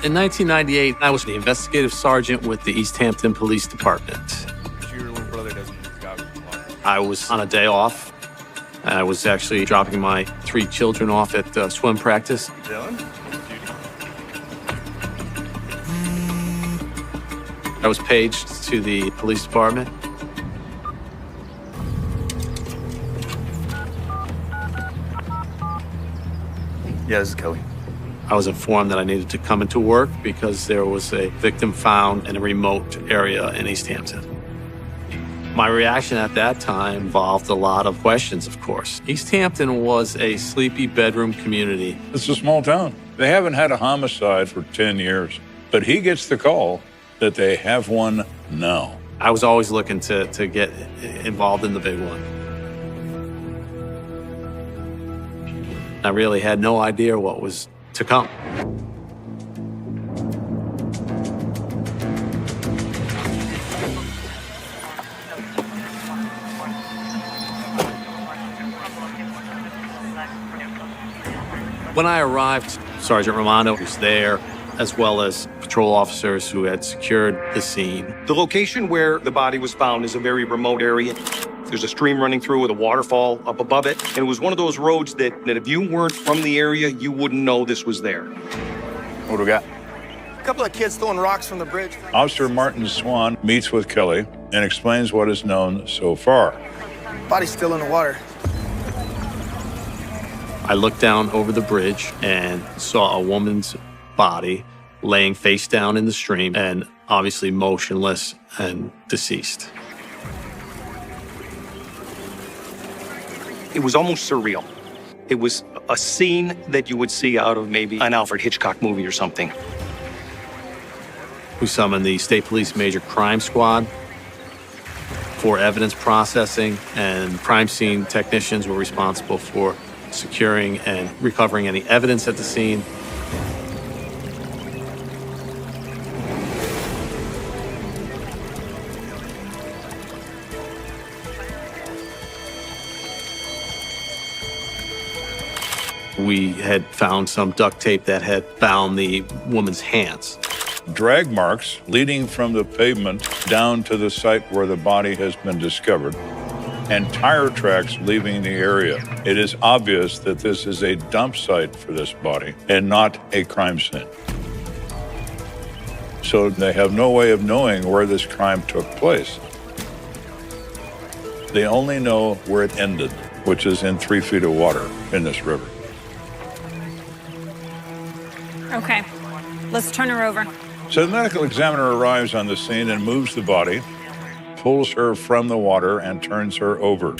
In 1998, I was the investigative sergeant with the East Hampton Police Department. Your little brother doesn't got I was on a day off. I was actually dropping my 3 children off at swim practice. Dylan? I was paged to the police department. Yeah, this is Kelly. I was informed that I needed to come into work because there was a victim found in a remote area in East Hampton. My reaction at that time involved a lot of questions, of course. East Hampton was a sleepy bedroom community. It's a small town. They haven't had a homicide for 10 years, but he gets the call that they have one now. I was always looking to get involved in the big one. I really had no idea what was to come. When I arrived, Sergeant Romano was there, as well as patrol officers who had secured the scene. The location where the body was found is a very remote area. There's a stream running through with a waterfall up above it. And it was one of those roads that if you weren't from the area, you wouldn't know this was there. What do we got? A couple of kids throwing rocks from the bridge. Officer Martin Swan meets with Kelly and explains what is known so far. Body's still in the water. I looked down over the bridge and saw a woman's body laying face down in the stream and obviously motionless and deceased. It was almost surreal. It was a scene that you would see out of maybe an Alfred Hitchcock movie or something. We summoned the State Police Major Crime Squad for evidence processing, and crime scene technicians were responsible for securing and recovering any evidence at the scene. We had found some duct tape that had bound the woman's hands. Drag marks leading from the pavement down to the site where the body has been discovered, and tire tracks leaving the area. It is obvious that this is a dump site for this body and not a crime scene. So they have no way of knowing where this crime took place. They only know where it ended, which is in 3 feet of water in this river. Okay, let's turn her over. So the medical examiner arrives on the scene and moves the body, pulls her from the water, and turns her over.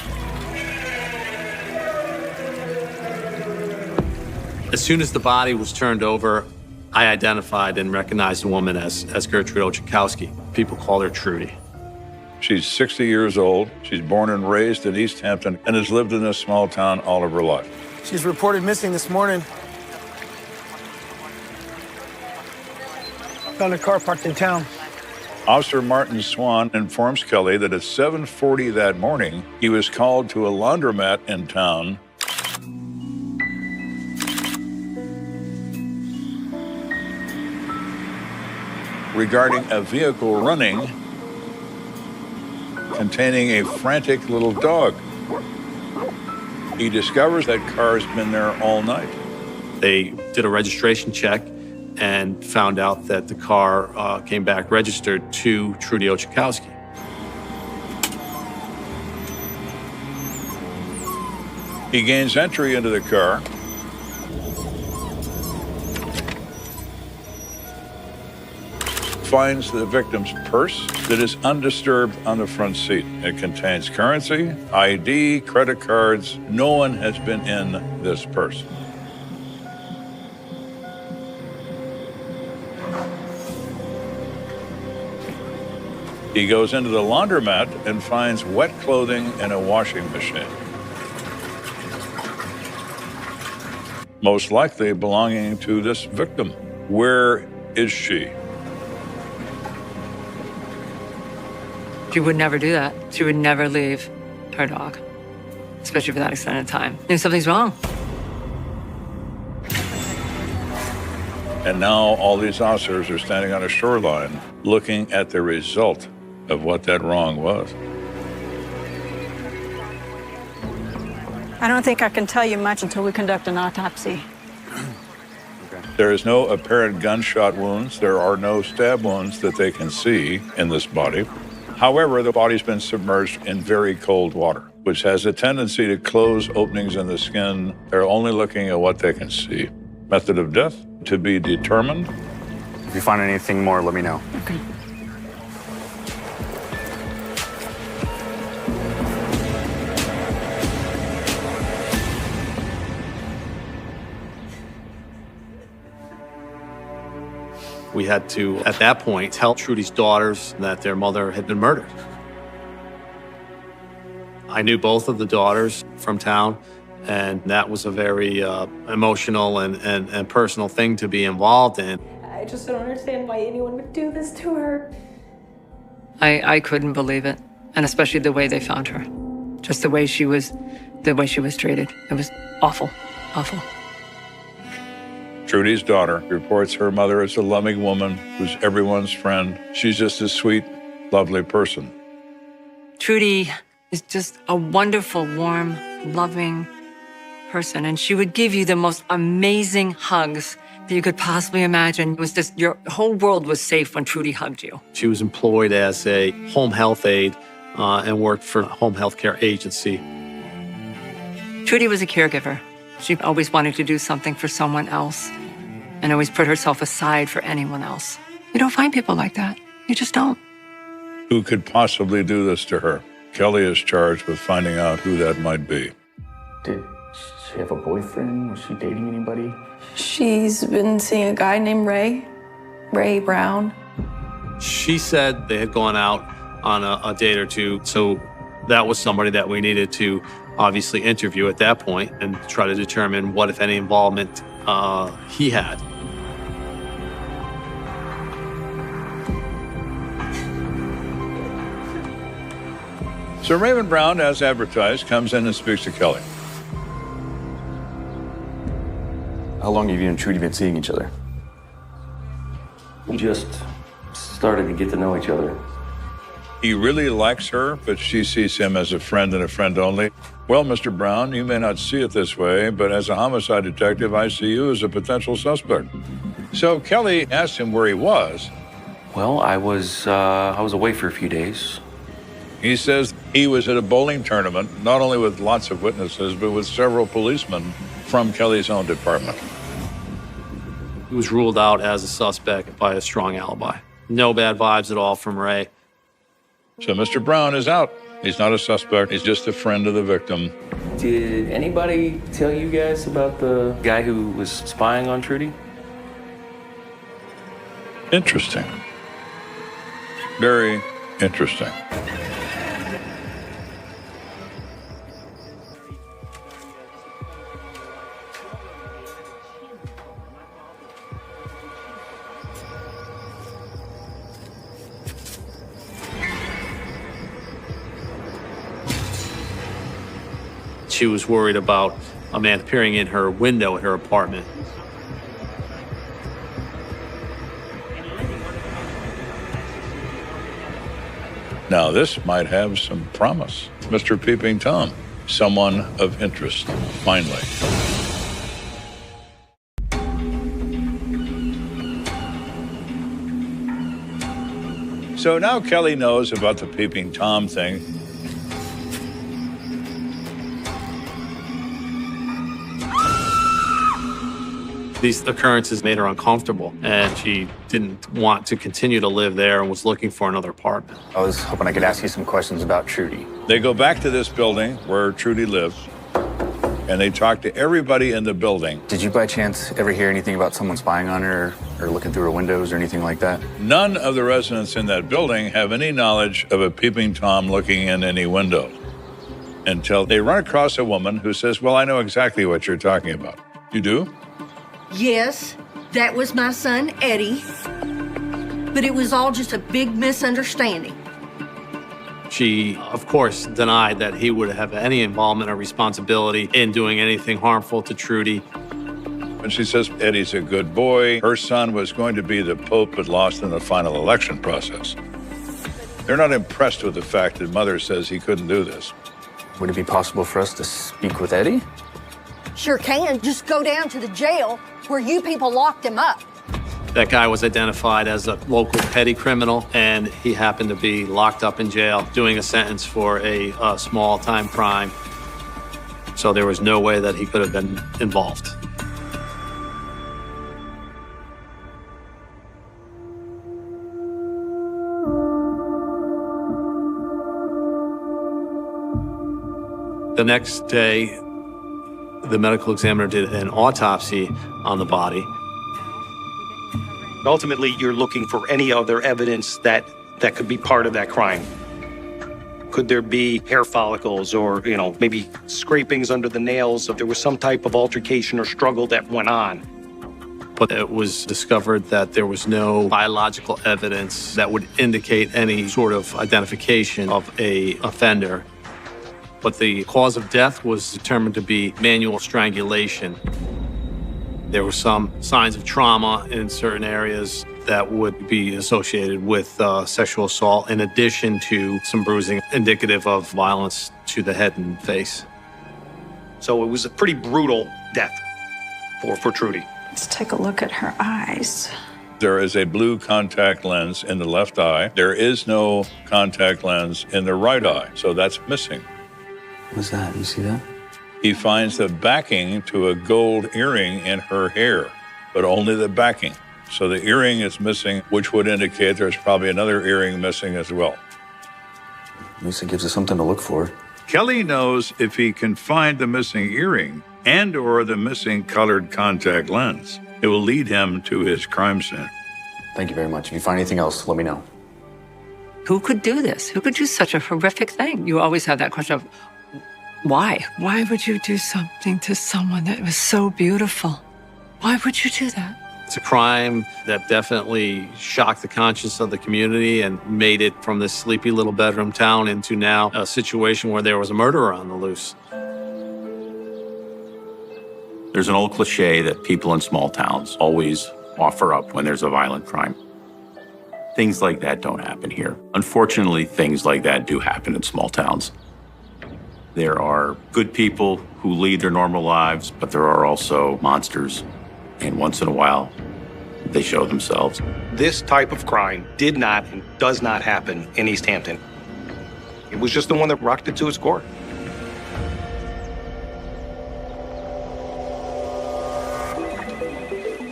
As soon as the body was turned over, I identified and recognized the woman as Gertrude Ochakowski. People call her Trudy. She's 60 years old. She's born and raised in East Hampton and has lived in this small town all of her life. She's reported missing this morning. Found a car parked in town. Officer Martin Swan informs Kelly that at 7:40 that morning, he was called to a laundromat in town regarding a vehicle running containing a frantic little dog. He discovers that car's been there all night. They did a registration check and found out that the car came back registered to Trudy Ochakowski. He gains entry into the car, finds the victim's purse that is undisturbed on the front seat. It contains currency, ID, credit cards. No one has been in this purse. He goes into the laundromat and finds wet clothing and a washing machine, most likely belonging to this victim. Where is she? She would never do that. She would never leave her dog, especially for that extended time. Something's wrong. And now all these officers are standing on a shoreline looking at the result of what that wrong was. I don't think I can tell you much until we conduct an autopsy. There is no apparent gunshot wounds. There are no stab wounds that they can see in this body. However, the body's been submerged in very cold water, which has a tendency to close openings in the skin. They're only looking at what they can see. Method of death to be determined. If you find anything more, let me know. Okay. We had to, at that point, tell Trudy's daughters that their mother had been murdered. I knew both of the daughters from town, and that was a very emotional and personal thing to be involved in. I just don't understand why anyone would do this to her. I couldn't believe it, and especially the way they found her. Just the way she was treated. It was awful, awful. Trudy's daughter reports her mother as a loving woman who's everyone's friend. She's just a sweet, lovely person. Trudy is just a wonderful, warm, loving person, and she would give you the most amazing hugs that you could possibly imagine. It was just, your whole world was safe when Trudy hugged you. She was employed as a home health aide and worked for a home health care agency. Trudy was a caregiver. She always wanted to do something for someone else and always put herself aside for anyone else. You don't find people like that. You just don't. Who could possibly do this to her? Kelly is charged with finding out who that might be. Did she have a boyfriend? Was she dating anybody? She's been seeing a guy named Ray Brown. She said they had gone out on a date or two, so that was somebody that we needed to obviously interview at that point and try to determine what, if any, involvement he had. So Raymond Brown, as advertised, comes in and speaks to Kelly. How long have you and Trudy been seeing each other? We just started to get to know each other. He really likes her, but she sees him as a friend and a friend only. Well, Mr. Brown, you may not see it this way, but as a homicide detective, I see you as a potential suspect. So Kelly asked him where he was. Well, I was away for a few days. He says he was at a bowling tournament, not only with lots of witnesses, but with several policemen from Kelly's own department. He was ruled out as a suspect by a strong alibi. No bad vibes at all from Ray. So Mr. Brown is out. He's not a suspect. He's just a friend of the victim. Did anybody tell you guys about the guy who was spying on Trudy? Interesting. Very interesting. She was worried about a man appearing in her window at her apartment. Now, this might have some promise. Mr. Peeping Tom, someone of interest, finally. So now Kelly knows about the Peeping Tom thing. These occurrences made her uncomfortable, and she didn't want to continue to live there and was looking for another apartment. I was hoping I could ask you some questions about Trudy. They go back to this building where Trudy lives, and they talk to everybody in the building. Did you by chance ever hear anything about someone spying on her or looking through her windows or anything like that? None of the residents in that building have any knowledge of a Peeping Tom looking in any window until they run across a woman who says, well, I know exactly what you're talking about. You do? Yes, that was my son, Eddie. But it was all just a big misunderstanding. She, of course, denied that he would have any involvement or responsibility in doing anything harmful to Trudy. And she says Eddie's a good boy. Her son was going to be the Pope but lost in the final election process. They're not impressed with the fact that Mother says he couldn't do this. Would it be possible for us to speak with Eddie? Sure can. Just go down to the jail where you people locked him up. That guy was identified as a local petty criminal, and he happened to be locked up in jail doing a sentence for a small-time crime. So there was no way that he could have been involved. The next day, the medical examiner did an autopsy on the body. Ultimately, you're looking for any other evidence that could be part of that crime. Could there be hair follicles or, maybe scrapings under the nails if there was some type of altercation or struggle that went on? But it was discovered that there was no biological evidence that would indicate any sort of identification of an offender. But the cause of death was determined to be manual strangulation. There were some signs of trauma in certain areas that would be associated with sexual assault, in addition to some bruising indicative of violence to the head and face. So it was a pretty brutal death for Trudy. Let's take a look at her eyes. There is a blue contact lens in the left eye. There is no contact lens in the right eye, so that's missing. What's that? You see that? He finds the backing to a gold earring in her hair, but only the backing. So the earring is missing, which would indicate there's probably another earring missing as well. At least it gives us something to look for. Kelly knows if he can find the missing earring and/or the missing colored contact lens, it will lead him to his crime scene. Thank you very much. If you find anything else, let me know. Who could do this? Who could do such a horrific thing? You always have that question of, why? Why would you do something to someone that was so beautiful? Why would you do that? It's a crime that definitely shocked the conscience of the community and made it from this sleepy little bedroom town into now a situation where there was a murderer on the loose. There's an old cliche that people in small towns always offer up when there's a violent crime. Things like that don't happen here. Unfortunately, things like that do happen in small towns. There are good people who lead their normal lives, but there are also monsters. And once in a while, they show themselves. This type of crime did not and does not happen in East Hampton. It was just the one that rocked it to its core.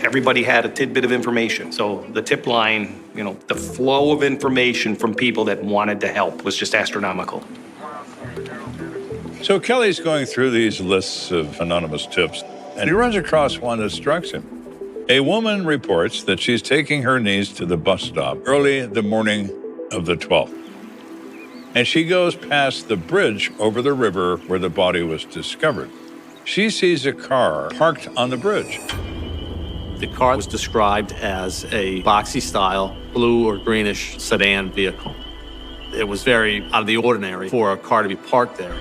Everybody had a tidbit of information. So the tip line, the flow of information from people that wanted to help was just astronomical. So Kelly's going through these lists of anonymous tips, and he runs across one that strikes him. A woman reports that she's taking her niece to the bus stop early the morning of the 12th. And she goes past the bridge over the river where the body was discovered. She sees a car parked on the bridge. The car was described as a boxy-style blue or greenish sedan vehicle. It was very out of the ordinary for a car to be parked there.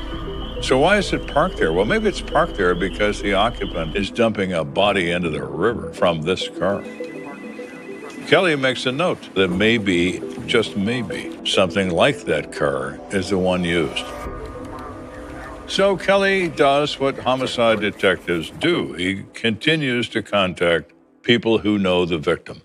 So why is it parked there? Well, maybe it's parked there because the occupant is dumping a body into the river from this car. Kelly makes a note that maybe, just maybe, something like that car is the one used. So Kelly does what homicide detectives do. He continues to contact people who know the victim.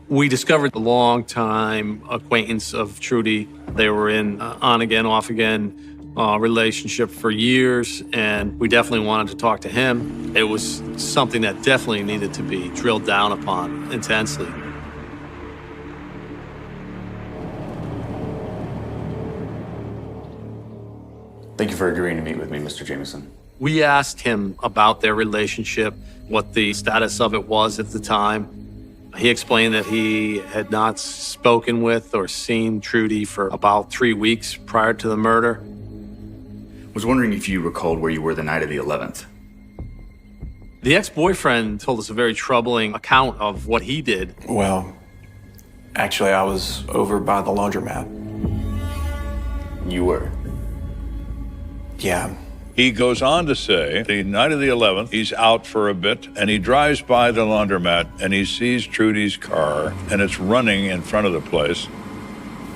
We discovered a long-time acquaintance of Trudy. They were in on-again, off-again relationship for years, and we definitely wanted to talk to him. It was something that definitely needed to be drilled down upon intensely. Thank you for agreeing to meet with me, Mr. Jameson. We asked him about their relationship, what the status of it was at the time. He explained that he had not spoken with or seen Trudy for about 3 weeks prior to the murder. I was wondering if you recalled where you were the night of the 11th. The ex-boyfriend told us a very troubling account of what he did. Well, actually, I was over by the laundromat. You were? Yeah, He goes on to say, the night of the 11th, he's out for a bit, and he drives by the laundromat, and he sees Trudy's car, and it's running in front of the place.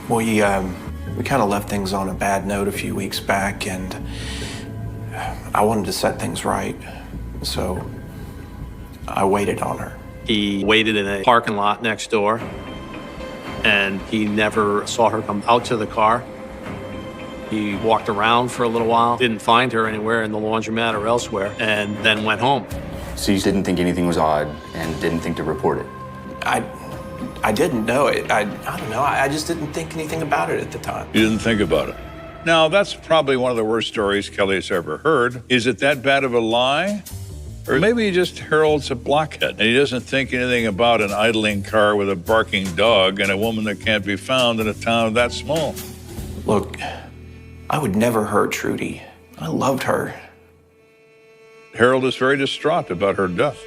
We kind of left things on a bad note a few weeks back, and I wanted to set things right, so I waited on her. He waited in a parking lot next door, and he never saw her come out to the car. He walked around for a little while, didn't find her anywhere in the laundromat or elsewhere, and then went home. So you didn't think anything was odd and didn't think to report it? I didn't know it. I don't know. I just didn't think anything about it at the time. You didn't think about it. Now, that's probably one of the worst stories Kelly's ever heard. Is it that bad of a lie? Or maybe he just Harold's a blockhead, and he doesn't think anything about an idling car with a barking dog and a woman that can't be found in a town that small. Look, I would never hurt Trudy. I loved her. Harold is very distraught about her death.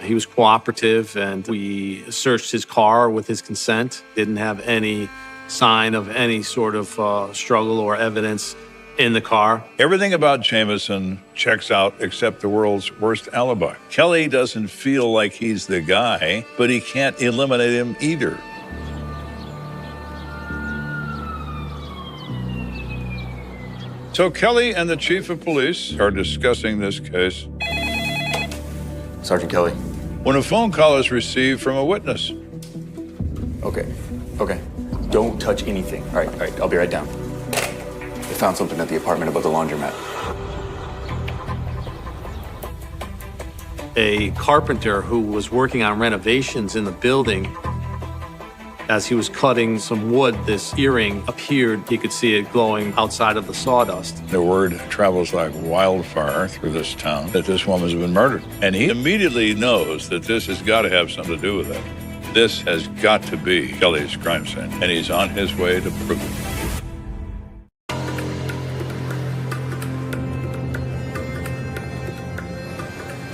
He was cooperative, and we searched his car with his consent. Didn't have any sign of any sort of struggle or evidence in the car. Everything about Jameson checks out except the world's worst alibi. Kelly doesn't feel like he's the guy, but he can't eliminate him either. So Kelly and the chief of police are discussing this case. Sergeant Kelly. When a phone call is received from a witness. Okay. Don't touch anything. All right, I'll be right down. They found something at the apartment above the laundromat. A carpenter who was working on renovations in the building, as he was cutting some wood, this earring appeared. He could see it glowing outside of the sawdust. The word travels like wildfire through this town that this woman's been murdered. And he immediately knows that this has got to have something to do with it. This has got to be Kelly's crime scene, and he's on his way to prove it.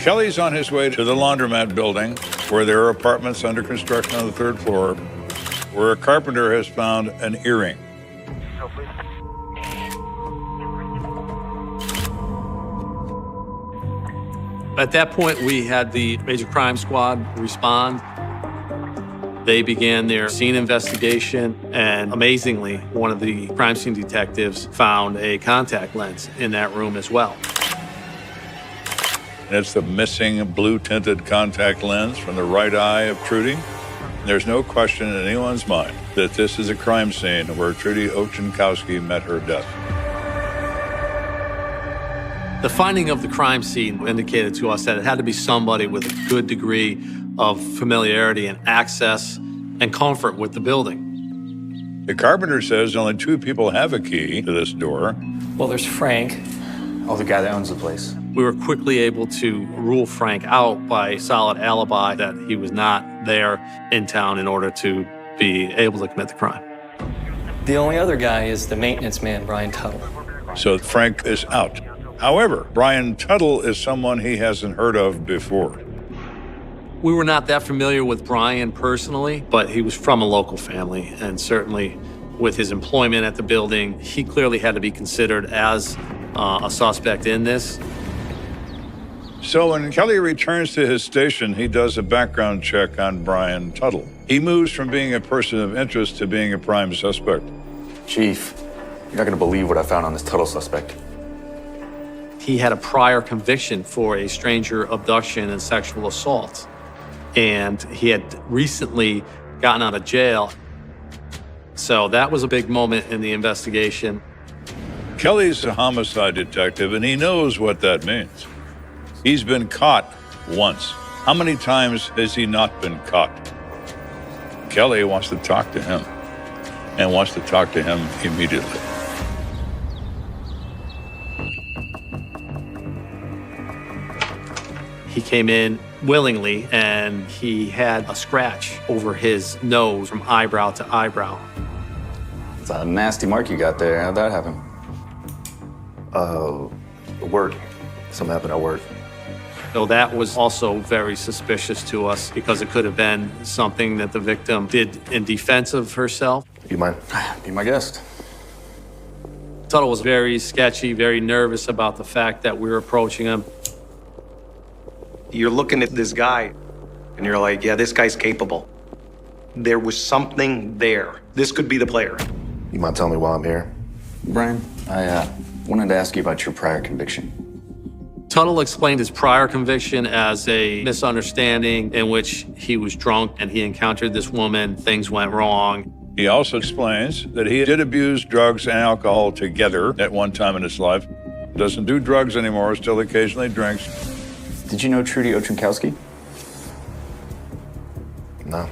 Kelly's on his way to the laundromat building, where there are apartments under construction on the 3rd floor, where a carpenter has found an earring. At that point, we had the Major Crime Squad respond. They began their scene investigation, and amazingly, one of the crime scene detectives found a contact lens in that room as well. And it's the missing blue-tinted contact lens from the right eye of Trudy. There's no question in anyone's mind that this is a crime scene where Trudy Ochenkowski met her death. The finding of the crime scene indicated to us that it had to be somebody with a good degree of familiarity and access and comfort with the building. The carpenter says only 2 people have a key to this door. Well, there's Frank. Oh, the guy that owns the place. We were quickly able to rule Frank out by solid alibi that he was not there in town in order to be able to commit the crime. The only other guy is the maintenance man, Brian Tuttle. So Frank is out. However, Brian Tuttle is someone he hasn't heard of before. We were not that familiar with Brian personally, but he was from a local family, and certainly with his employment at the building, he clearly had to be considered as a suspect in this. So when Kelly returns to his station, he does a background check on Brian Tuttle. He moves from being a person of interest to being a prime suspect. Chief, you're not going to believe what I found on this Tuttle suspect. He had a prior conviction for a stranger abduction and sexual assault. And he had recently gotten out of jail. So that was a big moment in the investigation. Kelly's a homicide detective, and he knows what that means. He's been caught once. How many times has he not been caught? Kelly wants to talk to him, and wants to talk to him immediately. He came in willingly, and he had a scratch over his nose from eyebrow to eyebrow. It's a nasty mark you got there. How'd that happen? Work. Something happened at work. So that was also very suspicious to us because it could have been something that the victim did in defense of herself. You mind? Be my guest. Tuttle was very sketchy, very nervous about the fact that we were approaching him. You're looking at this guy, and you're like, yeah, this guy's capable. There was something there. This could be the player. You mind telling me why I'm here? Brian, I wanted to ask you about your prior conviction. Tuttle explained his prior conviction as a misunderstanding in which he was drunk and he encountered this woman, things went wrong. He also explains that he did abuse drugs and alcohol together at one time in his life. Doesn't do drugs anymore, still occasionally drinks. Did you know Trudy Ochenkowski? No.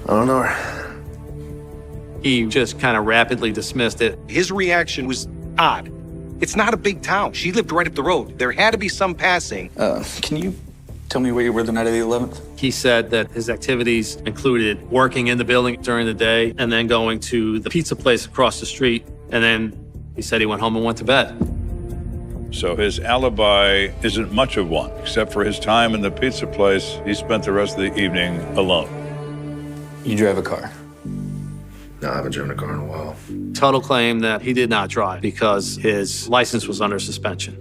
I don't know her. He just kind of rapidly dismissed it. His reaction was odd. It's not a big town. She lived right up the road. There had to be some passing. Can you tell me where you were the night of the 11th? He said that his activities included working in the building during the day and then going to the pizza place across the street. And then he said he went home and went to bed. So his alibi isn't much of one, except for his time in the pizza place. He spent the rest of the evening alone. You drive a car? No, I haven't driven a car in a while. Tuttle claimed that he did not drive because his license was under suspension.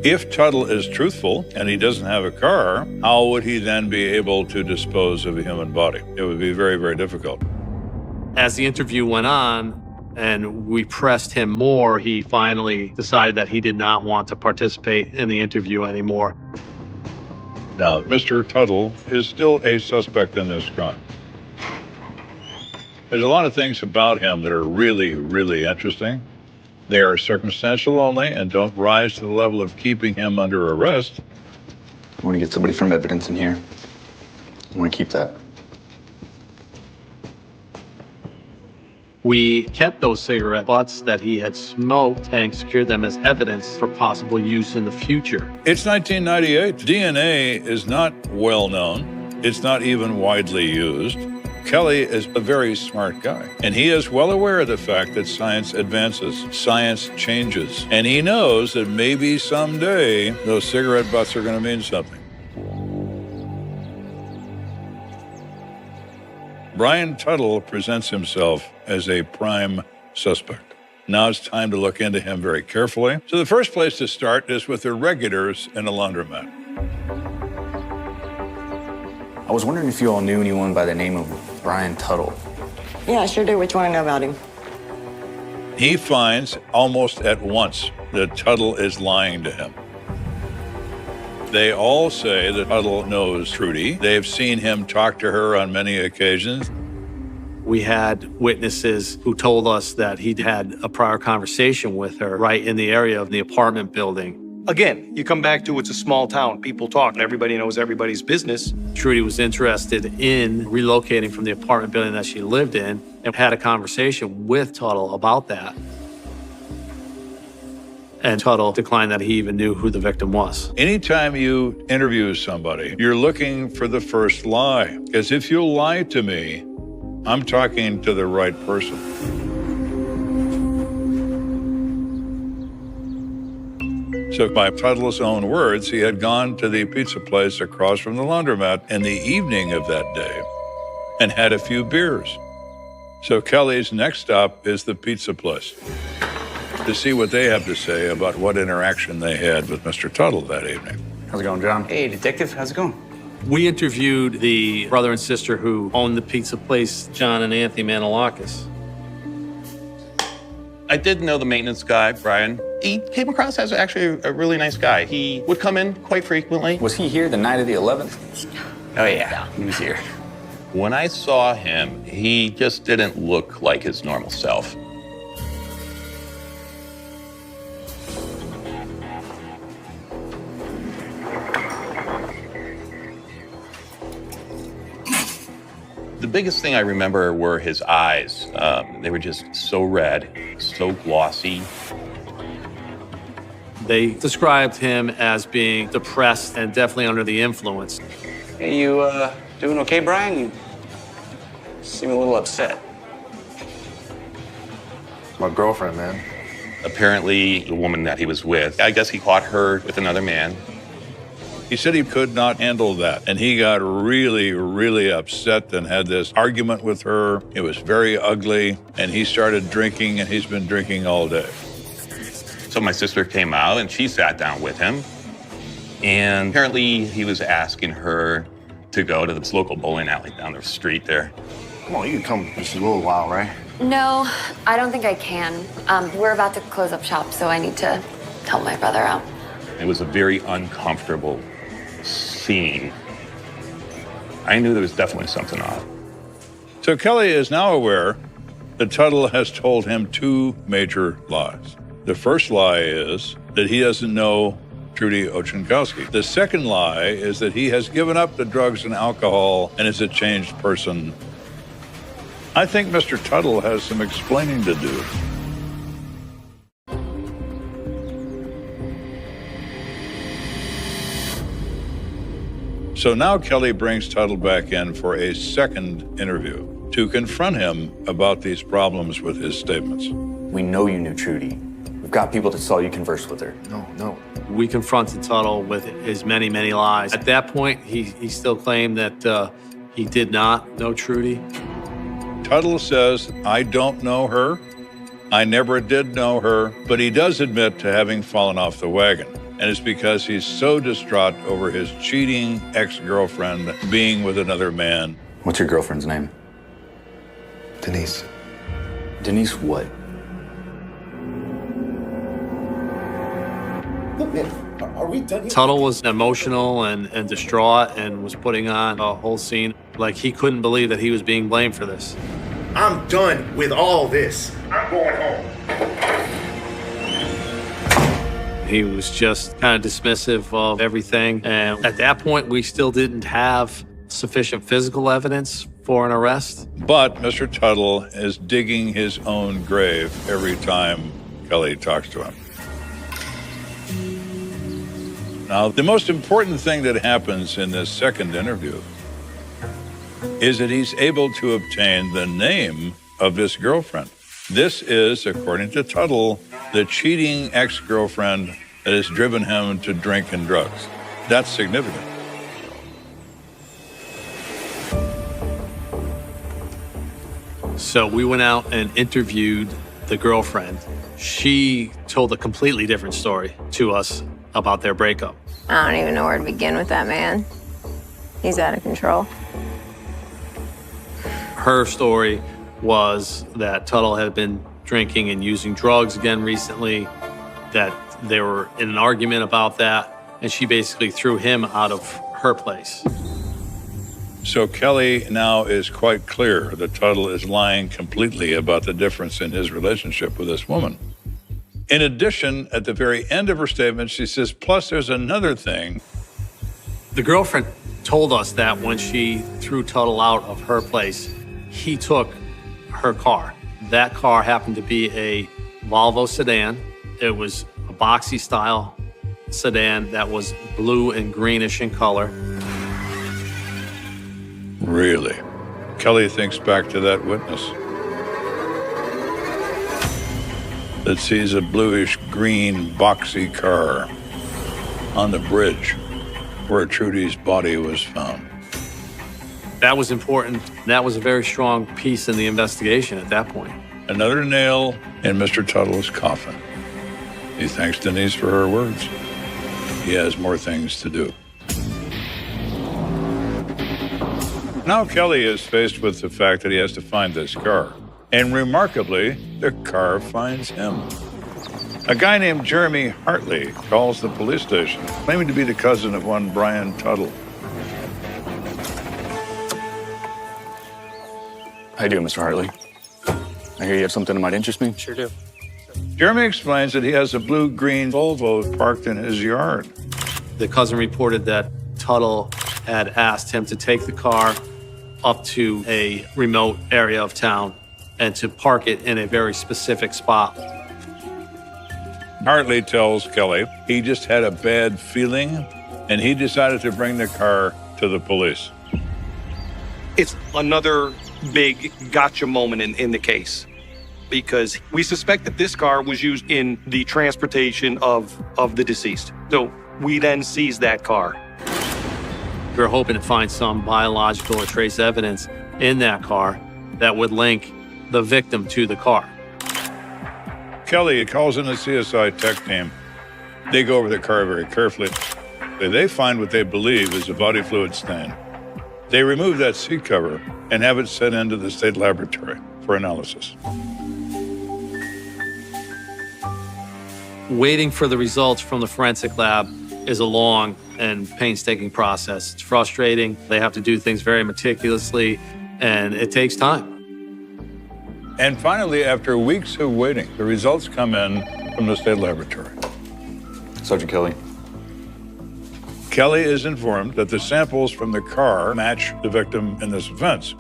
If Tuttle is truthful and he doesn't have a car, how would he then be able to dispose of a human body? It would be very, very difficult. As the interview went on and we pressed him more, he finally decided that he did not want to participate in the interview anymore. Now, Mr. Tuttle is still a suspect in this crime. There's a lot of things about him that are really, really interesting. They are circumstantial only and don't rise to the level of keeping him under arrest. I want to get somebody from evidence in here. I want to keep that. We kept those cigarette butts that he had smoked and secured them as evidence for possible use in the future. It's 1998. DNA is not well known. It's not even widely used. Kelly is a very smart guy, and he is well aware of the fact that science advances, science changes, and he knows that maybe someday those cigarette butts are going to mean something. Brian Tuttle presents himself as a prime suspect. Now it's time to look into him very carefully. So the first place to start is with the regulars in a laundromat. I was wondering if you all knew anyone by the name of Brian Tuttle. Yeah, I sure do. What you want to know about him? He finds almost at once that Tuttle is lying to him. They all say that Tuttle knows Trudy. They've seen him talk to her on many occasions. We had witnesses who told us that he'd had a prior conversation with her right in the area of the apartment building. Again, you come back to it's a small town. People talk, and everybody knows everybody's business. Trudy was interested in relocating from the apartment building that she lived in and had a conversation with Tuttle about that. And Tuttle declined that he even knew who the victim was. Anytime you interview somebody, you're looking for the first lie. Because if you lie to me, I'm talking to the right person. So by Tuttle's own words, he had gone to the pizza place across from the laundromat in the evening of that day and had a few beers. So Kelly's next stop is the pizza place to see what they have to say about what interaction they had with Mr. Tuttle that evening. How's it going, John? Hey, detective, how's it going? We interviewed the brother and sister who owned the pizza place, John and Anthony Manalakis. I did know the maintenance guy, Brian. He came across as actually a really nice guy. He would come in quite frequently. Was he here the night of the 11th? Oh, yeah, he was here. When I saw him, he just didn't look like his normal self. The biggest thing I remember were his eyes. They were just so red, so glossy. They described him as being depressed and definitely under the influence. Hey, you doing okay, Brian? You seem a little upset. My girlfriend, man. Apparently, the woman that he was with, I guess he caught her with another man. He said he could not handle that. And he got really, really upset and had this argument with her. It was very ugly. And he started drinking, and he's been drinking all day. So my sister came out and she sat down with him. And apparently he was asking her to go to this local bowling alley down the street there. Come on, you can come just a little while, right? No, I don't think I can. We're about to close up shop, so I need to help my brother out. It was a very uncomfortable scene. I knew there was definitely something off. So Kelly is now aware that Tuttle has told him two major lies. The first lie is that he doesn't know Trudy Ochenkowski. The second lie is that he has given up the drugs and alcohol and is a changed person. I think Mr. Tuttle has some explaining to do. So now Kelly brings Tuttle back in for a second interview to confront him about these problems with his statements. We know you knew Trudy. We've got people that saw you converse with her. No. We confronted Tuttle with his many, many lies. At that point, he still claimed that he did not know Trudy. Tuttle says, I don't know her. I never did know her, but he does admit to having fallen off the wagon. And it's because he's so distraught over his cheating ex-girlfriend being with another man. What's your girlfriend's name? Denise. Denise what? Look, man, are we done here? Tuttle was emotional and distraught and was putting on a whole scene like he couldn't believe that he was being blamed for this. I'm done with all this. I'm going home. He was just kind of dismissive of everything. And at that point, we still didn't have sufficient physical evidence for an arrest. But Mr. Tuttle is digging his own grave every time Kelly talks to him. Now, the most important thing that happens in this second interview is that he's able to obtain the name of this girlfriend. This is, according to Tuttle, the cheating ex-girlfriend that has driven him to drink and drugs. That's significant. So we went out and interviewed the girlfriend. She told a completely different story to us about their breakup. I don't even know where to begin with that man. He's out of control. Her story was that Tuttle had been drinking and using drugs again recently, that they were in an argument about that, and she basically threw him out of her place. So Kelly now is quite clear that Tuttle is lying completely about the difference in his relationship with this woman. In addition, at the very end of her statement, she says, plus there's another thing. The girlfriend told us that when she threw Tuttle out of her place, he took her car. That car happened to be a Volvo sedan. It was a boxy style sedan that was blue and greenish in color. Really? Kelly thinks back to that witness that sees a bluish-green boxy car on the bridge where Trudy's body was found. That was important. That was a very strong piece in the investigation at that point. Another nail in Mr. Tuttle's coffin. He thanks Denise for her words. He has more things to do. Now Kelly is faced with the fact that he has to find this car. And remarkably, the car finds him. A guy named Jeremy Hartley calls the police station, claiming to be the cousin of one Brian Tuttle. How you doing, Mr. Hartley? I hear you have something that might interest me. Sure do. Jeremy explains that he has a blue-green Volvo parked in his yard. The cousin reported that Tuttle had asked him to take the car up to a remote area of town and to park it in a very specific spot. Hartley tells Kelly he just had a bad feeling and he decided to bring the car to the police. It's another big gotcha moment in the case, because we suspect that this car was used in the transportation of the deceased. So we then seize that car. We were hoping to find some biological or trace evidence in that car that would link the victim to the car. Kelly calls in the CSI tech team. They go over the car very carefully. They find what they believe is a body fluid stain. They remove that seat cover and have it sent into the state laboratory for analysis. Waiting for the results from the forensic lab is a long and painstaking process. It's frustrating. They have to do things very meticulously, and it takes time. And finally, after weeks of waiting, the results come in from the state laboratory. Sergeant Kelly. Kelly is informed that the samples from the car match the victim in this offense.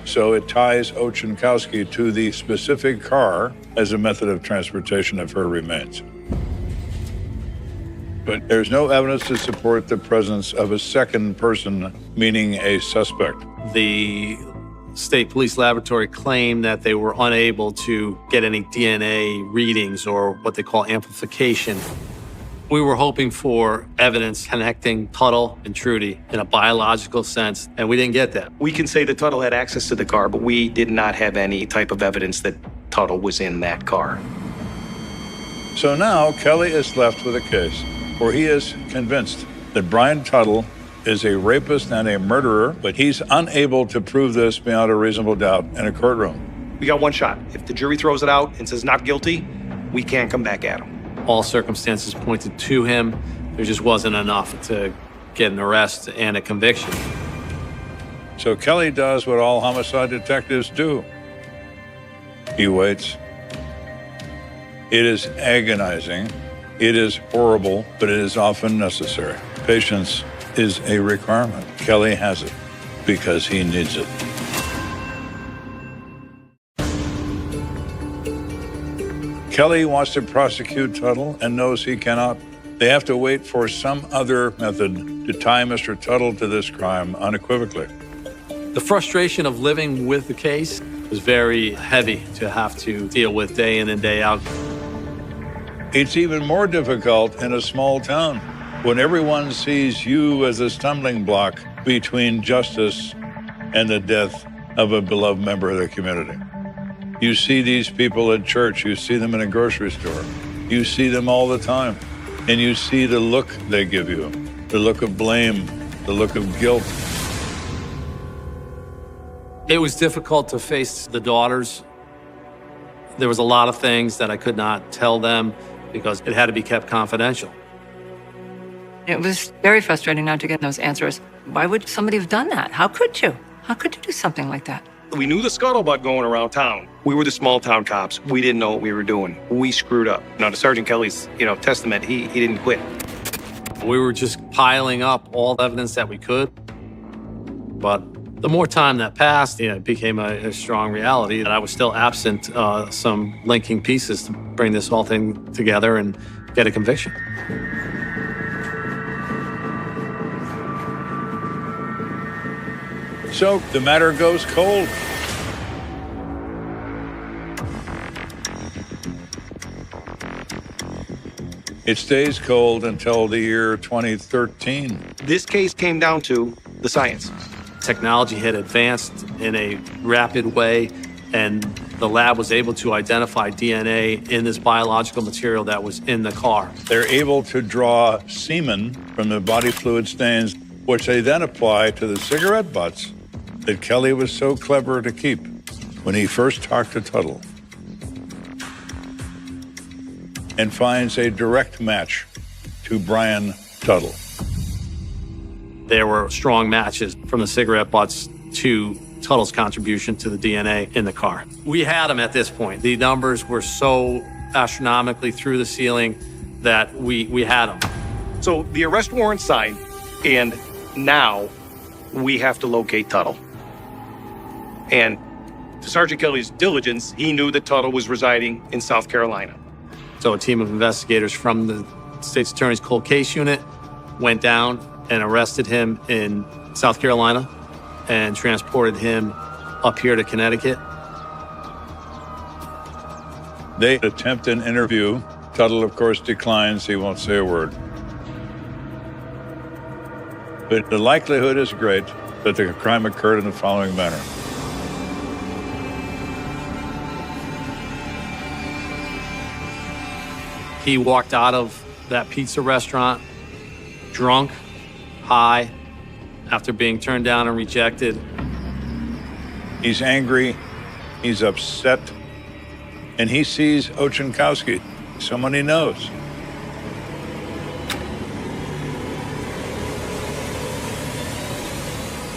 So it ties Ochenkowski to the specific car as a method of transportation of her remains. But there's no evidence to support the presence of a second person, meaning a suspect. The State Police Laboratory claimed that they were unable to get any DNA readings or what they call amplification. We were hoping for evidence connecting Tuttle and Trudy in a biological sense, and we didn't get that. We can say that Tuttle had access to the car, but we did not have any type of evidence that Tuttle was in that car. So now Kelly is left with a case where he is convinced that Brian Tuttle is a rapist and a murderer, but he's unable to prove this beyond a reasonable doubt in a courtroom. We got one shot. If the jury throws it out and says not guilty, we can't come back at him. All circumstances pointed to him. There just wasn't enough to get an arrest and a conviction. So Kelly does what all homicide detectives do. He waits. It is agonizing. It is horrible, but it is often necessary. Patience is a requirement. Kelly has it because he needs it. Kelly wants to prosecute Tuttle and knows he cannot. They have to wait for some other method to tie Mr. Tuttle to this crime unequivocally. The frustration of living with the case was very heavy to have to deal with day in and day out. It's even more difficult in a small town when everyone sees you as a stumbling block between justice and the death of a beloved member of the community. You see these people at church, you see them in a grocery store, you see them all the time, and you see the look they give you, the look of blame, the look of guilt. It was difficult to face the daughters. There was a lot of things that I could not tell them because it had to be kept confidential. It was very frustrating not to get those answers. Why would somebody have done that? How could you? How could you do something like that? We knew the scuttlebutt going around town. We were the small town cops. We didn't know what we were doing. We screwed up. Now, to Sergeant Kelly's, testament, he didn't quit. We were just piling up all the evidence that we could. But the more time that passed, it became a strong reality that I was still absent some linking pieces to bring this whole thing together and get a conviction. So the matter goes cold. It stays cold until the year 2013. This case came down to the science. Technology had advanced in a rapid way, and the lab was able to identify DNA in this biological material that was in the car. They're able to draw semen from the body fluid stains, which they then apply to the cigarette butts that Kelly was so clever to keep when he first talked to Tuttle, and finds a direct match to Brian Tuttle. There were strong matches from the cigarette butts to Tuttle's contribution to the DNA in the car. We had them at this point. The numbers were so astronomically through the ceiling that we had them. So the arrest warrant signed, and now we have to locate Tuttle. And to Sergeant Kelly's diligence, he knew that Tuttle was residing in South Carolina. So a team of investigators from the State's Attorney's Cold Case Unit went down and arrested him in South Carolina and transported him up here to Connecticut. They attempt an interview. Tuttle, of course, declines. He won't say a word. but the likelihood is great that the crime occurred in the following manner. He walked out of that pizza restaurant drunk, high, after being turned down and rejected. He's angry, he's upset, and he sees Ochenkowski, someone he knows.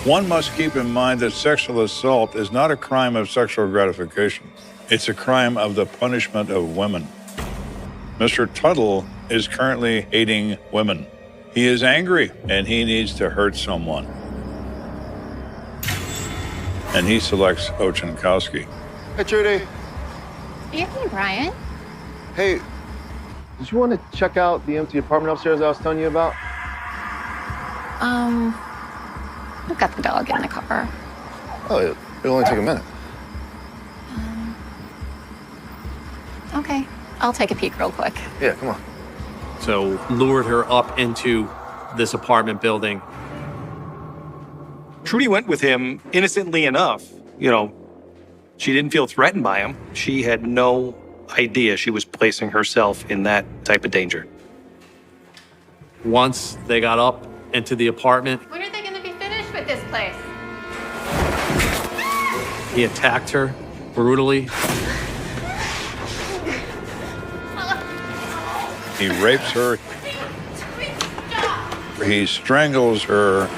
One must keep in mind that sexual assault is not a crime of sexual gratification. It's a crime of the punishment of women. Mr. Tuttle is currently hating women. He is angry, and he needs to hurt someone. And he selects Ochenkowski. Hey, Trudy. Hey, Brian. Hey, did you want to check out the empty apartment upstairs I was telling you about? I've got the dog in the car. Oh, it'll only take a minute. Okay, I'll take a peek real quick. Yeah, come on. So lured her up into this apartment building. Trudy went with him innocently enough. You know, she didn't feel threatened by him. She had no idea she was placing herself in that type of danger. Once they got up into the apartment, When are they going to be finished with this place? he attacked her brutally. He rapes her. He strangles her.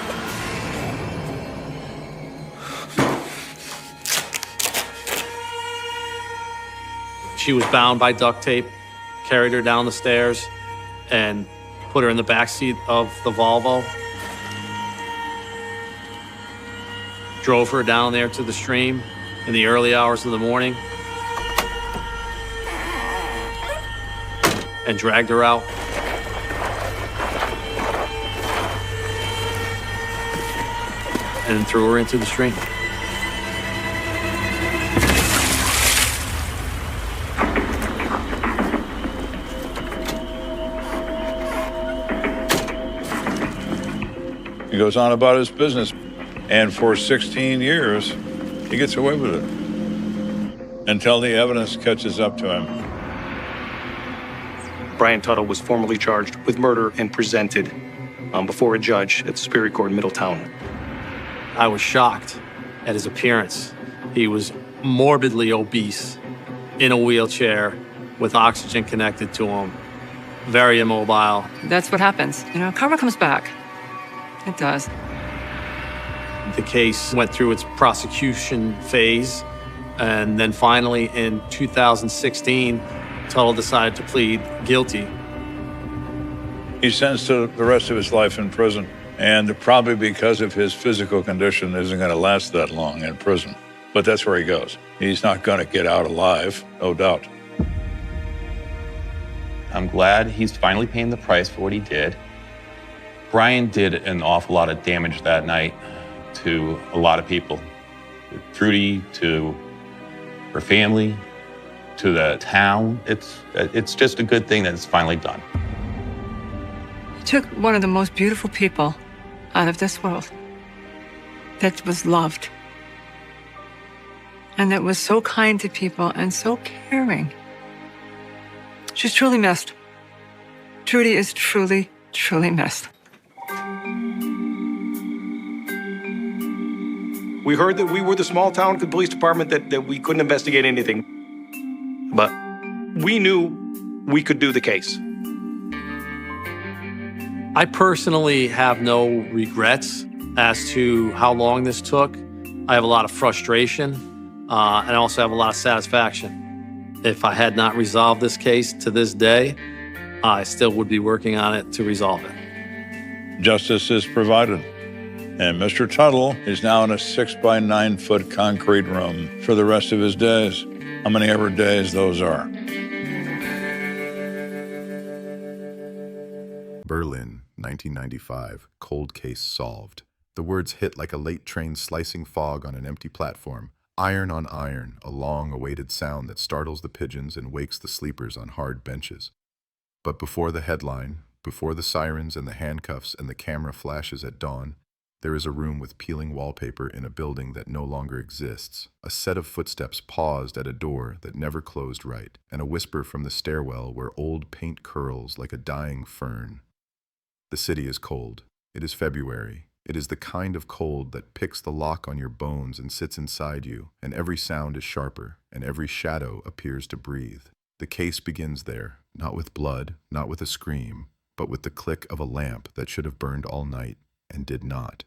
She was bound by duct tape, carried her down the stairs, and put her in the backseat of the Volvo. Drove her down there to the stream in the early hours of the morning and dragged her out. And threw her into the stream. He goes on about his business, and for 16 years, he gets away with it until the evidence catches up to him. Brian Tuttle was formally charged with murder and presented before a judge at Superior Court in Middletown. I was shocked at his appearance. He was morbidly obese, in a wheelchair, with oxygen connected to him, very immobile. That's what happens. You know, karma comes back. It does. The case went through its prosecution phase, and then finally in 2016, Tuttle decided to plead guilty. He's sentenced to the rest of his life in prison, and probably because of his physical condition isn't going to last that long in prison. But that's where he goes. He's not going to get out alive, no doubt. I'm glad he's finally paying the price for what he did. Brian did an awful lot of damage that night to a lot of people. To Trudy, to her family, to the town. It's just a good thing that it's finally done. He took one of the most beautiful people out of this world that was loved and that was so kind to people and so caring. She's truly missed. Trudy is truly, truly missed. We heard that we were the small town police department that we couldn't investigate anything. But we knew we could do the case. I personally have no regrets as to how long this took. I have a lot of frustration, and I also have a lot of satisfaction. If I had not resolved this case to this day, I still would be working on it to resolve it. Justice is provided. And Mr. Tuttle is now in a 6-by-9 foot concrete room for the rest of his days. How many ever days those are. Berlin, 1995. Cold case solved. The words hit like a late train slicing fog on an empty platform. Iron on iron, a long-awaited sound that startles the pigeons and wakes the sleepers on hard benches. But before the headline, Before the sirens and the handcuffs and the camera flashes at dawn, there is a room with peeling wallpaper in a building that no longer exists, a set of footsteps paused at a door that never closed right, and a whisper from the stairwell where old paint curls like a dying fern. The city is cold. It is February. It is the kind of cold that picks the lock on your bones and sits inside you, and every sound is sharper, and every shadow appears to breathe. The case begins there, not with blood, not with a scream, but with the click of a lamp that should have burned all night and did not.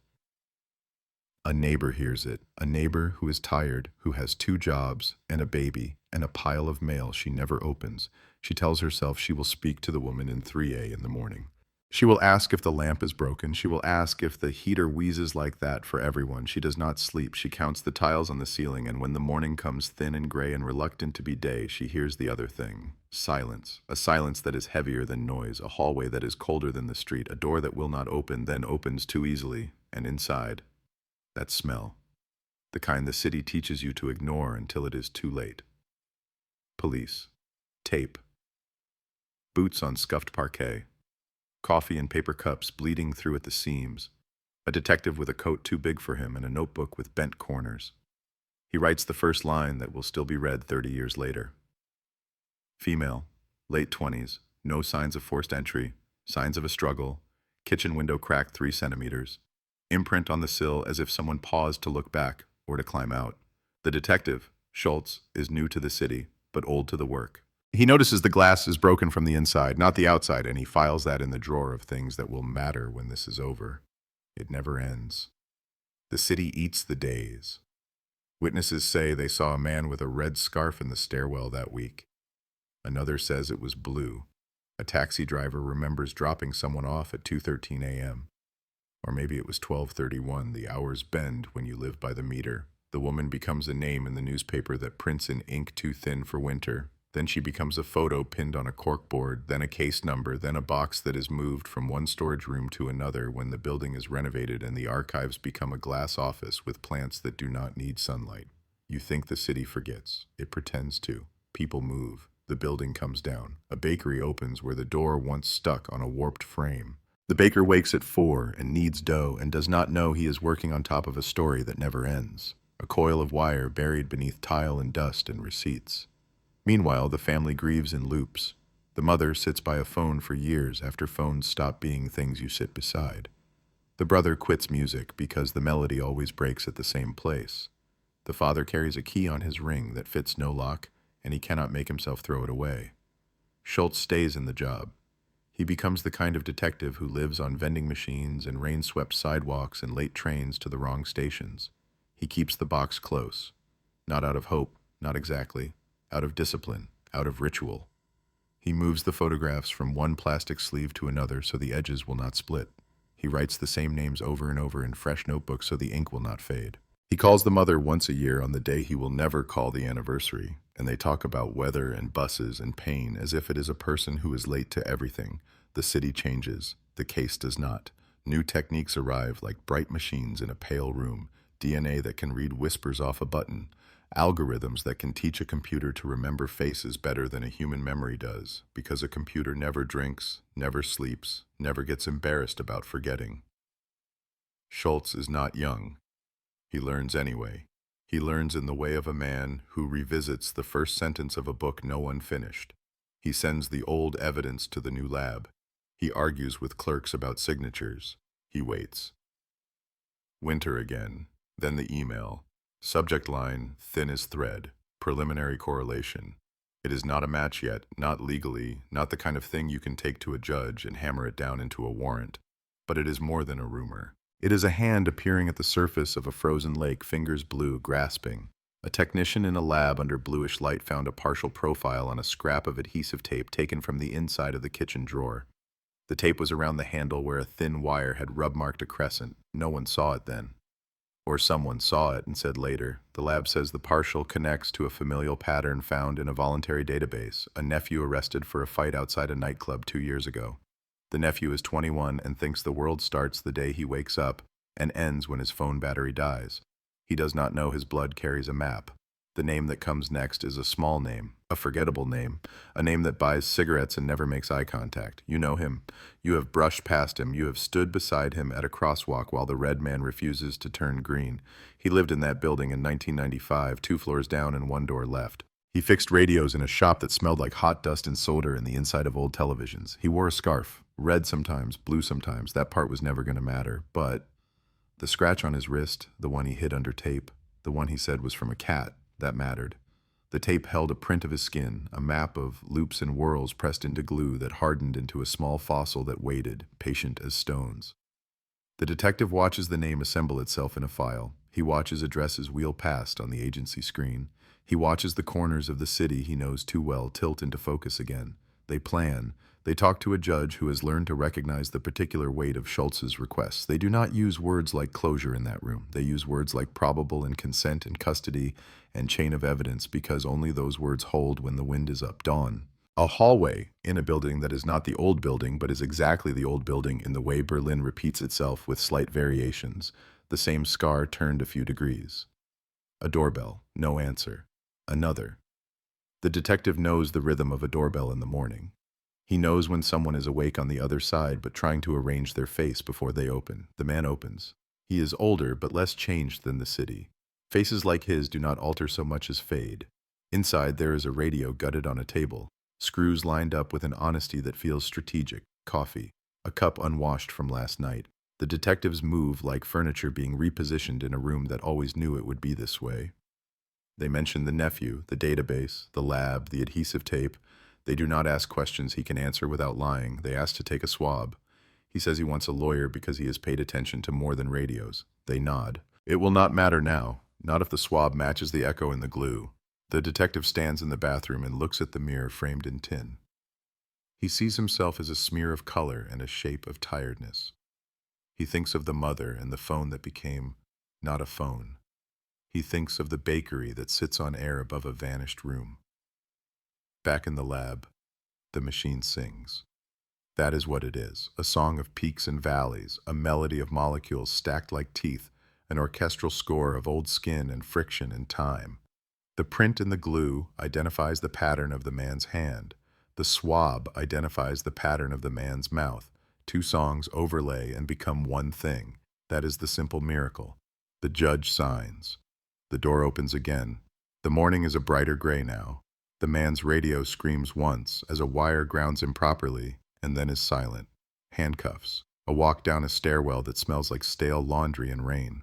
A neighbor hears it, a neighbor who is tired, who has 2 jobs and a baby and a pile of mail she never opens. She tells herself she will speak to the woman in 3A in the morning. She will ask if the lamp is broken. She will ask if the heater wheezes like that for everyone. She does not sleep. She counts the tiles on the ceiling, and when the morning comes thin and gray and reluctant to be day, she hears the other thing. Silence. A silence that is heavier than noise, a hallway that is colder than the street, a door that will not open, then opens too easily, and inside, that smell. The kind the city teaches you to ignore until it is too late. Police. Tape. Boots on scuffed parquet. Coffee in paper cups bleeding through at the seams. A detective with a coat too big for him and a notebook with bent corners. He writes the first line that will still be read 30 years later. Female, late 20s, no signs of forced entry, signs of a struggle, kitchen window cracked 3 centimeters, imprint on the sill as if someone paused to look back or to climb out. The detective, Schultz, is new to the city, but old to the work. He notices the glass is broken from the inside, not the outside, and he files that in the drawer of things that will matter when this is over. It never ends. The city eats the days. Witnesses say they saw a man with a red scarf in the stairwell that week. Another says it was blue. A taxi driver remembers dropping someone off at 2:13 a.m. Or maybe it was 12:31. The hours bend when you live by the meter. The woman becomes a name in the newspaper that prints in ink too thin for winter. Then she becomes a photo pinned on a corkboard, then a case number, then a box that is moved from one storage room to another when the building is renovated and the archives become a glass office with plants that do not need sunlight. You think the city forgets. It pretends to. People move. The building comes down. A bakery opens where the door once stuck on a warped frame. The baker wakes at 4 and kneads dough and does not know he is working on top of a story that never ends. A coil of wire buried beneath tile and dust and receipts. Meanwhile, the family grieves in loops. The mother sits by a phone for years after phones stop being things you sit beside. The brother quits music because the melody always breaks at the same place. The father carries a key on his ring that fits no lock, and he cannot make himself throw it away. Schultz stays in the job. He becomes the kind of detective who lives on vending machines and rain-swept sidewalks and late trains to the wrong stations. He keeps the box close. Not out of hope, not exactly. Out of discipline, out of ritual. He moves the photographs from one plastic sleeve to another so the edges will not split. He writes the same names over and over in fresh notebooks so the ink will not fade. He calls the mother once a year on the day he will never call the anniversary, and they talk about weather and buses and pain as if it is a person who is late to everything. The city changes. The case does not. New techniques arrive like bright machines in a pale room, DNA that can read whispers off a button, algorithms that can teach a computer to remember faces better than a human memory does, because a computer never drinks, never sleeps, never gets embarrassed about forgetting. Schultz is not young. He learns anyway. He learns in the way of a man who revisits the first sentence of a book no one finished. He sends the old evidence to the new lab. He argues with clerks about signatures. He waits. Winter again, then the email. Subject line, thin as thread, preliminary correlation. It is not a match yet, not legally, not the kind of thing you can take to a judge and hammer it down into a warrant. But it is more than a rumor. It is a hand appearing at the surface of a frozen lake, fingers blue, grasping. A technician in a lab under bluish light found a partial profile on a scrap of adhesive tape taken from the inside of the kitchen drawer. The tape was around the handle where a thin wire had rub-marked a crescent. No one saw it then. Or someone saw it and said later. The lab says the partial connects to a familial pattern found in a voluntary database, a nephew arrested for a fight outside a nightclub 2 years ago. The nephew is 21 and thinks the world starts the day he wakes up and ends when his phone battery dies. He does not know his blood carries a map. The name that comes next is a small name, a forgettable name, a name that buys cigarettes and never makes eye contact. You know him. You have brushed past him. You have stood beside him at a crosswalk while the red man refuses to turn green. He lived in that building in 1995, 2 floors down and 1 door left. He fixed radios in a shop that smelled like hot dust and solder in the inside of old televisions. He wore a scarf, red sometimes, blue sometimes. That part was never going to matter. But the scratch on his wrist, the one he hid under tape, the one he said was from a cat, that mattered. The tape held a print of his skin, a map of loops and whorls pressed into glue that hardened into a small fossil that waited, patient as stones. The detective watches the name assemble itself in a file. He watches addresses wheel past on the agency screen. He watches the corners of the city he knows too well tilt into focus again. They plan. They talk to a judge who has learned to recognize the particular weight of Schultz's requests. They do not use words like closure in that room. They use words like probable and consent and custody and chain of evidence because only those words hold when the wind is up. Dawn. A hallway in a building that is not the old building but is exactly the old building in the way Berlin repeats itself with slight variations. The same scar turned a few degrees. A doorbell. No answer. Another. The detective knows the rhythm of a doorbell in the morning. He knows when someone is awake on the other side but trying to arrange their face before they open. The man opens. He is older but less changed than the city. Faces like his do not alter so much as fade. Inside there is a radio gutted on a table, screws lined up with an honesty that feels strategic, coffee, a cup unwashed from last night. The detectives move like furniture being repositioned in a room that always knew it would be this way. They mention the nephew, the database, the lab, the adhesive tape. They do not ask questions he can answer without lying. They ask to take a swab. He says he wants a lawyer because he has paid attention to more than radios. They nod. It will not matter now, not if the swab matches the echo in the glue. The detective stands in the bathroom and looks at the mirror framed in tin. He sees himself as a smear of color and a shape of tiredness. He thinks of the mother and the phone that became not a phone. He thinks of the bakery that sits on air above a vanished room. Back in the lab, the machine sings. That is what it is, a song of peaks and valleys, a melody of molecules stacked like teeth, an orchestral score of old skin and friction and time. The print in the glue identifies the pattern of the man's hand. The swab identifies the pattern of the man's mouth. 2 songs overlay and become one thing. That is the simple miracle. The judge signs. The door opens again. The morning is a brighter gray now. The man's radio screams once as a wire grounds improperly and then is silent. Handcuffs. A walk down a stairwell that smells like stale laundry and rain.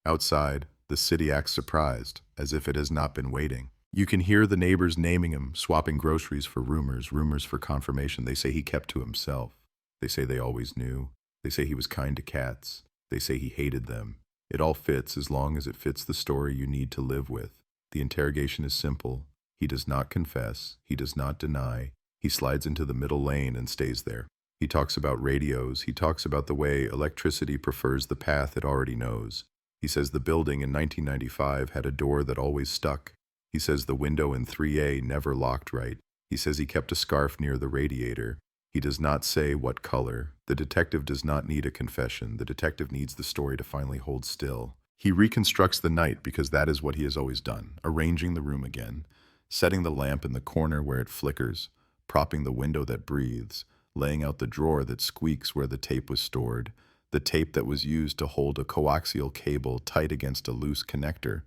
Outside, the city acts surprised, as if it has not been waiting. You can hear the neighbors naming him, swapping groceries for rumors for confirmation. They say he kept to himself. They say they always knew. They say he was kind to cats. They say he hated them. It all fits as long as it fits the story you need to live with. The interrogation is simple. He does not confess. He does not deny. He slides into the middle lane and stays there. He talks about radios. He talks about the way electricity prefers the path it already knows. He says the building in 1995 had a door that always stuck. He says the window in 3A never locked right. He says he kept a scarf near the radiator. He does not say what color. The detective does not need a confession. The detective needs the story to finally hold still. He reconstructs the night because that is what he has always done, arranging the room again, setting the lamp in the corner where it flickers, propping the window that breathes, laying out the drawer that squeaks where the tape was stored, the tape that was used to hold a coaxial cable tight against a loose connector,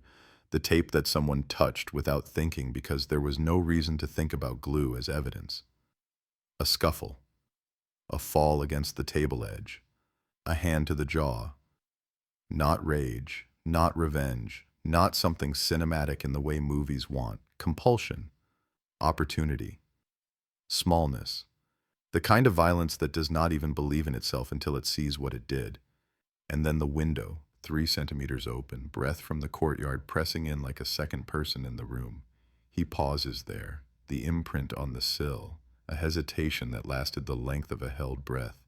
the tape that someone touched without thinking because there was no reason to think about glue as evidence. A scuffle, a fall against the table edge, a hand to the jaw. Not rage, not revenge, not something cinematic in the way movies want. Compulsion, opportunity, smallness. The kind of violence that does not even believe in itself until it sees what it did. And then the window, 3 centimeters open, breath from the courtyard pressing in like a second person in the room. He pauses there, the imprint on the sill, a hesitation that lasted the length of a held breath.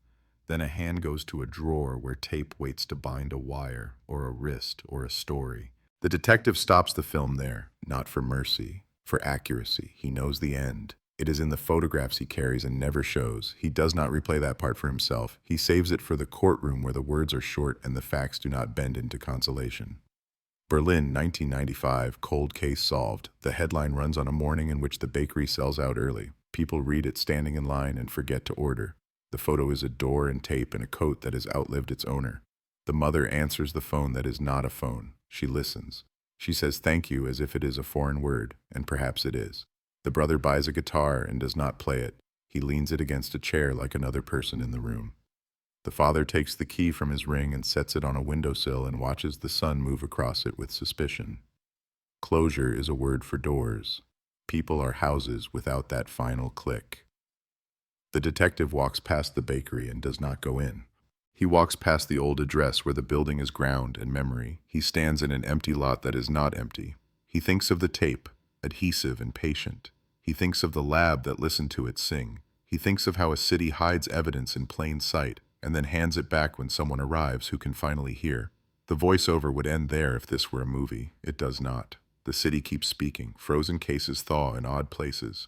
Then a hand goes to a drawer where tape waits to bind a wire, or a wrist, or a story. The detective stops the film there, not for mercy, for accuracy. He knows the end. It is in the photographs he carries and never shows. He does not replay that part for himself. He saves it for the courtroom where the words are short and the facts do not bend into consolation. Berlin, 1995, cold case solved. The headline runs on a morning in which the bakery sells out early. People read it standing in line and forget to order. The photo is a door and tape and a coat that has outlived its owner. The mother answers the phone that is not a phone. She listens. She says thank you as if it is a foreign word, and perhaps it is. The brother buys a guitar and does not play it. He leans it against a chair like another person in the room. The father takes the key from his ring and sets it on a windowsill and watches the son move across it with suspicion. Closure is a word for doors. People are houses without that final click. The detective walks past the bakery and does not go in. He walks past the old address where the building is ground and memory. He stands in an empty lot that is not empty. He thinks of the tape, adhesive and patient. He thinks of the lab that listened to it sing. He thinks of how a city hides evidence in plain sight and then hands it back when someone arrives who can finally hear. The voiceover would end there if this were a movie. It does not. The city keeps speaking. Frozen cases thaw in odd places.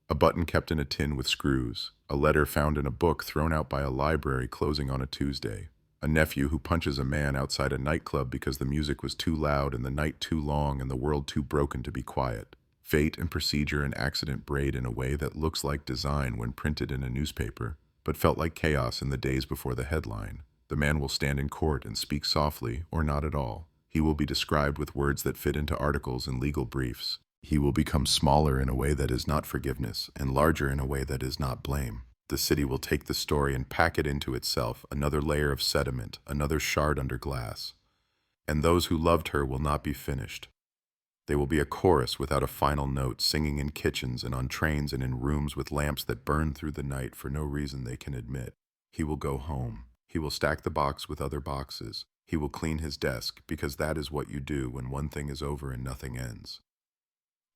A button kept in a tin with screws. A letter found in a book thrown out by a library closing on a Tuesday. A nephew who punches a man outside a nightclub because the music was too loud and the night too long and the world too broken to be quiet. Fate and procedure and accident braid in a way that looks like design when printed in a newspaper, but felt like chaos in the days before the headline. The man will stand in court and speak softly or not at all. He will be described with words that fit into articles and legal briefs. He will become smaller in a way that is not forgiveness and larger in a way that is not blame. The city will take the story and pack it into itself, another layer of sediment, another shard under glass. And those who loved her will not be finished. They will be a chorus without a final note, singing in kitchens and on trains and in rooms with lamps that burn through the night for no reason they can admit. He will go home. He will stack the box with other boxes. He will clean his desk, because that is what you do when one thing is over and nothing ends.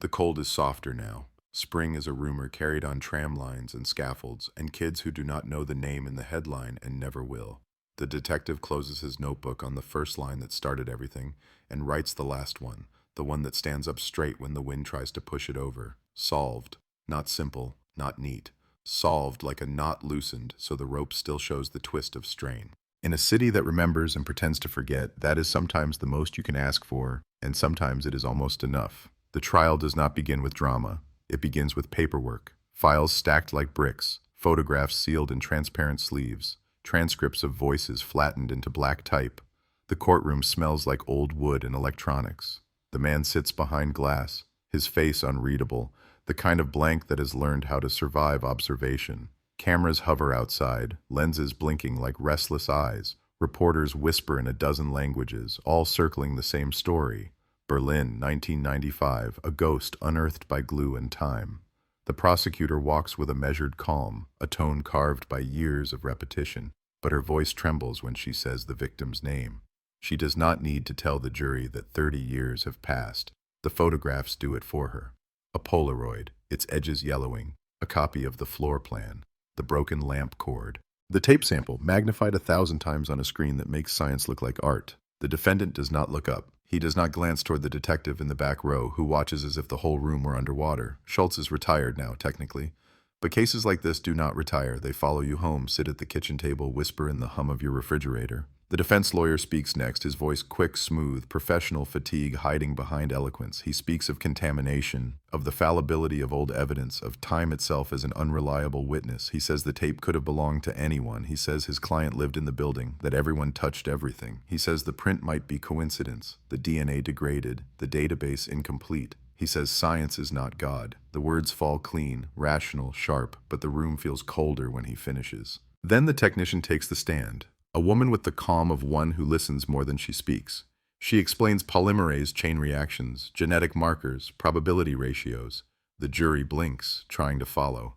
The cold is softer now. Spring is a rumor carried on tram lines and scaffolds, and kids who do not know the name in the headline and never will. The detective closes his notebook on the first line that started everything and writes the last one, the one that stands up straight when the wind tries to push it over. Solved. Not simple, not neat. Solved like a knot loosened so the rope still shows the twist of strain. In a city that remembers and pretends to forget, that is sometimes the most you can ask for, and sometimes it is almost enough. The trial does not begin with drama. It begins with paperwork, files stacked like bricks, photographs sealed in transparent sleeves, transcripts of voices flattened into black type. The courtroom smells like old wood and electronics. The man sits behind glass, his face unreadable, the kind of blank that has learned how to survive observation. Cameras hover outside, lenses blinking like restless eyes. Reporters whisper in a dozen languages, all circling the same story. Berlin, 1995, a ghost unearthed by glue and time. The prosecutor walks with a measured calm, a tone carved by years of repetition, but her voice trembles when she says the victim's name. She does not need to tell the jury that 30 years have passed. The photographs do it for her. A Polaroid, its edges yellowing, a copy of the floor plan, the broken lamp cord. The tape sample, magnified 1,000 times on a screen that makes science look like art. The defendant does not look up. He does not glance toward the detective in the back row, who watches as if the whole room were underwater. Schultz is retired now, technically. But cases like this do not retire. They follow you home, sit at the kitchen table, whisper in the hum of your refrigerator. The defense lawyer speaks next, his voice quick, smooth, professional fatigue hiding behind eloquence. He speaks of contamination, of the fallibility of old evidence, of time itself as an unreliable witness. He says the tape could have belonged to anyone. He says his client lived in the building, that everyone touched everything. He says the print might be coincidence, the DNA degraded, the database incomplete. He says science is not God. The words fall clean, rational, sharp, but the room feels colder when he finishes. Then the technician takes the stand. A woman with the calm of one who listens more than she speaks. She explains polymerase chain reactions, genetic markers, probability ratios. The jury blinks, trying to follow.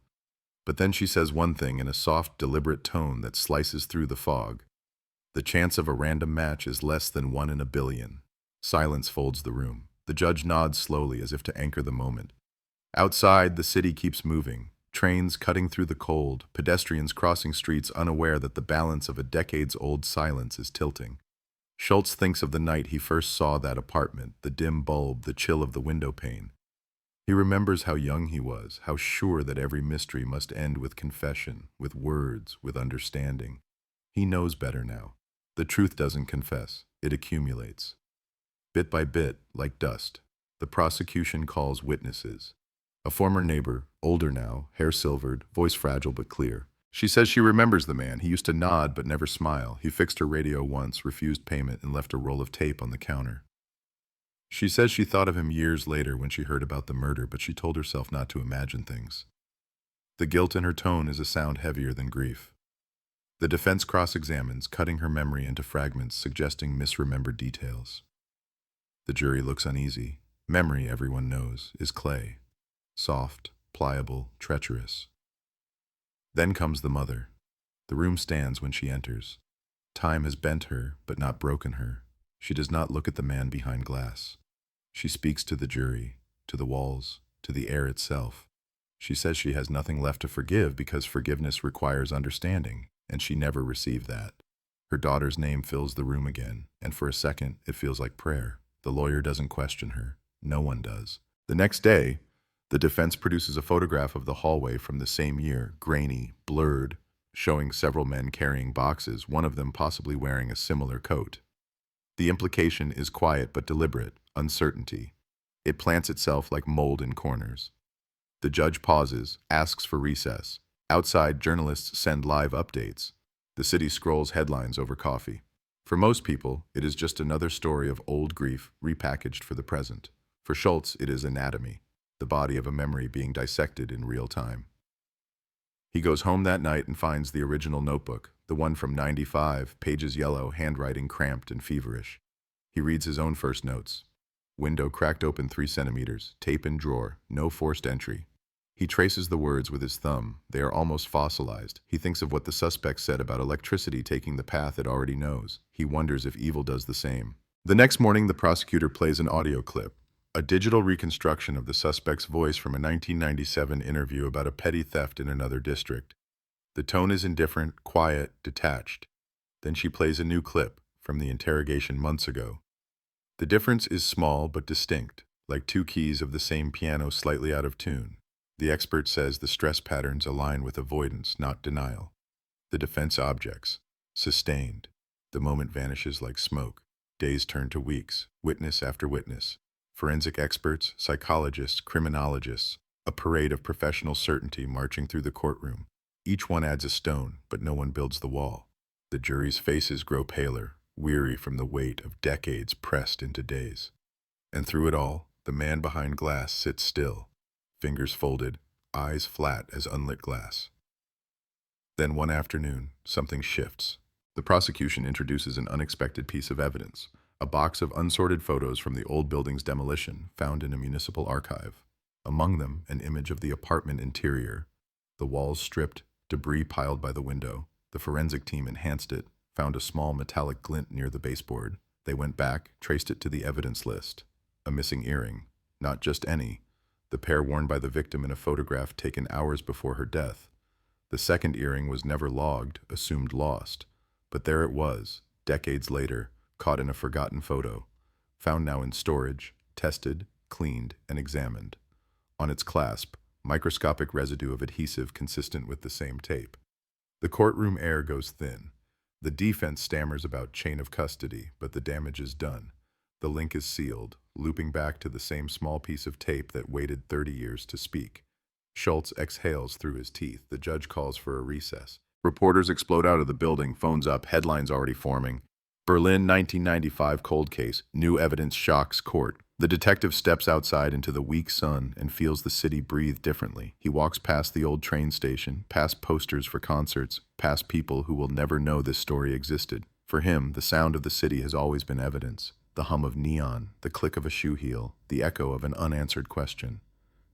But then she says one thing in a soft, deliberate tone that slices through the fog. The chance of a random match is less than 1 in a billion. Silence folds the room. The judge nods slowly as if to anchor the moment. Outside, the city keeps moving. Trains cutting through the cold, pedestrians crossing streets unaware that the balance of a decades-old silence is tilting. Schultz thinks of the night he first saw that apartment, the dim bulb, the chill of the window pane. He remembers how young he was, how sure that every mystery must end with confession, with words, with understanding. He knows better now. The truth doesn't confess, it accumulates. Bit by bit, like dust, the prosecution calls witnesses. A former neighbor, older now, hair silvered, voice fragile but clear. She says she remembers the man. He used to nod but never smile. He fixed her radio once, refused payment, and left a roll of tape on the counter. She says she thought of him years later when she heard about the murder, but she told herself not to imagine things. The guilt in her tone is a sound heavier than grief. The defense cross-examines, cutting her memory into fragments, suggesting misremembered details. The jury looks uneasy. Memory, everyone knows, is clay. Soft, pliable, treacherous. Then comes the mother. The room stands when she enters. Time has bent her, but not broken her. She does not look at the man behind glass. She speaks to the jury, to the walls, to the air itself. She says she has nothing left to forgive because forgiveness requires understanding, and she never received that. Her daughter's name fills the room again, and for a second, it feels like prayer. The lawyer doesn't question her. No one does. The next day, the defense produces a photograph of the hallway from the same year, grainy, blurred, showing several men carrying boxes, one of them possibly wearing a similar coat. The implication is quiet but deliberate, uncertainty. It plants itself like mold in corners. The judge pauses, asks for recess. Outside, journalists send live updates. The city scrolls headlines over coffee. For most people, it is just another story of old grief repackaged for the present. For Schultz, it is anatomy, the body of a memory being dissected in real time. He goes home that night and finds the original notebook, the one from '95, pages yellow, handwriting cramped and feverish. He reads his own first notes. Window cracked open 3 centimeters, tape in drawer, no forced entry. He traces the words with his thumb. They are almost fossilized. He thinks of what the suspect said about electricity taking the path it already knows. He wonders if evil does the same. The next morning, the prosecutor plays an audio clip, a digital reconstruction of the suspect's voice from a 1997 interview about a petty theft in another district. The tone is indifferent, quiet, detached. Then she plays a new clip from the interrogation months ago. The difference is small but distinct, like 2 keys of the same piano slightly out of tune. The expert says the stress patterns align with avoidance, not denial. The defense objects. Sustained. The moment vanishes like smoke. Days turn to weeks, witness after witness. Forensic experts, psychologists, criminologists, a parade of professional certainty marching through the courtroom. Each one adds a stone, but no one builds the wall. The jury's faces grow paler, weary from the weight of decades pressed into days. And through it all, the man behind glass sits still, fingers folded, eyes flat as unlit glass. Then one afternoon, something shifts. The prosecution introduces an unexpected piece of evidence, a box of unsorted photos from the old building's demolition found in a municipal archive. Among them, an image of the apartment interior, the walls stripped, debris piled by the window. The forensic team enhanced it, found a small metallic glint near the baseboard. They went back, traced it to the evidence list. A missing earring, not just any, the pair worn by the victim in a photograph taken hours before her death. The second earring was never logged, assumed lost. But there it was, decades later, caught in a forgotten photo, found now in storage, tested, cleaned, and examined. On its clasp, microscopic residue of adhesive consistent with the same tape. The courtroom air goes thin. The defense stammers about chain of custody, but the damage is done. The link is sealed, looping back to the same small piece of tape that waited 30 years to speak. Schultz exhales through his teeth. The judge calls for a recess. Reporters explode out of the building, phones up, headlines already forming. Berlin 1995 cold case, new evidence shocks court. The detective steps outside into the weak sun and feels the city breathe differently. He walks past the old train station, past posters for concerts, past people who will never know this story existed. For him, the sound of the city has always been evidence. The hum of neon, the click of a shoe heel, the echo of an unanswered question.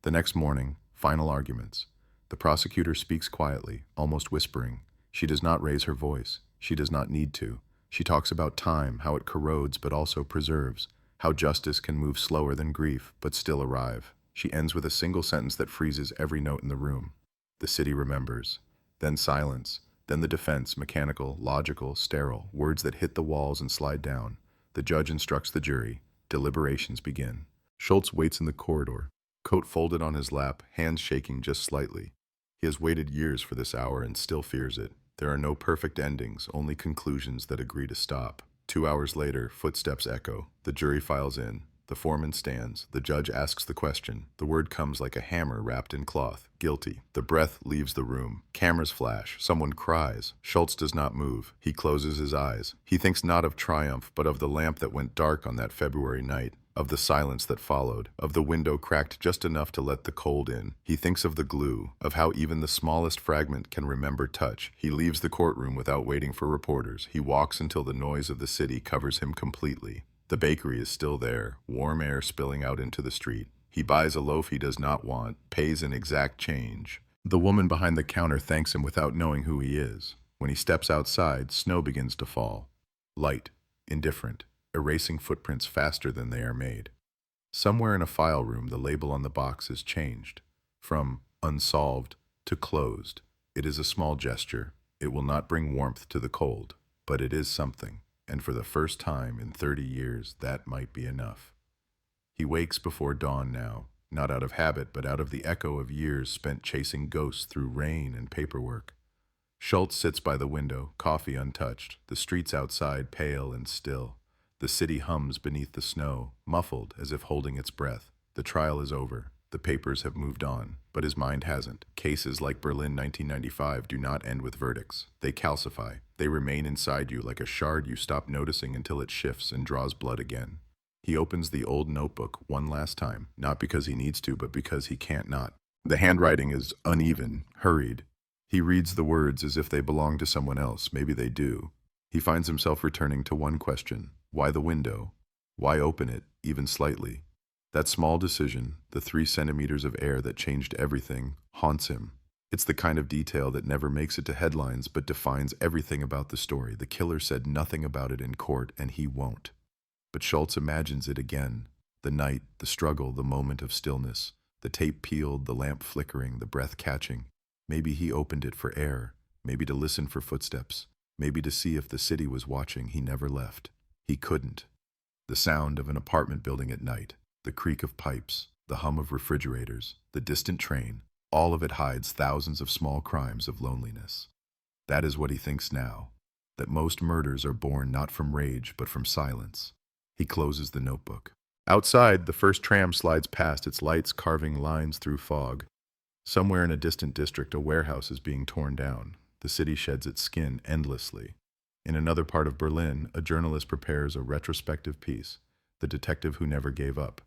The next morning, final arguments. The prosecutor speaks quietly, almost whispering. She does not raise her voice. She does not need to. She talks about time, how it corrodes but also preserves, how justice can move slower than grief but still arrive. She ends with a single sentence that freezes every note in the room. The city remembers. Then silence. Then the defense, mechanical, logical, sterile, words that hit the walls and slide down. The judge instructs the jury. Deliberations begin. Schultz waits in the corridor, coat folded on his lap, hands shaking just slightly. He has waited years for this hour and still fears it. There are no perfect endings, only conclusions that agree to stop. 2 hours later, footsteps echo. The jury files in. The foreman stands. The judge asks the question. The word comes like a hammer wrapped in cloth. Guilty. The breath leaves the room. Cameras flash. Someone cries. Schultz does not move. He closes his eyes. He thinks not of triumph, but of the lamp that went dark on that February night, of the silence that followed, of the window cracked just enough to let the cold in. He thinks of the glue, of how even the smallest fragment can remember touch. He leaves the courtroom without waiting for reporters. He walks until the noise of the city covers him completely. The bakery is still there, warm air spilling out into the street. He buys a loaf he does not want, pays in exact change. The woman behind the counter thanks him without knowing who he is. When he steps outside, snow begins to fall. Light, indifferent, erasing footprints faster than they are made. Somewhere in a file room, the label on the box is changed, from unsolved to closed. It is a small gesture. It will not bring warmth to the cold, but it is something. And for the first time in 30 years, that might be enough. He wakes before dawn now, not out of habit, but out of the echo of years spent chasing ghosts through rain and paperwork. Schultz sits by the window, coffee untouched, the streets outside pale and still. The city hums beneath the snow, muffled as if holding its breath. The trial is over. The papers have moved on, but his mind hasn't. Cases like Berlin 1995 do not end with verdicts. They calcify. They remain inside you like a shard you stop noticing until it shifts and draws blood again. He opens the old notebook one last time, not because he needs to, but because he can't not. The handwriting is uneven, hurried. He reads the words as if they belong to someone else. Maybe they do. He finds himself returning to one question. Why the window? Why open it, even slightly? That small decision, the 3 centimeters of air that changed everything, haunts him. It's the kind of detail that never makes it to headlines but defines everything about the story. The killer said nothing about it in court, and he won't. But Schultz imagines it again. The night, the struggle, the moment of stillness. The tape peeled, the lamp flickering, the breath catching. Maybe he opened it for air. Maybe to listen for footsteps. Maybe to see if the city was watching. He never left. He couldn't. The sound of an apartment building at night. The creak of pipes, the hum of refrigerators, the distant train, all of it hides thousands of small crimes of loneliness. That is what he thinks now, that most murders are born not from rage but from silence. He closes the notebook. Outside, the first tram slides past, its lights carving lines through fog. Somewhere in a distant district, a warehouse is being torn down. The city sheds its skin endlessly. In another part of Berlin, a journalist prepares a retrospective piece, The Detective Who Never Gave Up.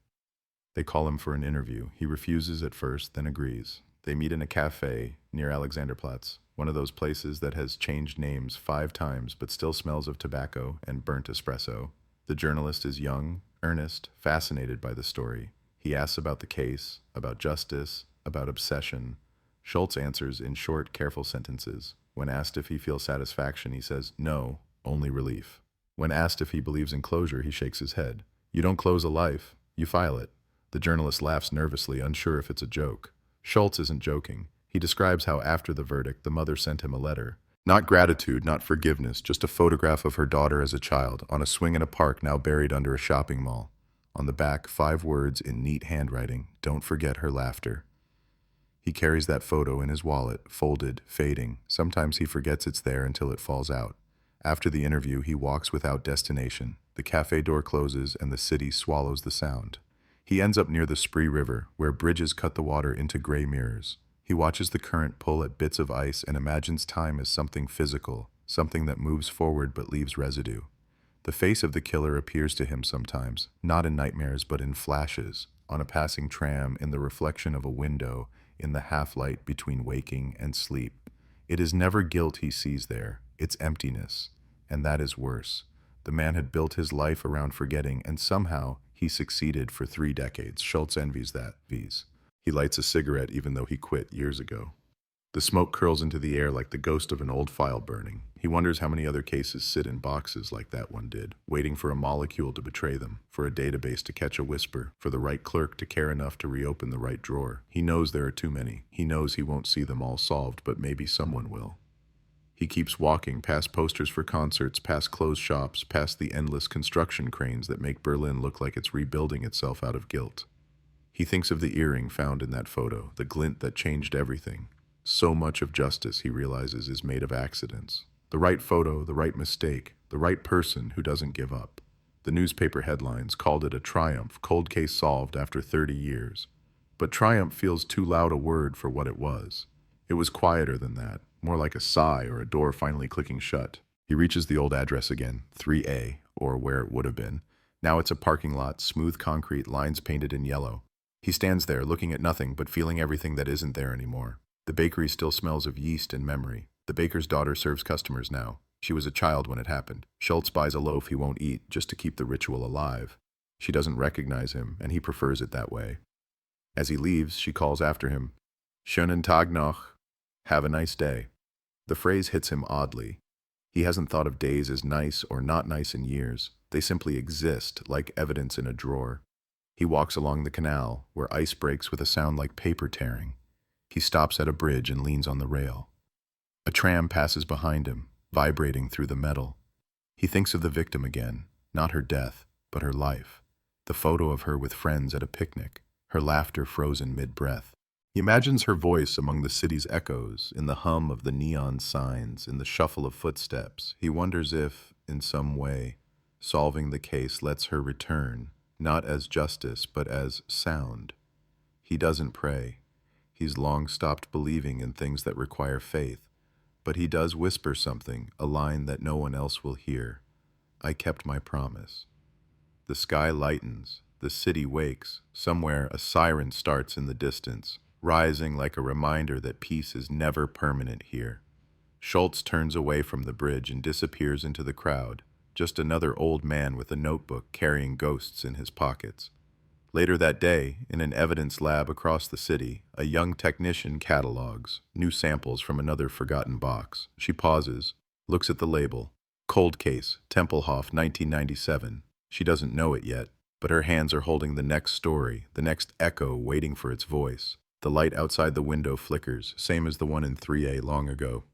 They call him for an interview. He refuses at first, then agrees. They meet in a cafe near Alexanderplatz, one of those places that has changed names 5 times but still smells of tobacco and burnt espresso. The journalist is young, earnest, fascinated by the story. He asks about the case, about justice, about obsession. Schultz answers in short, careful sentences. When asked if he feels satisfaction, he says, no, only relief. When asked if he believes in closure, he shakes his head. You don't close a life, you file it. The journalist laughs nervously, unsure if it's a joke. Schultz isn't joking. He describes how after the verdict, the mother sent him a letter. Not gratitude, not forgiveness, just a photograph of her daughter as a child, on a swing in a park now buried under a shopping mall. On the back, 5 words in neat handwriting, don't forget her laughter. He carries that photo in his wallet, folded, fading. Sometimes he forgets it's there until it falls out. After the interview, he walks without destination. The cafe door closes and the city swallows the sound. He ends up near the Spree River, where bridges cut the water into gray mirrors. He watches the current pull at bits of ice and imagines time as something physical, something that moves forward but leaves residue. The face of the killer appears to him sometimes, not in nightmares but in flashes, on a passing tram, in the reflection of a window, in the half-light between waking and sleep. It is never guilt he sees there, it's emptiness, and that is worse. The man had built his life around forgetting, and somehow he succeeded for 3 decades. Schultz envies that. He lights a cigarette even though he quit years ago. The smoke curls into the air like the ghost of an old file burning. He wonders how many other cases sit in boxes like that one did, waiting for a molecule to betray them, for a database to catch a whisper, for the right clerk to care enough to reopen the right drawer. He knows there are too many. He knows he won't see them all solved, but maybe someone will. He keeps walking, past posters for concerts, past closed shops, past the endless construction cranes that make Berlin look like it's rebuilding itself out of guilt. He thinks of the earring found in that photo, the glint that changed everything. So much of justice, he realizes, is made of accidents. The right photo, the right mistake, The right person who doesn't give up. The newspaper headlines called it a triumph, cold case solved after 30 years. But triumph feels too loud a word for what it was. It was quieter than that, more like a sigh or a door finally clicking shut. He reaches the old address again, 3A, or where it would have been. Now it's a parking lot, smooth concrete, lines painted in yellow. He stands there, looking at nothing but feeling everything that isn't there anymore. The bakery still smells of yeast and memory. The baker's daughter serves customers now. She was a child when it happened. Schultz buys a loaf he won't eat just to keep the ritual alive. She doesn't recognize him, and he prefers it that way. As he leaves, she calls after him, "Schönen Tag noch. Have a nice day." The phrase hits him oddly. He hasn't thought of days as nice or not nice in years. They simply exist, like evidence in a drawer. He walks along the canal, where ice breaks with a sound like paper tearing. He stops at a bridge and leans on the rail. A tram passes behind him, vibrating through the metal. He thinks of the victim again, not her death, but her life. The photo of her with friends at a picnic, her laughter frozen mid-breath. He imagines her voice among the city's echoes, in the hum of the neon signs, in the shuffle of footsteps. He wonders if, in some way, solving the case lets her return, not as justice, but as sound. He doesn't pray. He's long stopped believing in things that require faith. But he does whisper something, a line that no one else will hear. I kept my promise. The sky lightens. The city wakes. Somewhere a siren starts in the distance, rising like a reminder that peace is never permanent here. Schultz turns away from the bridge and disappears into the crowd, just another old man with a notebook carrying ghosts in his pockets. Later that day, in an evidence lab across the city, a young technician catalogs new samples from another forgotten box. She pauses, looks at the label. Cold case, Tempelhof, 1997. She doesn't know it yet, but her hands are holding the next story, the next echo waiting for its voice. The light outside the window flickers, same as the one in 3A long ago.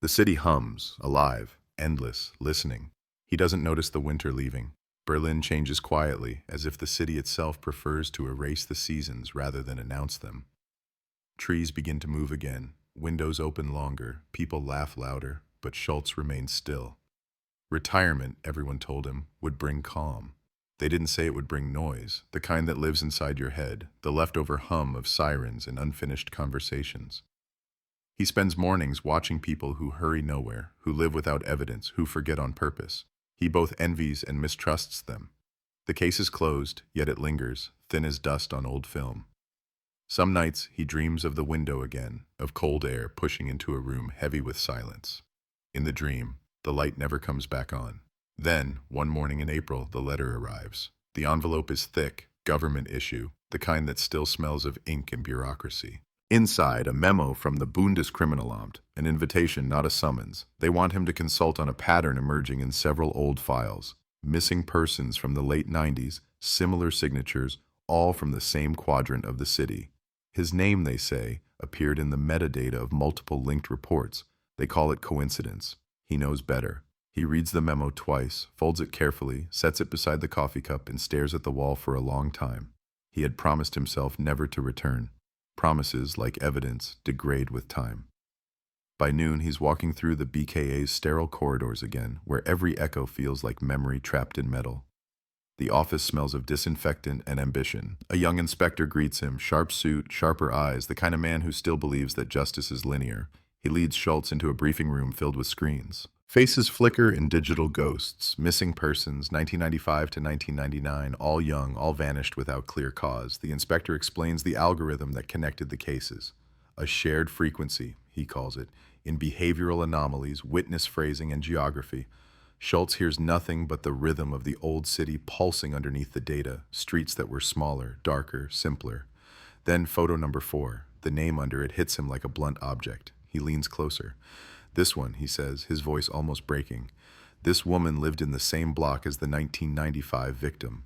The city hums, alive, endless, listening. He doesn't notice the winter leaving. Berlin changes quietly, as if the city itself prefers to erase the seasons rather than announce them. Trees begin to move again, windows open longer, people laugh louder, but Schultz remains still. Retirement, everyone told him, would bring calm. They didn't say it would bring noise, the kind that lives inside your head, the leftover hum of sirens and unfinished conversations. He spends mornings watching people who hurry nowhere, who live without evidence, who forget on purpose. He both envies and mistrusts them. The case is closed, yet it lingers, thin as dust on old film. Some nights he dreams of the window again, of cold air pushing into a room heavy with silence. In the dream, the light never comes back on. Then, one morning in April, the letter arrives. The envelope is thick, government issue, the kind that still smells of ink and bureaucracy. Inside, a memo from the Bundeskriminalamt, an invitation, not a summons. They want him to consult on a pattern emerging in several old files. Missing persons from the late 90s, similar signatures, all from the same quadrant of the city. His name, they say, appeared in the metadata of multiple linked reports. They call it coincidence. He knows better. He reads the memo twice, folds it carefully, sets it beside the coffee cup, and stares at the wall for a long time. He had promised himself never to return. Promises, like evidence, degrade with time. By noon, he's walking through the BKA's sterile corridors again, where every echo feels like memory trapped in metal. The office smells of disinfectant and ambition. A young inspector greets him, sharp suit, sharper eyes, the kind of man who still believes that justice is linear. He leads Schultz into a briefing room filled with screens. Faces flicker in digital ghosts, missing persons, 1995 to 1999, all young, all vanished without clear cause. The inspector explains the algorithm that connected the cases. A shared frequency, he calls it, in behavioral anomalies, witness phrasing, and geography. Schultz hears nothing but the rhythm of the old city pulsing underneath the data, streets that were smaller, darker, simpler. Then photo number 4, the name under it hits him like a blunt object. He leans closer. This one, he says, his voice almost breaking. This woman lived in the same block as the 1995 victim.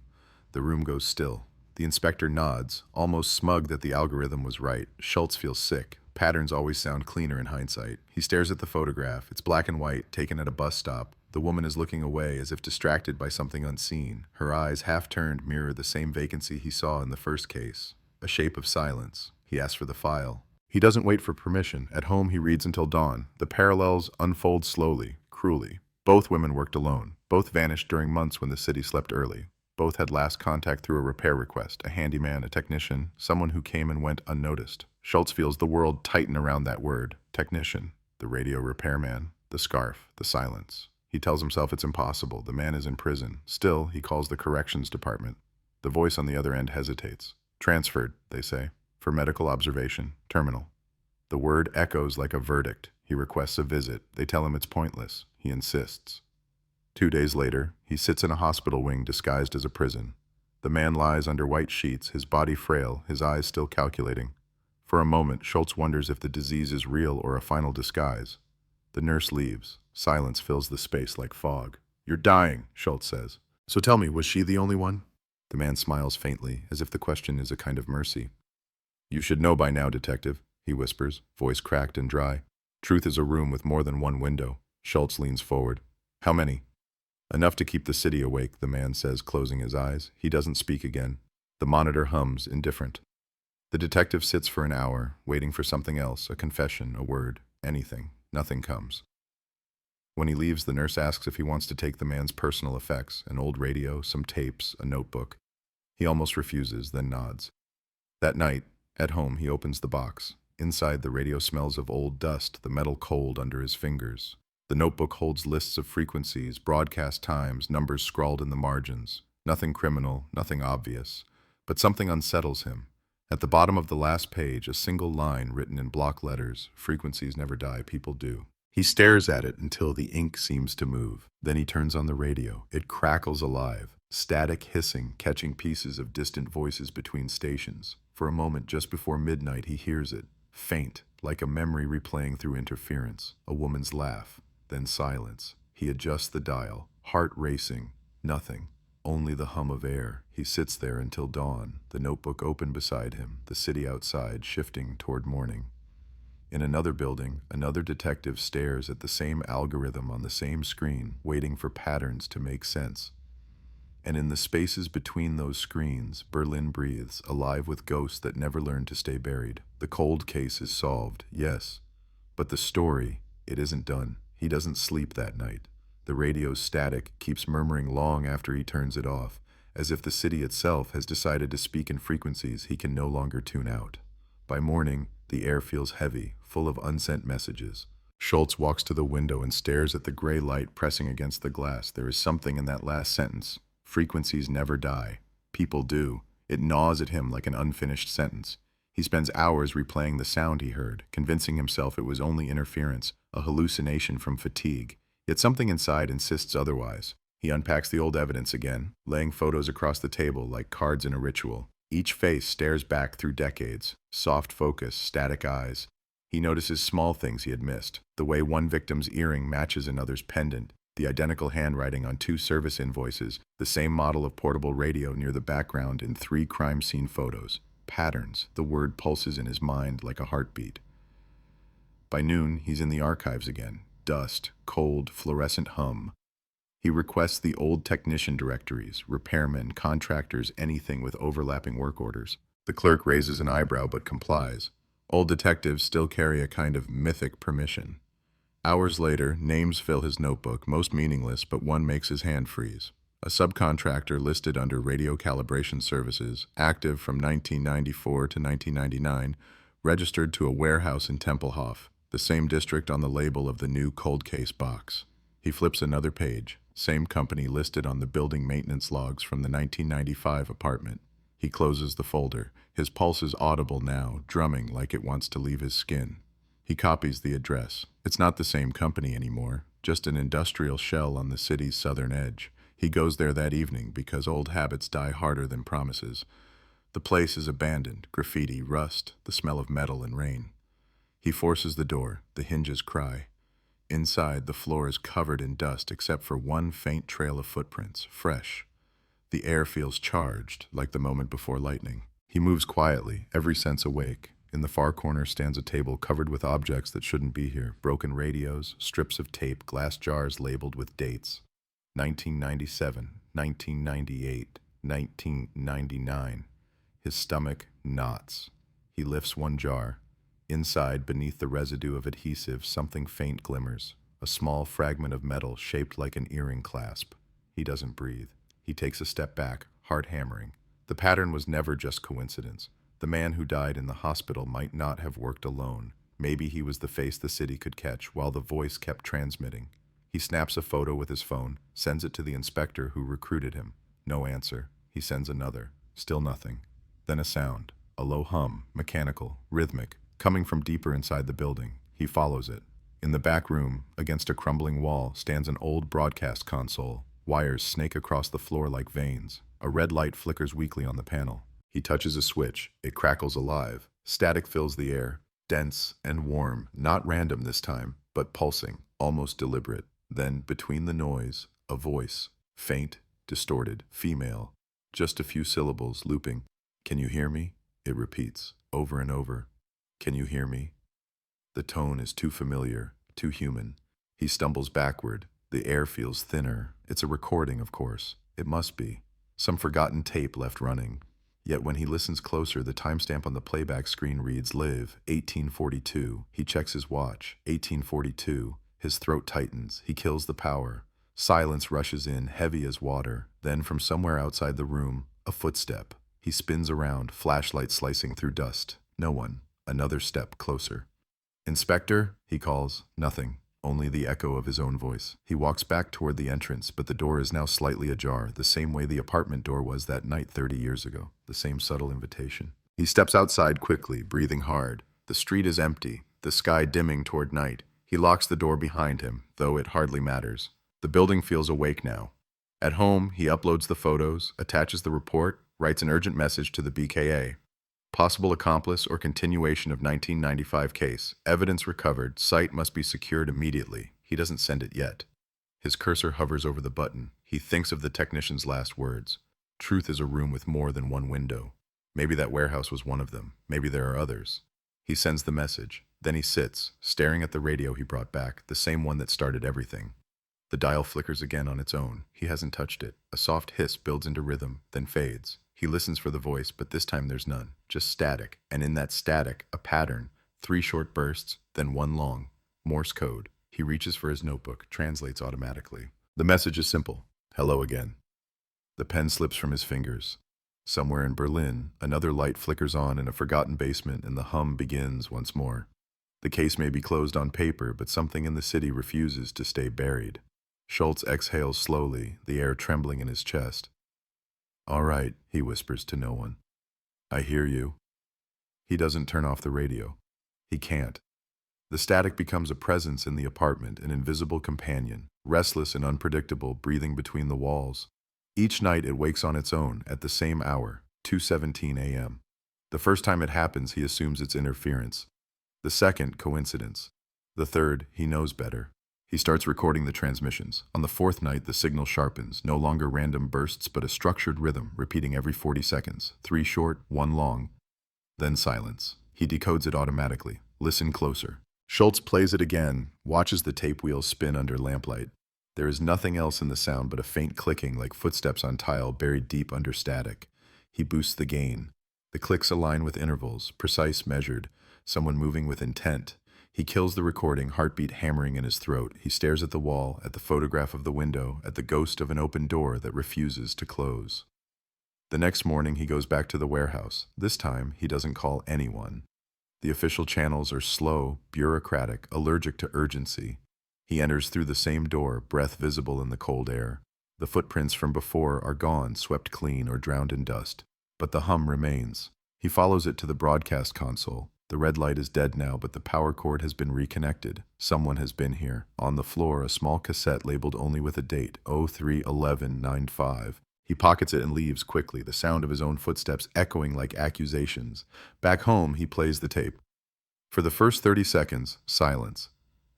The room goes still. The inspector nods, almost smug that the algorithm was right. Schultz feels sick. Patterns always sound cleaner in hindsight. He stares at the photograph. It's black and white, taken at a bus stop. The woman is looking away, as if distracted by something unseen. Her eyes, half turned, mirror the same vacancy he saw in the first case. A shape of silence. He asks for the file. He doesn't wait for permission. At home, he reads until dawn. The parallels unfold slowly, cruelly. Both women worked alone. Both vanished during months when the city slept early. Both had last contact through a repair request, a handyman, a technician, someone who came and went unnoticed. Schultz feels the world tighten around that word, technician, the radio repairman, the scarf, the silence. He tells himself it's impossible. The man is in prison. Still, he calls the corrections department. The voice on the other end hesitates. Transferred, they say, for medical observation, terminal. The word echoes like a verdict. He requests a visit. They tell him it's pointless. He insists. 2 days later, he sits in a hospital wing disguised as a prison. The man lies under white sheets, his body frail, his eyes still calculating. For a moment, Schultz wonders if the disease is real or a final disguise. The nurse leaves. Silence fills the space like fog. "You're dying," Schultz says. "So tell me, was she the only one?" The man smiles faintly, as if the question is a kind of mercy. "You should know by now, detective," he whispers, voice cracked and dry. Truth is a room with more than one window. Schultz leans forward. "How many?" "Enough to keep the city awake," the man says, closing his eyes. He doesn't speak again. The monitor hums, indifferent. The detective sits for an hour, waiting for something else, a confession, a word, anything. Nothing comes. When he leaves, the nurse asks if he wants to take the man's personal effects, an old radio, some tapes, a notebook. He almost refuses, then nods. That night, at home, he opens the box. Inside, the radio smells of old dust, the metal cold under his fingers. The notebook holds lists of frequencies, broadcast times, numbers scrawled in the margins. Nothing criminal, nothing obvious. But something unsettles him. At the bottom of the last page, a single line written in block letters, "Frequencies never die, people do." He stares at it until the ink seems to move. Then he turns on the radio. It crackles alive, static hissing, catching pieces of distant voices between stations. For a moment, just before midnight, he hears it, faint, like a memory replaying through interference. A woman's laugh, then silence. He adjusts the dial, heart racing, nothing. Only the hum of air. He sits there until dawn, the notebook open beside him, the city outside shifting toward morning. In another building, another detective stares at the same algorithm on the same screen, waiting for patterns to make sense. And in the spaces between those screens, Berlin breathes, alive with ghosts that never learn to stay buried. The cold case is solved, yes. But the story, it isn't done. He doesn't sleep that night. The radio's static keeps murmuring long after he turns it off, as if the city itself has decided to speak in frequencies he can no longer tune out. By morning, the air feels heavy, full of unsent messages. Schultz walks to the window and stares at the gray light pressing against the glass. There is something in that last sentence. Frequencies never die. People do. It gnaws at him like an unfinished sentence. He spends hours replaying the sound he heard, convincing himself it was only interference, a hallucination from fatigue. Yet something inside insists otherwise. He unpacks the old evidence again, laying photos across the table like cards in a ritual. Each face stares back through decades, soft focus, static eyes. He notices small things he had missed, the way one victim's earring matches another's pendant, the identical handwriting on 2 service invoices, the same model of portable radio near the background in 3 crime scene photos. Patterns, the word pulses in his mind like a heartbeat. By noon, he's in the archives again. Dust, cold, fluorescent hum. He requests the old technician directories, repairmen, contractors, anything with overlapping work orders. The clerk raises an eyebrow but complies. Old detectives still carry a kind of mythic permission. Hours later, names fill his notebook, most meaningless, but one makes his hand freeze. A subcontractor listed under radio calibration services, active from 1994 to 1999, registered to a warehouse in Tempelhof, the same district on the label of the new cold case box. He flips another page, same company listed on the building maintenance logs from the 1995 apartment. He closes the folder. His pulse is audible now, drumming like it wants to leave his skin. He copies the address. It's not the same company anymore, just an industrial shell on the city's southern edge. He goes there that evening because old habits die harder than promises. The place is abandoned, graffiti, rust, the smell of metal and rain. He forces the door. The hinges cry. Inside, the floor is covered in dust except for one faint trail of footprints, fresh. The air feels charged, like the moment before lightning. He moves quietly, every sense awake. In the far corner stands a table covered with objects that shouldn't be here. Broken radios, strips of tape, glass jars labeled with dates. 1997, 1998, 1999. His stomach knots. He lifts one jar. Inside, beneath the residue of adhesive, something faint glimmers. a small fragment of metal shaped like an earring clasp. He doesn't breathe. He takes a step back, heart hammering. The pattern was never just coincidence. The man who died in the hospital might not have worked alone. Maybe he was the face the city could catch while the voice kept transmitting. He snaps a photo with his phone, sends it to the inspector who recruited him. No answer. He sends another. Still nothing. Then a sound. A low hum, mechanical, rhythmic, coming from deeper inside the building. He follows it. In the back room, against a crumbling wall, stands an old broadcast console. Wires snake across the floor like veins. A red light flickers weakly on the panel. He touches a switch. It crackles alive. Static fills the air. Dense and warm, not random this time, but pulsing, almost deliberate. Then, between the noise, a voice. Faint, distorted, female. Just a few syllables, looping. "Can you hear me?" It repeats, over and over. "Can you hear me?" The tone is too familiar, too human. He stumbles backward. The air feels thinner. It's a recording, of course. It must be. Some forgotten tape left running. Yet when he listens closer, the timestamp on the playback screen reads live, 1842. He checks his watch, 1842. His throat tightens. He kills the power. Silence rushes in, heavy as water. Then from somewhere outside the room, a footstep. He spins around, flashlight slicing through dust. No one. Another step closer. "Inspector," he calls. Nothing. Only the echo of his own voice. He walks back toward the entrance, but the door is now slightly ajar, the same way the apartment door was that night 30 years ago. The same subtle invitation. He steps outside quickly, breathing hard. The street is empty, the sky dimming toward night. He locks the door behind him, though it hardly matters. The building feels awake now. At home, he uploads the photos, attaches the report, writes an urgent message to the BKA. Possible accomplice or continuation of 1995 case. Evidence recovered. Site must be secured immediately. He doesn't send it yet. His cursor hovers over the button. He thinks of the technician's last words. Truth is a room with more than one window. Maybe that warehouse was one of them. Maybe there are others. He sends the message. Then he sits, staring at the radio he brought back, the same one that started everything. The dial flickers again on its own. He hasn't touched it. A soft hiss builds into rhythm, then fades. He listens for the voice, but this time there's none. Just static. And in that static, a pattern. 3 short bursts, then 1 long. Morse code. He reaches for his notebook, translates automatically. The message is simple. Hello again. The pen slips from his fingers. Somewhere in Berlin, another light flickers on in a forgotten basement and the hum begins once more. The case may be closed on paper, but something in the city refuses to stay buried. Schultz exhales slowly, the air trembling in his chest. "All right," he whispers to no one. "I hear you." He doesn't turn off the radio. He can't. The static becomes a presence in the apartment, an invisible companion, restless and unpredictable, breathing between the walls. Each night it wakes on its own, at the same hour, 2:17 a.m. The first time it happens, he assumes it's interference. The second, coincidence. The third, he knows better. He starts recording the transmissions. On the 4th night, the signal sharpens, no longer random bursts, but a structured rhythm, repeating every 40 seconds. 3 short, 1 long. Then silence. He decodes it automatically. Listen closer. Schultz plays it again, watches the tape wheels spin under lamplight. There is nothing else in the sound but a faint clicking like footsteps on tile buried deep under static. He boosts the gain. The clicks align with intervals, precise, measured, someone moving with intent. He kills the recording, heartbeat hammering in his throat. He stares at the wall, at the photograph of the window, at the ghost of an open door that refuses to close. The next morning, he goes back to the warehouse. This time, he doesn't call anyone. The official channels are slow, bureaucratic, allergic to urgency. He enters through the same door, breath visible in the cold air. The footprints from before are gone, swept clean or drowned in dust. But the hum remains. He follows it to the broadcast console. The red light is dead now, but the power cord has been reconnected. Someone has been here. On the floor, a small cassette labeled only with a date, 03/11/95. He pockets it and leaves quickly, the sound of his own footsteps echoing like accusations. Back home, he plays the tape. For the first 30 seconds, silence.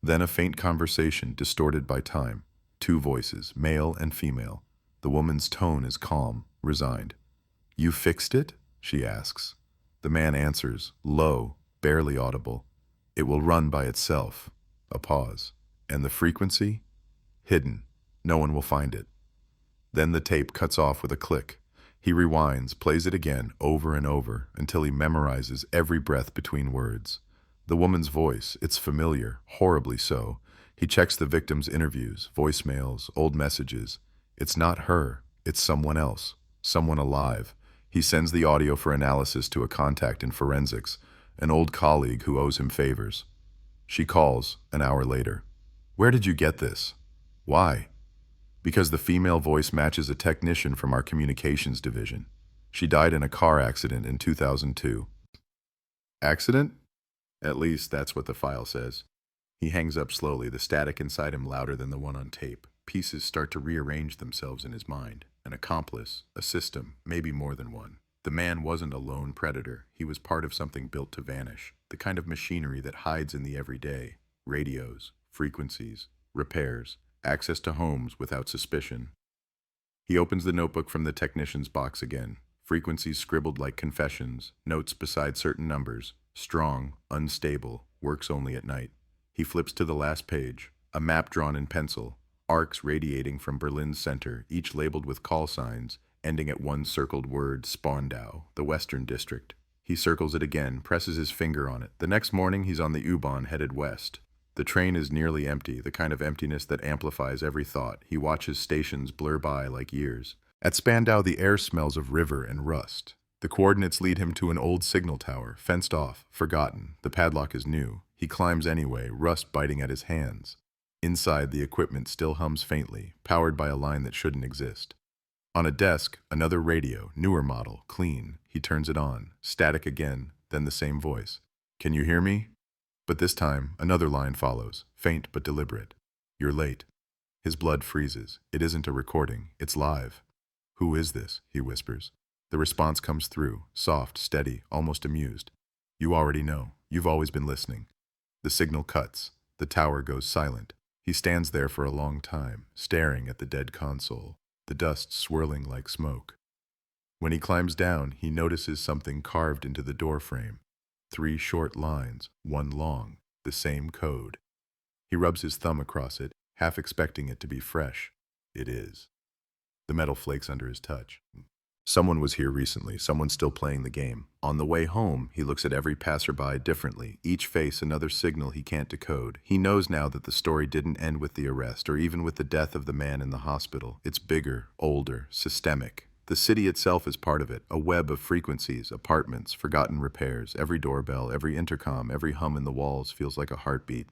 Then a faint conversation, distorted by time. 2 voices, male and female. The woman's tone is calm, resigned. "You fixed it?" she asks. The man answers, low, barely audible. "It will run by itself." A pause. "And the frequency?" "Hidden. No one will find it." Then the tape cuts off with a click. He rewinds, plays it again, over and over, until he memorizes every breath between words. The woman's voice, it's familiar, horribly so. He checks the victim's interviews, voicemails, old messages. It's not her, it's someone else, someone alive. He sends the audio for analysis to a contact in forensics, an old colleague who owes him favors. She calls an hour later. Where did you get this? Why? Because the female voice matches a technician from our communications division. She died in a car accident in 2002. Accident? At least that's what the file says. He hangs up slowly, the static inside him louder than the one on tape. Pieces start to rearrange themselves in his mind. An accomplice, a system, maybe more than one. The man wasn't a lone predator. He was part of something built to vanish. The kind of machinery that hides in the everyday. Radios, frequencies, repairs, access to homes without suspicion. He opens the notebook from the technician's box again. Frequencies scribbled like confessions, notes beside certain numbers. Strong, unstable, works only at night. He flips to the last page. A map drawn in pencil. Arcs radiating from Berlin's center, each labeled with call signs, ending at one circled word, Spandau, the Western District. He circles it again, presses his finger on it. The next morning, he's on the U-Bahn headed west. The train is nearly empty, the kind of emptiness that amplifies every thought. He watches stations blur by like years. At Spandau, the air smells of river and rust. The coordinates lead him to an old signal tower, fenced off, forgotten. The padlock is new. He climbs anyway, rust biting at his hands. Inside, the equipment still hums faintly, powered by a line that shouldn't exist. On a desk, another radio, newer model, clean. He turns it on. Static again, then the same voice. Can you hear me? But this time, another line follows, faint but deliberate. You're late. His blood freezes. It isn't a recording. It's live. Who is this? He whispers. The response comes through, soft, steady, almost amused. You already know. You've always been listening. The signal cuts. The tower goes silent. He stands there for a long time, staring at the dead console, the dust swirling like smoke. When he climbs down, he notices something carved into the doorframe. 3 short lines, 1 long, the same code. He rubs his thumb across it, half expecting it to be fresh. It is. The metal flakes under his touch. Someone was here recently, someone still playing the game. On the way home, he looks at every passerby differently, each face another signal he can't decode. He knows now that the story didn't end with the arrest or even with the death of the man in the hospital. It's bigger, older, systemic. The city itself is part of it, a web of frequencies, apartments, forgotten repairs. Every doorbell, every intercom, every hum in the walls feels like a heartbeat.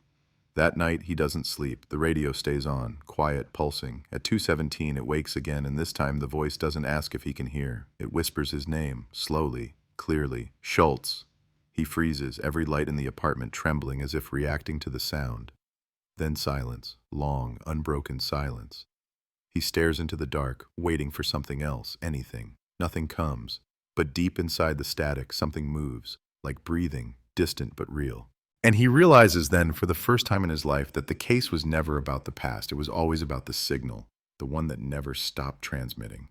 That night, he doesn't sleep. The radio stays on, quiet, pulsing. At 2:17, it wakes again, and this time the voice doesn't ask if he can hear. It whispers his name, slowly, clearly. Schultz. He freezes, every light in the apartment trembling as if reacting to the sound. Then silence, long, unbroken silence. He stares into the dark, waiting for something else, anything. Nothing comes. But deep inside the static, something moves, like breathing, distant but real. And he realizes then, for the first time in his life, that the case was never about the past. It was always about the signal, the one that never stopped transmitting.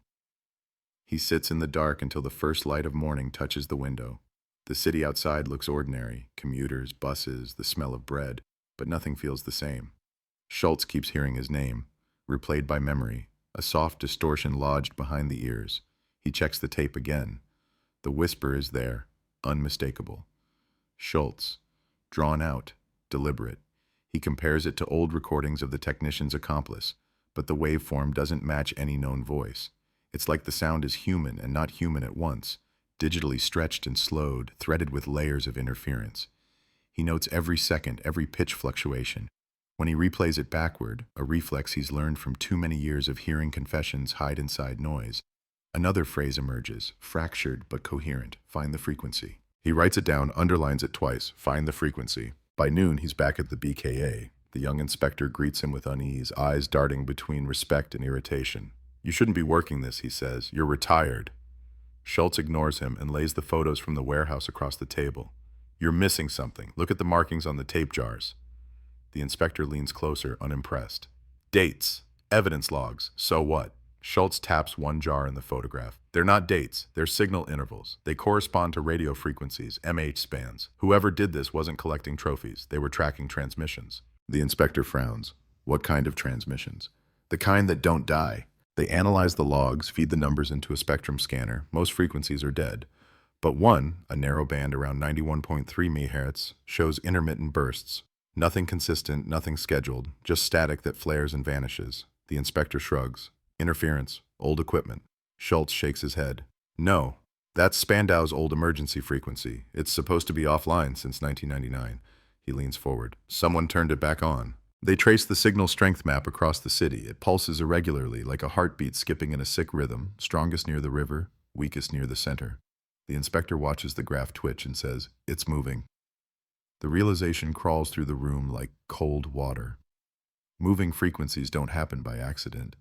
He sits in the dark until the first light of morning touches the window. The city outside looks ordinary, commuters, buses, the smell of bread, but nothing feels the same. Schultz keeps hearing his name, replayed by memory, a soft distortion lodged behind the ears. He checks the tape again. The whisper is there, unmistakable. Schultz. Drawn out, deliberate. He compares it to old recordings of the technician's accomplice, but the waveform doesn't match any known voice. It's like the sound is human and not human at once, digitally stretched and slowed, threaded with layers of interference. He notes every second, every pitch fluctuation. When he replays it backward, a reflex he's learned from too many years of hearing confessions hide inside noise, another phrase emerges, fractured but coherent. Find the frequency. He writes it down, underlines it twice. Find the frequency. By noon, he's back at the BKA. The young inspector greets him with unease, eyes darting between respect and irritation. You shouldn't be working this, he says. You're retired. Schultz ignores him and lays the photos from the warehouse across the table. You're missing something. Look at the markings on the tape jars. The inspector leans closer, unimpressed. Dates. Evidence logs. So what? Schultz taps one jar in the photograph. They're not dates, they're signal intervals. They correspond to radio frequencies, MH spans. Whoever did this wasn't collecting trophies, they were tracking transmissions. The inspector frowns. What kind of transmissions? The kind that don't die. They analyze the logs, feed the numbers into a spectrum scanner. Most frequencies are dead. But one, a narrow band around 91.3 MHz, shows intermittent bursts. Nothing consistent, nothing scheduled, just static that flares and vanishes. The inspector shrugs. Interference. Old equipment. Schultz shakes his head. No. That's Spandau's old emergency frequency. It's supposed to be offline since 1999. He leans forward. Someone turned it back on. They trace the signal strength map across the city. It pulses irregularly, like a heartbeat skipping in a sick rhythm, strongest near the river, weakest near the center. The inspector watches the graph twitch and says, "It's moving." The realization crawls through the room like cold water. Moving frequencies don't happen by accident.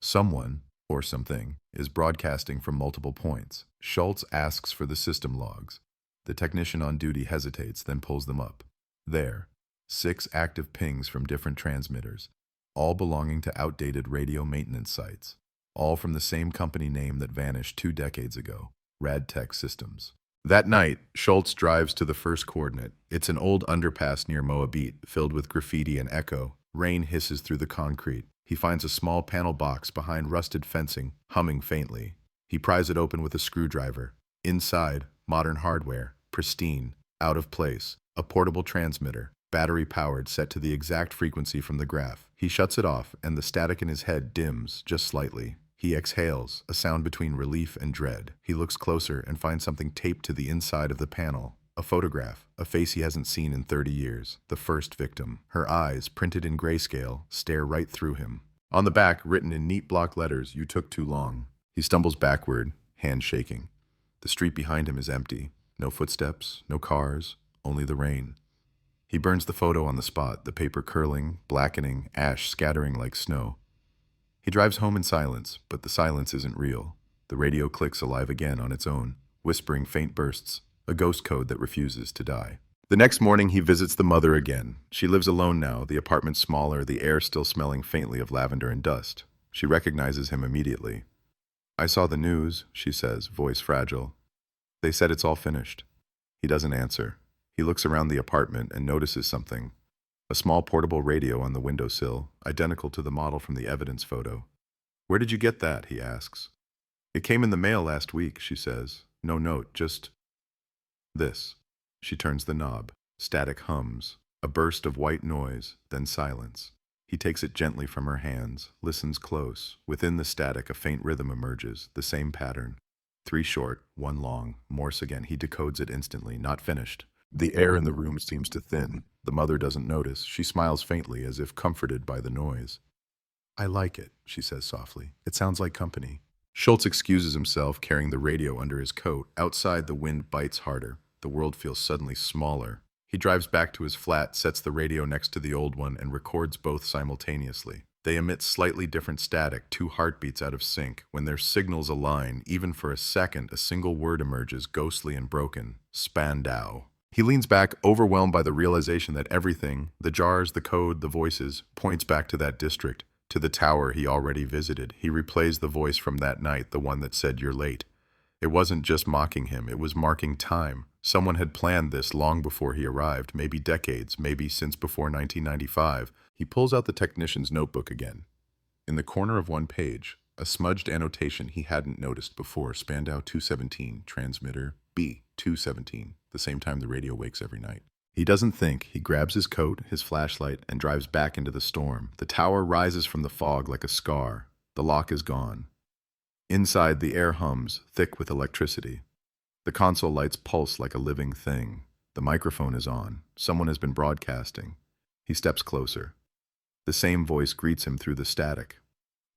Someone, or something, is broadcasting from multiple points. Schultz asks for the system logs. The technician on duty hesitates, then pulls them up. There, 6 active pings from different transmitters, all belonging to outdated radio maintenance sites, all from the same company name that vanished 2 decades ago, Radtech Systems. That night, Schultz drives to the first coordinate. It's an old underpass near Moabit, filled with graffiti and echo. Rain hisses through the concrete. He finds a small panel box behind rusted fencing, humming faintly. He pries it open with a screwdriver. Inside, modern hardware, pristine, out of place, a portable transmitter, battery-powered, set to the exact frequency from the graph. He shuts it off, and the static in his head dims, just slightly. He exhales, a sound between relief and dread. He looks closer and finds something taped to the inside of the panel. A photograph, a face he hasn't seen in 30 years. The first victim. Her eyes, printed in grayscale, stare right through him. On the back, written in neat block letters, "You took too long." He stumbles backward, hand shaking. The street behind him is empty. No footsteps, no cars, only the rain. He burns the photo on the spot, the paper curling, blackening, ash scattering like snow. He drives home in silence, but the silence isn't real. The radio clicks alive again on its own, whispering faint bursts, a ghost code that refuses to die. The next morning, he visits the mother again. She lives alone now, the apartment smaller, the air still smelling faintly of lavender and dust. She recognizes him immediately. "I saw the news," she says, voice fragile. "They said it's all finished." He doesn't answer. He looks around the apartment and notices something. A small portable radio on the windowsill, identical to the model from the evidence photo. "Where did you get that?" he asks. "It came in the mail last week," she says. "No note, just this." She turns the knob. Static hums. A burst of white noise, then silence. He takes it gently from her hands, listens close. Within the static, a faint rhythm emerges, the same pattern. 3 short, 1 long. Morse again. He decodes it instantly, not finished. The air in the room seems to thin. The mother doesn't notice. She smiles faintly, as if comforted by the noise. "I like it," she says softly. "It sounds like company." Schultz excuses himself, carrying the radio under his coat. Outside, the wind bites harder. The world feels suddenly smaller. He drives back to his flat, sets the radio next to the old one, and records both simultaneously. They emit slightly different static, 2 heartbeats out of sync. When their signals align, even for a second, a single word emerges, ghostly and broken. Spandau. He leans back, overwhelmed by the realization that everything, the jars, the code, the voices, points back to that district, to the tower he already visited. He replays the voice from that night, the one that said, "You're late." It wasn't just mocking him, it was marking time. Someone had planned this long before he arrived, maybe decades, maybe since before 1995. He pulls out the technician's notebook again. In the corner of one page, a smudged annotation he hadn't noticed before, Spandau 217, transmitter B217, the same time the radio wakes every night. He doesn't think. He grabs his coat, his flashlight, and drives back into the storm. The tower rises from the fog like a scar. The lock is gone. Inside, the air hums, thick with electricity. The console lights pulse like a living thing. The microphone is on. Someone has been broadcasting. He steps closer. The same voice greets him through the static.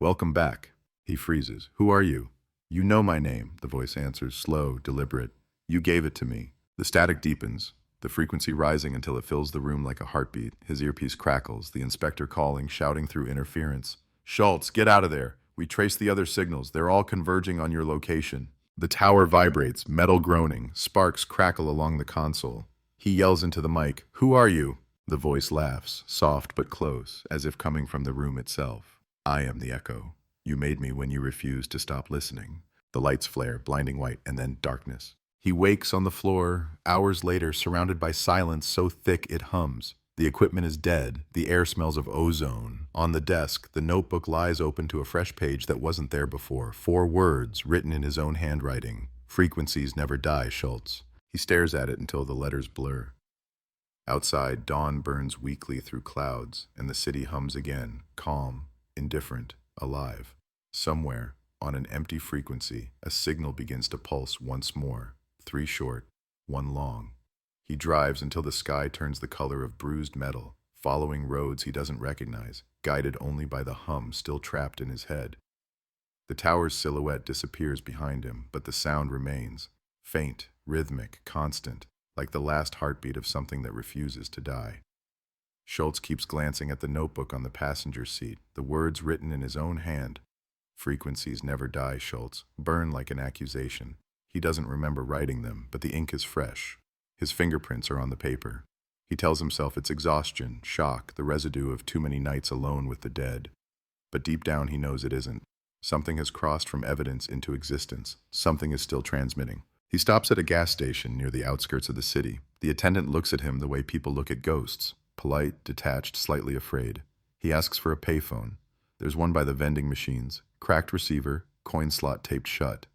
"Welcome back." He freezes. "Who are you?" "You know my name," the voice answers, slow, deliberate. "You gave it to me." The static deepens, the frequency rising until it fills the room like a heartbeat. His earpiece crackles, the inspector calling, shouting through interference. "Schultz, get out of there. We traced the other signals. They're all converging on your location." The tower vibrates, metal groaning. Sparks crackle along the console. He yells into the mic, "Who are you?" The voice laughs, soft but close, as if coming from the room itself. "I am the echo. You made me when you refused to stop listening." The lights flare, blinding white, and then darkness. He wakes on the floor, hours later, surrounded by silence so thick it hums. The equipment is dead. The air smells of ozone. On the desk, the notebook lies open to a fresh page that wasn't there before. 4 words, written in his own handwriting. "Frequencies never die, Schultz." He stares at it until the letters blur. Outside, dawn burns weakly through clouds, and the city hums again, calm, indifferent, alive. Somewhere, on an empty frequency, a signal begins to pulse once more, 3 short, 1 long. He drives until the sky turns the color of bruised metal, following roads he doesn't recognize, guided only by the hum still trapped in his head. The tower's silhouette disappears behind him, but the sound remains, faint, rhythmic, constant, like the last heartbeat of something that refuses to die. Schultz keeps glancing at the notebook on the passenger seat, the words written in his own hand. Frequencies never die, Schultz, burn like an accusation. He doesn't remember writing them, but the ink is fresh. His fingerprints are on the paper. He tells himself it's exhaustion, shock, the residue of too many nights alone with the dead. But deep down he knows it isn't. Something has crossed from evidence into existence. Something is still transmitting. He stops at a gas station near the outskirts of the city. The attendant looks at him the way people look at ghosts, polite, detached, slightly afraid. He asks for a payphone. There's one by the vending machines. Cracked receiver, coin slot taped shut.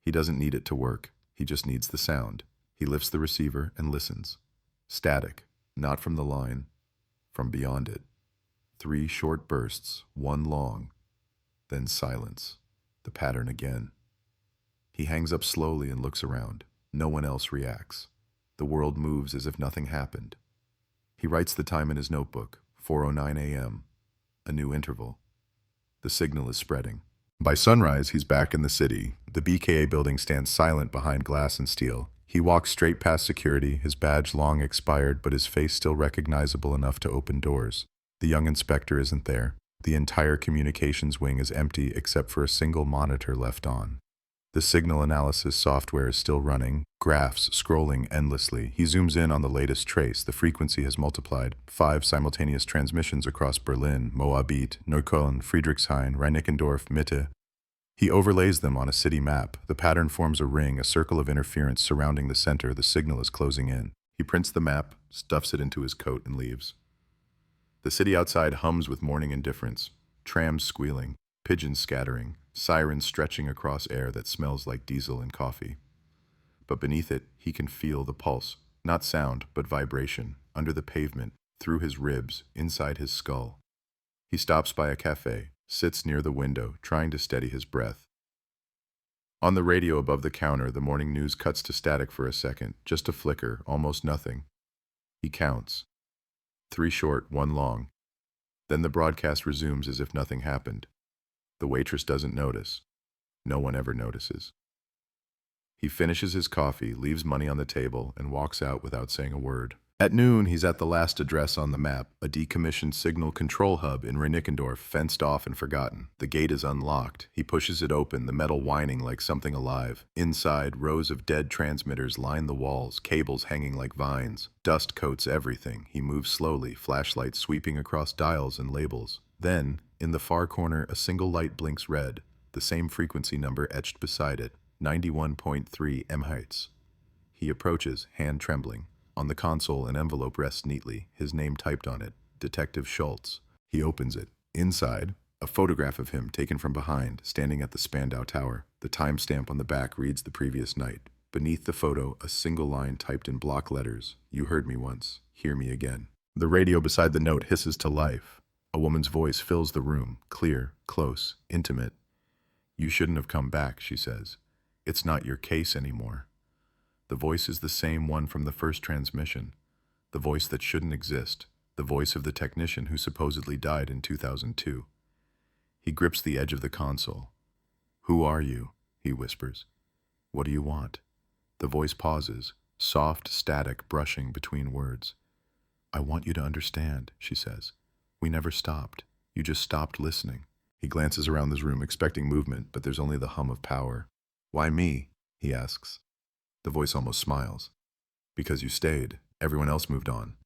He doesn't need it to work. He just needs the sound. He lifts the receiver and listens. Static, not from the line, from beyond it. 3 short bursts, 1 long, then silence. The pattern again. He hangs up slowly and looks around. No one else reacts. The world moves as if nothing happened. He writes the time in his notebook, 4:09 a.m., a new interval. The signal is spreading. By sunrise, he's back in the city. The BKA building stands silent behind glass and steel. He walks straight past security, his badge long expired, but his face still recognizable enough to open doors. The young inspector isn't there. The entire communications wing is empty except for a single monitor left on. The signal analysis software is still running, graphs scrolling endlessly. He zooms in on the latest trace. The frequency has multiplied. 5 simultaneous transmissions across Berlin, Moabit, Neukölln, Friedrichshain, Reinickendorf, Mitte. He overlays them on a city map. The pattern forms a ring, a circle of interference surrounding the center. The signal is closing in. He prints the map, stuffs it into his coat, and leaves. The city outside hums with morning indifference. Trams squealing, pigeons scattering, sirens stretching across air that smells like diesel and coffee. But beneath it, he can feel the pulse, not sound, but vibration, under the pavement, through his ribs, inside his skull. He stops by a cafe, sits near the window, trying to steady his breath. On the radio above the counter, the morning news cuts to static for a second, just a flicker, almost nothing. He counts. 3 short, 1 long. Then the broadcast resumes as if nothing happened. The waitress doesn't notice. No one ever notices. He finishes his coffee, leaves money on the table, and walks out without saying a word. At noon, he's at the last address on the map, a decommissioned signal control hub in Reinickendorf, fenced off and forgotten. The gate is unlocked. He pushes it open, the metal whining like something alive. Inside, rows of dead transmitters line the walls, cables hanging like vines. Dust coats everything. He moves slowly, flashlight sweeping across dials and labels. Then, in the far corner, a single light blinks red, the same frequency number etched beside it, 91.3 MHz. He approaches, hand trembling. On the console, an envelope rests neatly, his name typed on it, Detective Schultz. He opens it. Inside, a photograph of him taken from behind, standing at the Spandau Tower. The timestamp on the back reads the previous night. Beneath the photo, a single line typed in block letters, "You heard me once, hear me again." The radio beside the note hisses to life. A woman's voice fills the room, clear, close, intimate. "You shouldn't have come back," she says. "It's not your case anymore." The voice is the same one from the first transmission, the voice that shouldn't exist, the voice of the technician who supposedly died in 2002. He grips the edge of the console. "Who are you?" he whispers. "What do you want?" The voice pauses, soft static brushing between words. "I want you to understand," she says. "We never stopped. You just stopped listening." He glances around this room, expecting movement, but there's only the hum of power. "Why me?" he asks. The voice almost smiles. "Because you stayed. Everyone else moved on.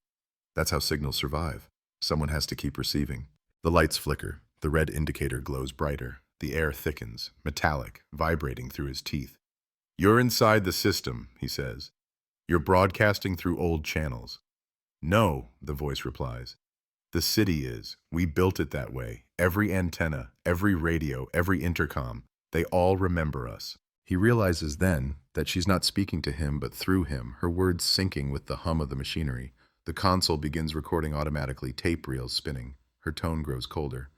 That's how signals survive. Someone has to keep receiving." The lights flicker. The red indicator glows brighter. The air thickens, metallic, vibrating through his teeth. "You're inside the system," he says. "You're broadcasting through old channels." "No," the voice replies. "The city is. We built it that way. Every antenna, every radio, every intercom, they all remember us." He realizes then that she's not speaking to him but through him, her words syncing with the hum of the machinery. The console begins recording automatically, tape reels spinning. Her tone grows colder.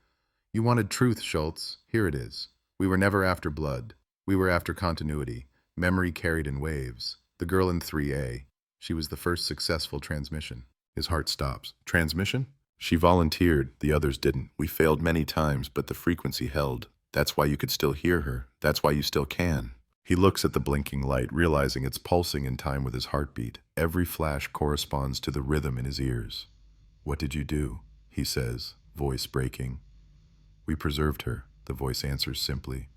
You wanted truth, Schultz. Here it is. We were never after blood. We were after continuity. Memory carried in waves. The girl in 3A. She was the first successful transmission. His heart stops. Transmission? She volunteered. The others didn't. We failed many times, but the frequency held. That's why you could still hear her. That's why you still can. He looks at the blinking light, realizing it's pulsing in time with his heartbeat. Every flash corresponds to the rhythm in his ears. What did you do? He says, voice breaking. We preserved her, the voice answers simply.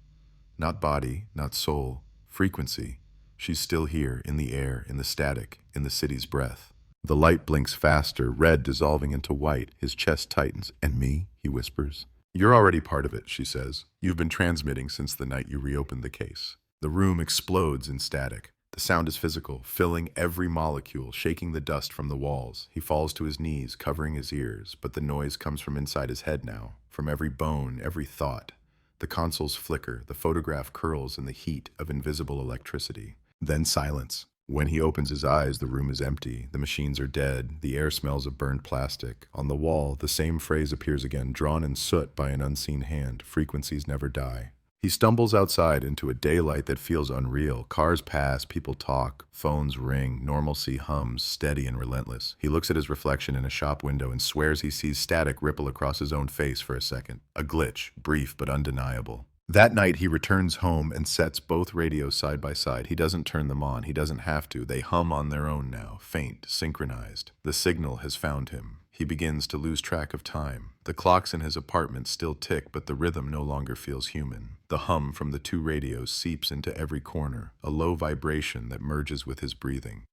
Not body, not soul, frequency. She's still here, in the air, in the static, in the city's breath. The light blinks faster, red dissolving into white. His chest tightens. And me? He whispers. You're already part of it, she says. You've been transmitting since the night you reopened the case. The room explodes in static. The sound is physical, filling every molecule, shaking the dust from the walls. He falls to his knees, covering his ears, but the noise comes from inside his head now, from every bone, every thought. The consoles flicker, the photograph curls in the heat of invisible electricity. Then silence. When he opens his eyes, the room is empty. The machines are dead. The air smells of burned plastic. On the wall, the same phrase appears again, drawn in soot by an unseen hand. Frequencies never die. He stumbles outside into a daylight that feels unreal. Cars pass, people talk, phones ring, normalcy hums, steady and relentless. He looks at his reflection in a shop window and swears he sees static ripple across his own face for a second. A glitch, brief but undeniable. That night, he returns home and sets both radios side by side. He doesn't turn them on. He doesn't have to. They hum on their own now, faint, synchronized. The signal has found him. He begins to lose track of time. The clocks in his apartment still tick, but the rhythm no longer feels human. The hum from the two radios seeps into every corner, a low vibration that merges with his breathing.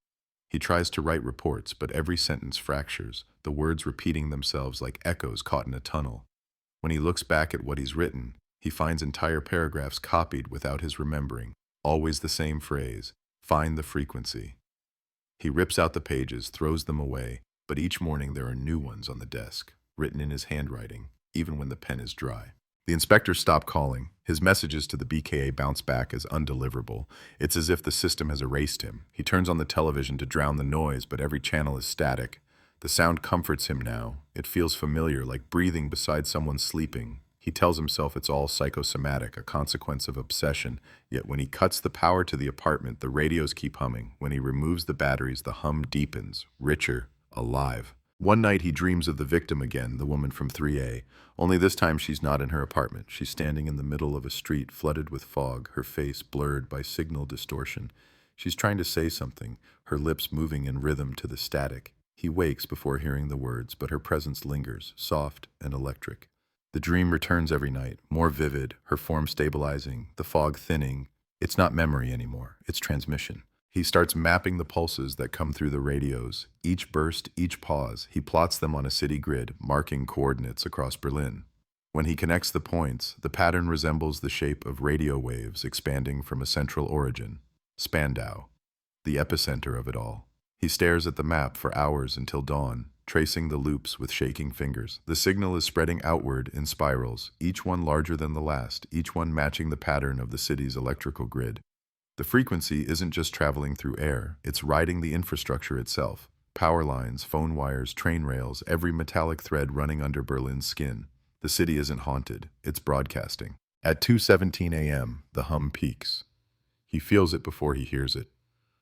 He tries to write reports, but every sentence fractures, the words repeating themselves like echoes caught in a tunnel. When he looks back at what he's written, he finds entire paragraphs copied without his remembering. Always the same phrase, find the frequency. He rips out the pages, throws them away, but each morning there are new ones on the desk, written in his handwriting, even when the pen is dry. The inspectors stop calling. His messages to the BKA bounce back as undeliverable. It's as if the system has erased him. He turns on the television to drown the noise, but every channel is static. The sound comforts him now. It feels familiar, like breathing beside someone sleeping. He tells himself it's all psychosomatic, a consequence of obsession. Yet when he cuts the power to the apartment, the radios keep humming. When he removes the batteries, the hum deepens, richer, alive. One night he dreams of the victim again, the woman from 3A. Only this time she's not in her apartment. She's standing in the middle of a street flooded with fog, her face blurred by signal distortion. She's trying to say something, her lips moving in rhythm to the static. He wakes before hearing the words, but her presence lingers, soft and electric. The dream returns every night, more vivid, her form stabilizing, the fog thinning. It's not memory anymore, it's transmission. He starts mapping the pulses that come through the radios. Each burst, each pause, he plots them on a city grid, marking coordinates across Berlin. When he connects the points, the pattern resembles the shape of radio waves expanding from a central origin, Spandau, the epicenter of it all. He stares at the map for hours until dawn, tracing the loops with shaking fingers. The signal is spreading outward in spirals, each one larger than the last, each one matching the pattern of the city's electrical grid. The frequency isn't just traveling through air, it's riding the infrastructure itself. Power lines, phone wires, train rails, every metallic thread running under Berlin's skin. The city isn't haunted, it's broadcasting. At 2:17 a.m., the hum peaks. He feels it before he hears it.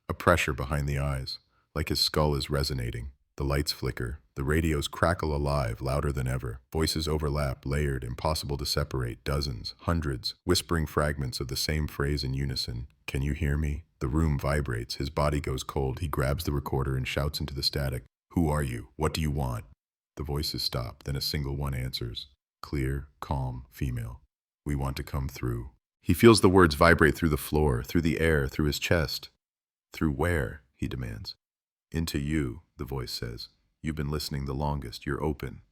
A pressure behind the eyes, like his skull is resonating. The lights flicker. The radios crackle alive, louder than ever. Voices overlap, layered, impossible to separate. Dozens, hundreds, whispering fragments of the same phrase in unison. Can you hear me? The room vibrates. His body goes cold. He grabs the recorder and shouts into the static. Who are you? What do you want? The voices stop. Then a single one answers. Clear, calm, female. We want to come through. He feels the words vibrate through the floor, through the air, through his chest. Through where? He demands. Into you, the voice says. You've been listening the longest. You're open.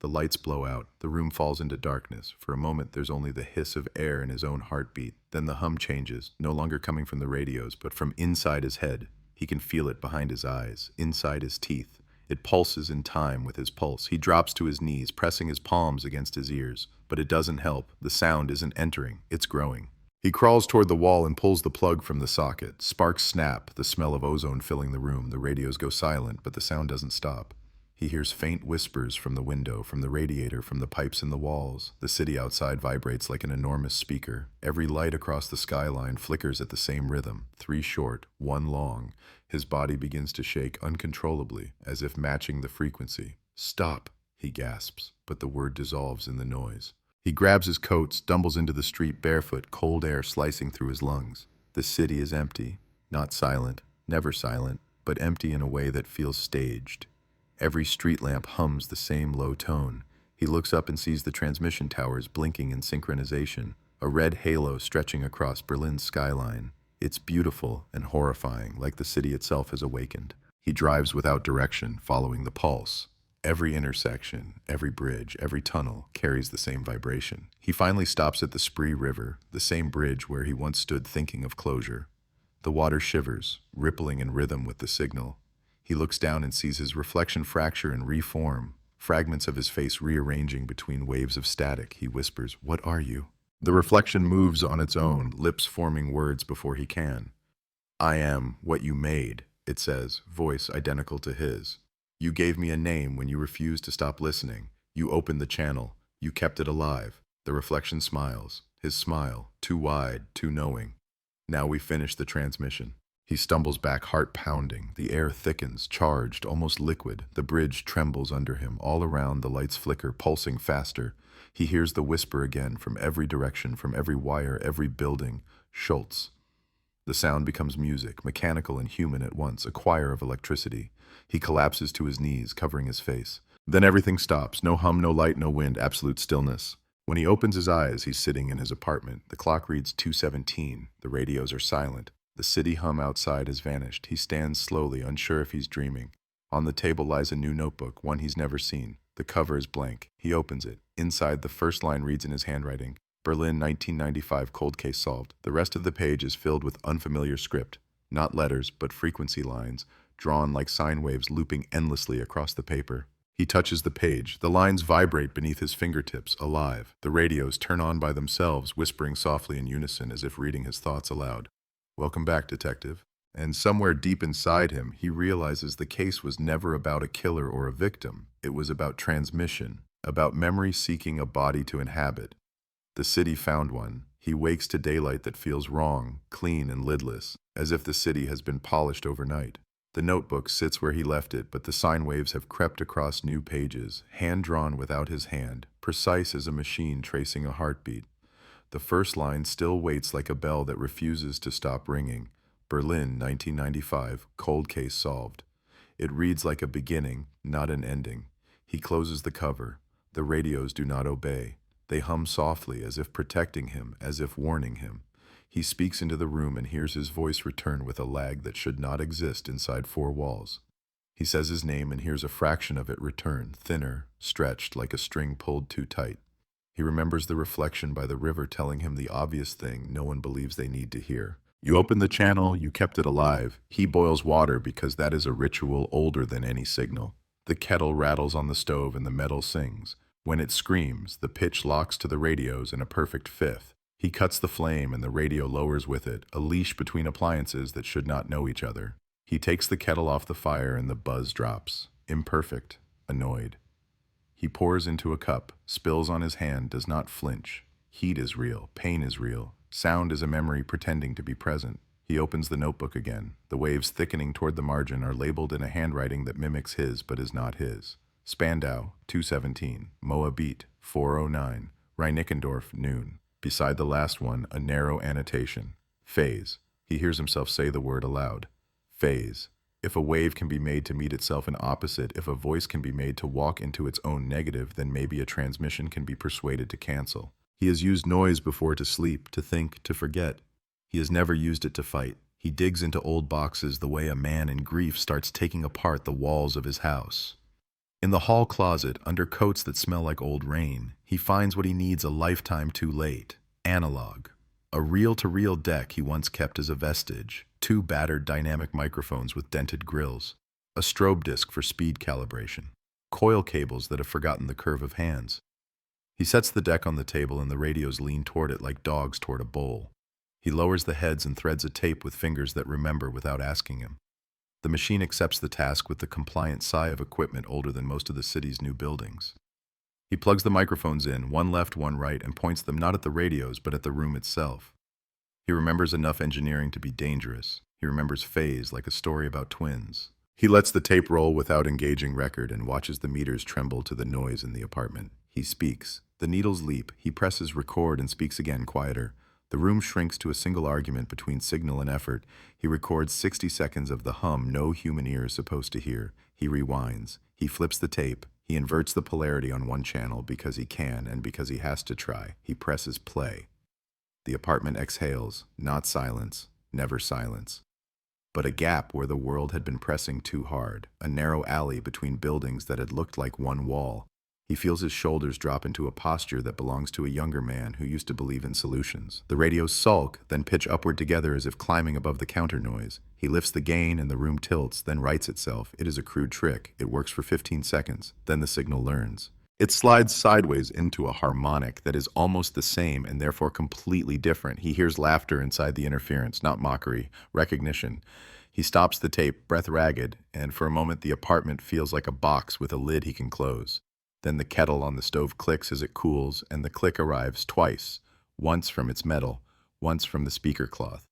The lights blow out. The room falls into darkness. For a moment, there's only the hiss of air in his own heartbeat. Then the hum changes, no longer coming from the radios, but from inside his head. He can feel it behind his eyes, inside his teeth. It pulses in time with his pulse. He drops to his knees, pressing his palms against his ears. But it doesn't help. The sound isn't entering. It's growing. He crawls toward the wall and pulls the plug from the socket. Sparks snap, the smell of ozone filling the room. The radios go silent, but the sound doesn't stop. He hears faint whispers from the window, from the radiator, from the pipes in the walls. The city outside vibrates like an enormous speaker. Every light across the skyline flickers at the same rhythm, 3 short, 1 long. His body begins to shake uncontrollably, as if matching the frequency. "Stop," he gasps, but the word dissolves in the noise. He grabs his coat, stumbles into the street barefoot, cold air slicing through his lungs. The city is empty, not silent, never silent, but empty in a way that feels staged. Every street lamp hums the same low tone. He looks up and sees the transmission towers blinking in synchronization, a red halo stretching across Berlin's skyline. It's beautiful and horrifying, like the city itself has awakened. He drives without direction, following the pulse. Every intersection, every bridge, every tunnel carries the same vibration. He finally stops at the Spree River, the same bridge where he once stood thinking of closure. The water shivers, rippling in rhythm with the signal. He looks down and sees his reflection fracture and reform, fragments of his face rearranging between waves of static. He whispers, "What are you?" The reflection moves on its own, lips forming words before he can. "I am what you made," it says, voice identical to his. "You gave me a name when you refused to stop listening. You opened the channel. You kept it alive." The reflection smiles, his smile, too wide, too knowing. Now we finish the transmission. He stumbles back, heart pounding. The air thickens, charged, almost liquid. The bridge trembles under him. All around, the lights flicker, pulsing faster. He hears the whisper again from every direction, from every wire, every building. "Schultz." The sound becomes music, mechanical and human at once, a choir of electricity. He collapses to his knees, covering his face. Then everything stops. No hum, no light, no wind, absolute stillness. When he opens his eyes, he's sitting in his apartment. The clock reads 2:17. The radios are silent. The city hum outside has vanished. He stands slowly, unsure if he's dreaming. On the table lies a new notebook, one he's never seen. The cover is blank. He opens it. Inside, the first line reads in his handwriting, "Berlin, 1995, cold case solved." The rest of the page is filled with unfamiliar script. Not letters, but frequency lines, drawn like sine waves looping endlessly across the paper. He touches the page. The lines vibrate beneath his fingertips, alive. The radios turn on by themselves, whispering softly in unison as if reading his thoughts aloud. "Welcome back, detective." And somewhere deep inside him, he realizes the case was never about a killer or a victim. It was about transmission, about memory seeking a body to inhabit. The city found one. He wakes to daylight that feels wrong, clean and lidless, as if the city has been polished overnight. The notebook sits where he left it, but the sine waves have crept across new pages, hand-drawn without his hand, precise as a machine tracing a heartbeat. The first line still waits like a bell that refuses to stop ringing. Berlin, 1995, cold case solved. It reads like a beginning, not an ending. He closes the cover. The radios do not obey. They hum softly, as if protecting him, as if warning him. He speaks into the room and hears his voice return with a lag that should not exist inside 4 walls. He says his name and hears a fraction of it return, thinner, stretched like a string pulled too tight. He remembers the reflection by the river telling him the obvious thing no one believes they need to hear. You opened the channel, you kept it alive. He boils water because that is a ritual older than any signal. The kettle rattles on the stove and the metal sings. When it screams, the pitch locks to the radios in a perfect fifth. He cuts the flame and the radio lowers with it, a leash between appliances that should not know each other. He takes the kettle off the fire and the buzz drops. Imperfect, annoyed. He pours into a cup, spills on his hand, does not flinch. Heat is real, pain is real. Sound is a memory pretending to be present. He opens the notebook again. The waves thickening toward the margin are labeled in a handwriting that mimics his but is not his. Spandau, 2:17. Moabit, 4:09. Reinickendorf, noon. Beside the last one, a narrow annotation. Phase. He hears himself say the word aloud. Phase. If a wave can be made to meet itself in opposite, if a voice can be made to walk into its own negative, then maybe a transmission can be persuaded to cancel. He has used noise before to sleep, to think, to forget. He has never used it to fight. He digs into old boxes the way a man in grief starts taking apart the walls of his house. In the hall closet, under coats that smell like old rain, he finds what he needs a lifetime too late. Analog. A reel-to-reel deck he once kept as a vestige. 2 battered dynamic microphones with dented grills. A strobe disc for speed calibration. Coil cables that have forgotten the curve of hands. He sets the deck on the table and the radios lean toward it like dogs toward a bowl. He lowers the heads and threads a tape with fingers that remember without asking him. The machine accepts the task with the compliant sigh of equipment older than most of the city's new buildings. He plugs the microphones in, one left, one right, and points them not at the radios, but at the room itself. He remembers enough engineering to be dangerous. He remembers phase like a story about twins. He lets the tape roll without engaging record and watches the meters tremble to the noise in the apartment. He speaks. The needles leap. He presses record and speaks again, quieter. The room shrinks to a single argument between signal and effort. He records 60 seconds of the hum no human ear is supposed to hear. He rewinds. He flips the tape. He inverts the polarity on one channel because he can and because he has to try. He presses play. The apartment exhales, not silence, never silence, but a gap where the world had been pressing too hard, a narrow alley between buildings that had looked like one wall. He feels his shoulders drop into a posture that belongs to a younger man who used to believe in solutions. The radios sulk, then pitch upward together as if climbing above the counter noise. He lifts the gain and the room tilts, then rights itself. It is a crude trick. It works for 15 seconds. Then the signal learns. It slides sideways into a harmonic that is almost the same and therefore completely different. He hears laughter inside the interference, not mockery, recognition. He stops the tape, breath ragged, and for a moment the apartment feels like a box with a lid he can close. Then the kettle on the stove clicks as it cools, and the click arrives twice, once from its metal, once from the speaker cloth.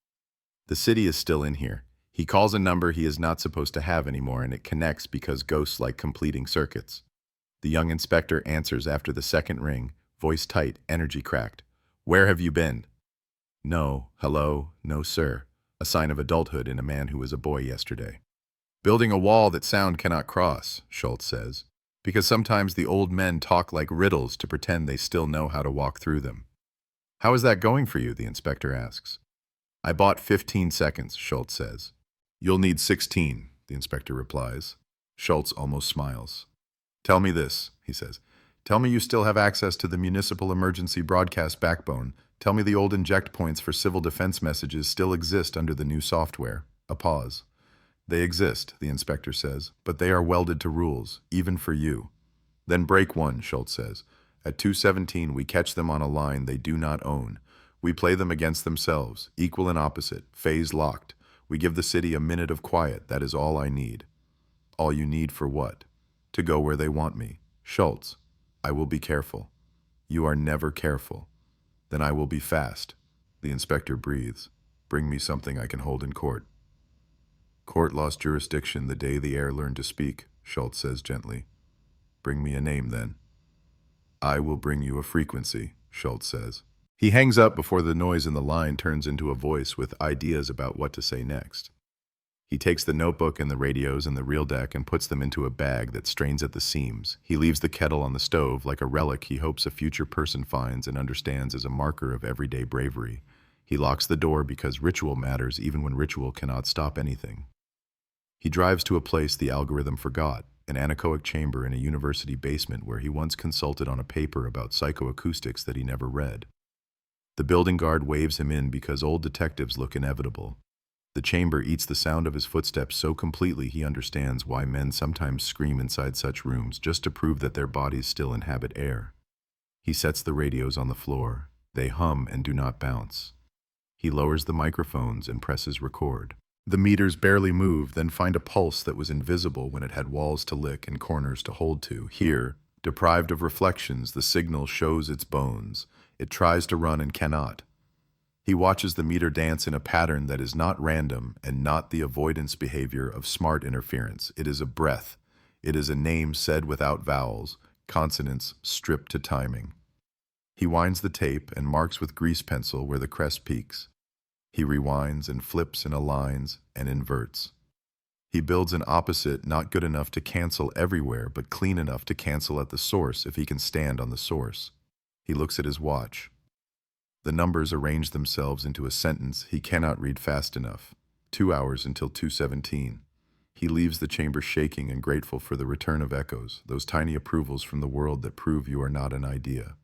The city is still in here. He calls a number he is not supposed to have anymore, and it connects because ghosts like completing circuits. The young inspector answers after the second ring, voice tight, energy cracked. "Where have you been?" "No, hello, no sir," a sign of adulthood in a man who was a boy yesterday. "Building a wall that sound cannot cross," Schultz says, because sometimes the old men talk like riddles to pretend they still know how to walk through them. "How is that going for you?" the inspector asks. "I bought 15 seconds, Schultz says. "You'll need 16, the inspector replies. Schultz almost smiles. "Tell me this," he says. "Tell me you still have access to the municipal emergency broadcast backbone. Tell me the old inject points for civil defense messages still exist under the new software." A pause. "They exist," the inspector says, "but they are welded to rules, even for you." "Then break one," Schultz says. "At 217, we catch them on a line they do not own. We play them against themselves, equal and opposite, phase locked. We give the city a minute of quiet. That is all I need." "All you need for what?" "To go where they want me." "Schultz, I will be careful." "You are never careful." "Then I will be fast." The inspector breathes. "Bring me something I can hold in court." "Court lost jurisdiction the day the air learned to speak," Schultz says gently. "Bring me a name, then." "I will bring you a frequency," Schultz says. He hangs up before the noise in the line turns into a voice with ideas about what to say next. He takes the notebook and the radios and the reel deck and puts them into a bag that strains at the seams. He leaves the kettle on the stove like a relic he hopes a future person finds and understands as a marker of everyday bravery. He locks the door because ritual matters even when ritual cannot stop anything. He drives to a place the algorithm forgot, an anechoic chamber in a university basement where he once consulted on a paper about psychoacoustics that he never read. The building guard waves him in because old detectives look inevitable. The chamber eats the sound of his footsteps so completely he understands why men sometimes scream inside such rooms just to prove that their bodies still inhabit air. He sets the radios on the floor. They hum and do not bounce. He lowers the microphones and presses record. The meters barely move, then find a pulse that was invisible when it had walls to lick and corners to hold to. Here, deprived of reflections, the signal shows its bones. It tries to run and cannot. He watches the meter dance in a pattern that is not random and not the avoidance behavior of smart interference. It is a breath. It is a name said without vowels, consonants stripped to timing. He winds the tape and marks with grease pencil where the crest peaks. He rewinds and flips and aligns and inverts. He builds an opposite not good enough to cancel everywhere, but clean enough to cancel at the source if he can stand on the source. He looks at his watch. The numbers arrange themselves into a sentence he cannot read fast enough. 2 hours until 2:17. He leaves the chamber shaking and grateful for the return of echoes, those tiny approvals from the world that prove you are not an idea.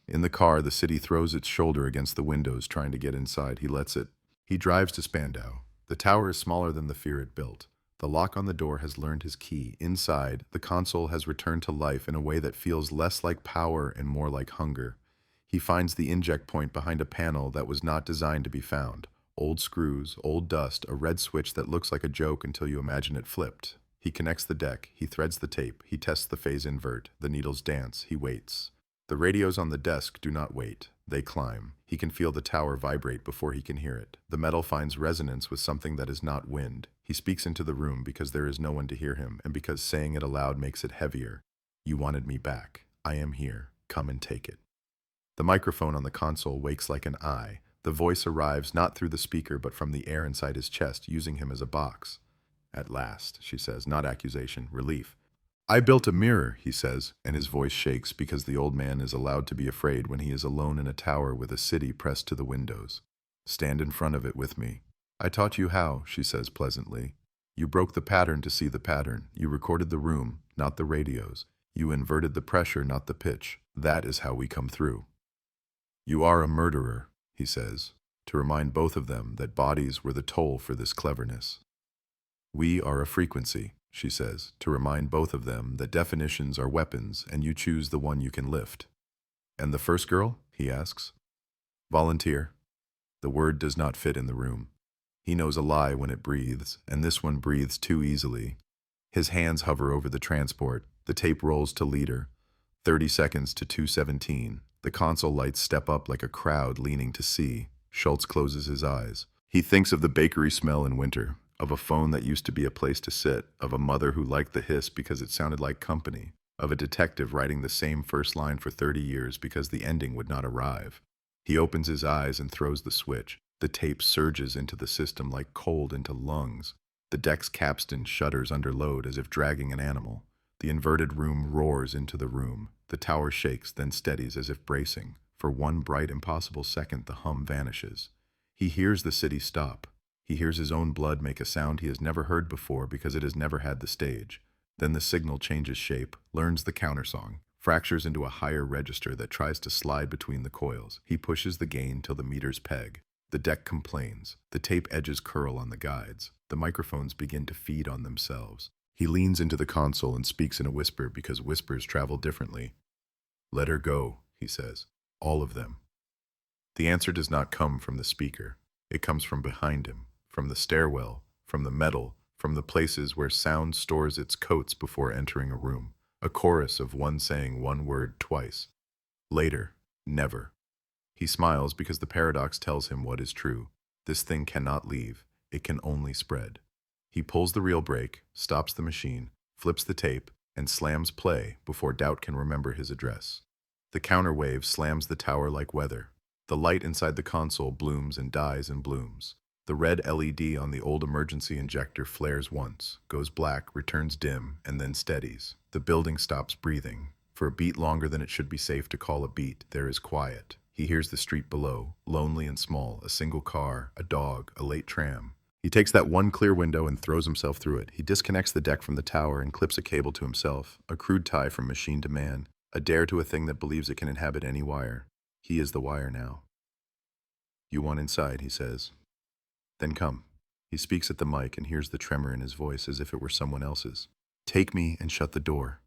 In the car, the city throws its shoulder against the windows, trying to get inside. He lets it. He drives to Spandau. The tower is smaller than the fear it built. The lock on the door has learned his key. Inside, the console has returned to life in a way that feels less like power and more like hunger. He finds the inject point behind a panel that was not designed to be found. Old screws, old dust, a red switch that looks like a joke until you imagine it flipped. He connects the deck, he threads the tape, he tests the phase invert, the needles dance, he waits. The radios on the desk do not wait, they climb. He can feel the tower vibrate before he can hear it. The metal finds resonance with something that is not wind. He speaks into the room because there is no one to hear him, and because saying it aloud makes it heavier. You wanted me back. I am here. Come and take it. The microphone on the console wakes like an eye. The voice arrives not through the speaker but from the air inside his chest, using him as a box. At last, she says, not accusation, relief. I built a mirror, he says, and his voice shakes because the old man is allowed to be afraid when he is alone in a tower with a city pressed to the windows. Stand in front of it with me. I taught you how, she says pleasantly. You broke the pattern to see the pattern. You recorded the room, not the radios. You inverted the pressure, not the pitch. That is how we come through. You are a murderer, he says, to remind both of them that bodies were the toll for this cleverness. We are a frequency, she says, to remind both of them that definitions are weapons and you choose the one you can lift. And the first girl? He asks. Volunteer. The word does not fit in the room. He knows a lie when it breathes, and this one breathes too easily. His hands hover over the transport. The tape rolls to leader. 30 seconds to 2:17. The console lights step up like a crowd leaning to see. Schultz closes his eyes. He thinks of the bakery smell in winter, of a phone that used to be a place to sit, of a mother who liked the hiss because it sounded like company, of a detective writing the same first line for 30 years because the ending would not arrive. He opens his eyes and throws the switch. The tape surges into the system like cold into lungs. The deck's capstan shudders under load as if dragging an animal. The inverted room roars into the room. The tower shakes, then steadies as if bracing. For one bright, impossible second, the hum vanishes. He hears the city stop. He hears his own blood make a sound he has never heard before because it has never had the stage. Then the signal changes shape, learns the countersong, fractures into a higher register that tries to slide between the coils. He pushes the gain till the meters peg. The deck complains. The tape edges curl on the guides. The microphones begin to feed on themselves. He leans into the console and speaks in a whisper because whispers travel differently. Let her go, he says. All of them. The answer does not come from the speaker. It comes from behind him, from the stairwell, from the metal, from the places where sound stores its coats before entering a room. A chorus of one saying one word twice. Later, never. He smiles because the paradox tells him what is true. This thing cannot leave. It can only spread. He pulls the reel brake, stops the machine, flips the tape, and slams play before doubt can remember his address. The counterwave slams the tower like weather. The light inside the console blooms and dies and blooms. The red LED on the old emergency injector flares once, goes black, returns dim, and then steadies. The building stops breathing. For a beat longer than it should be safe to call a beat, there is quiet. He hears the street below, lonely and small, a single car, a dog, a late tram. He takes that one clear window and throws himself through it. He disconnects the deck from the tower and clips a cable to himself, a crude tie from machine to man, a dare to a thing that believes it can inhabit any wire. He is the wire now. You want inside, he says. Then come. He speaks at the mic and hears the tremor in his voice as if it were someone else's. Take me and shut the door.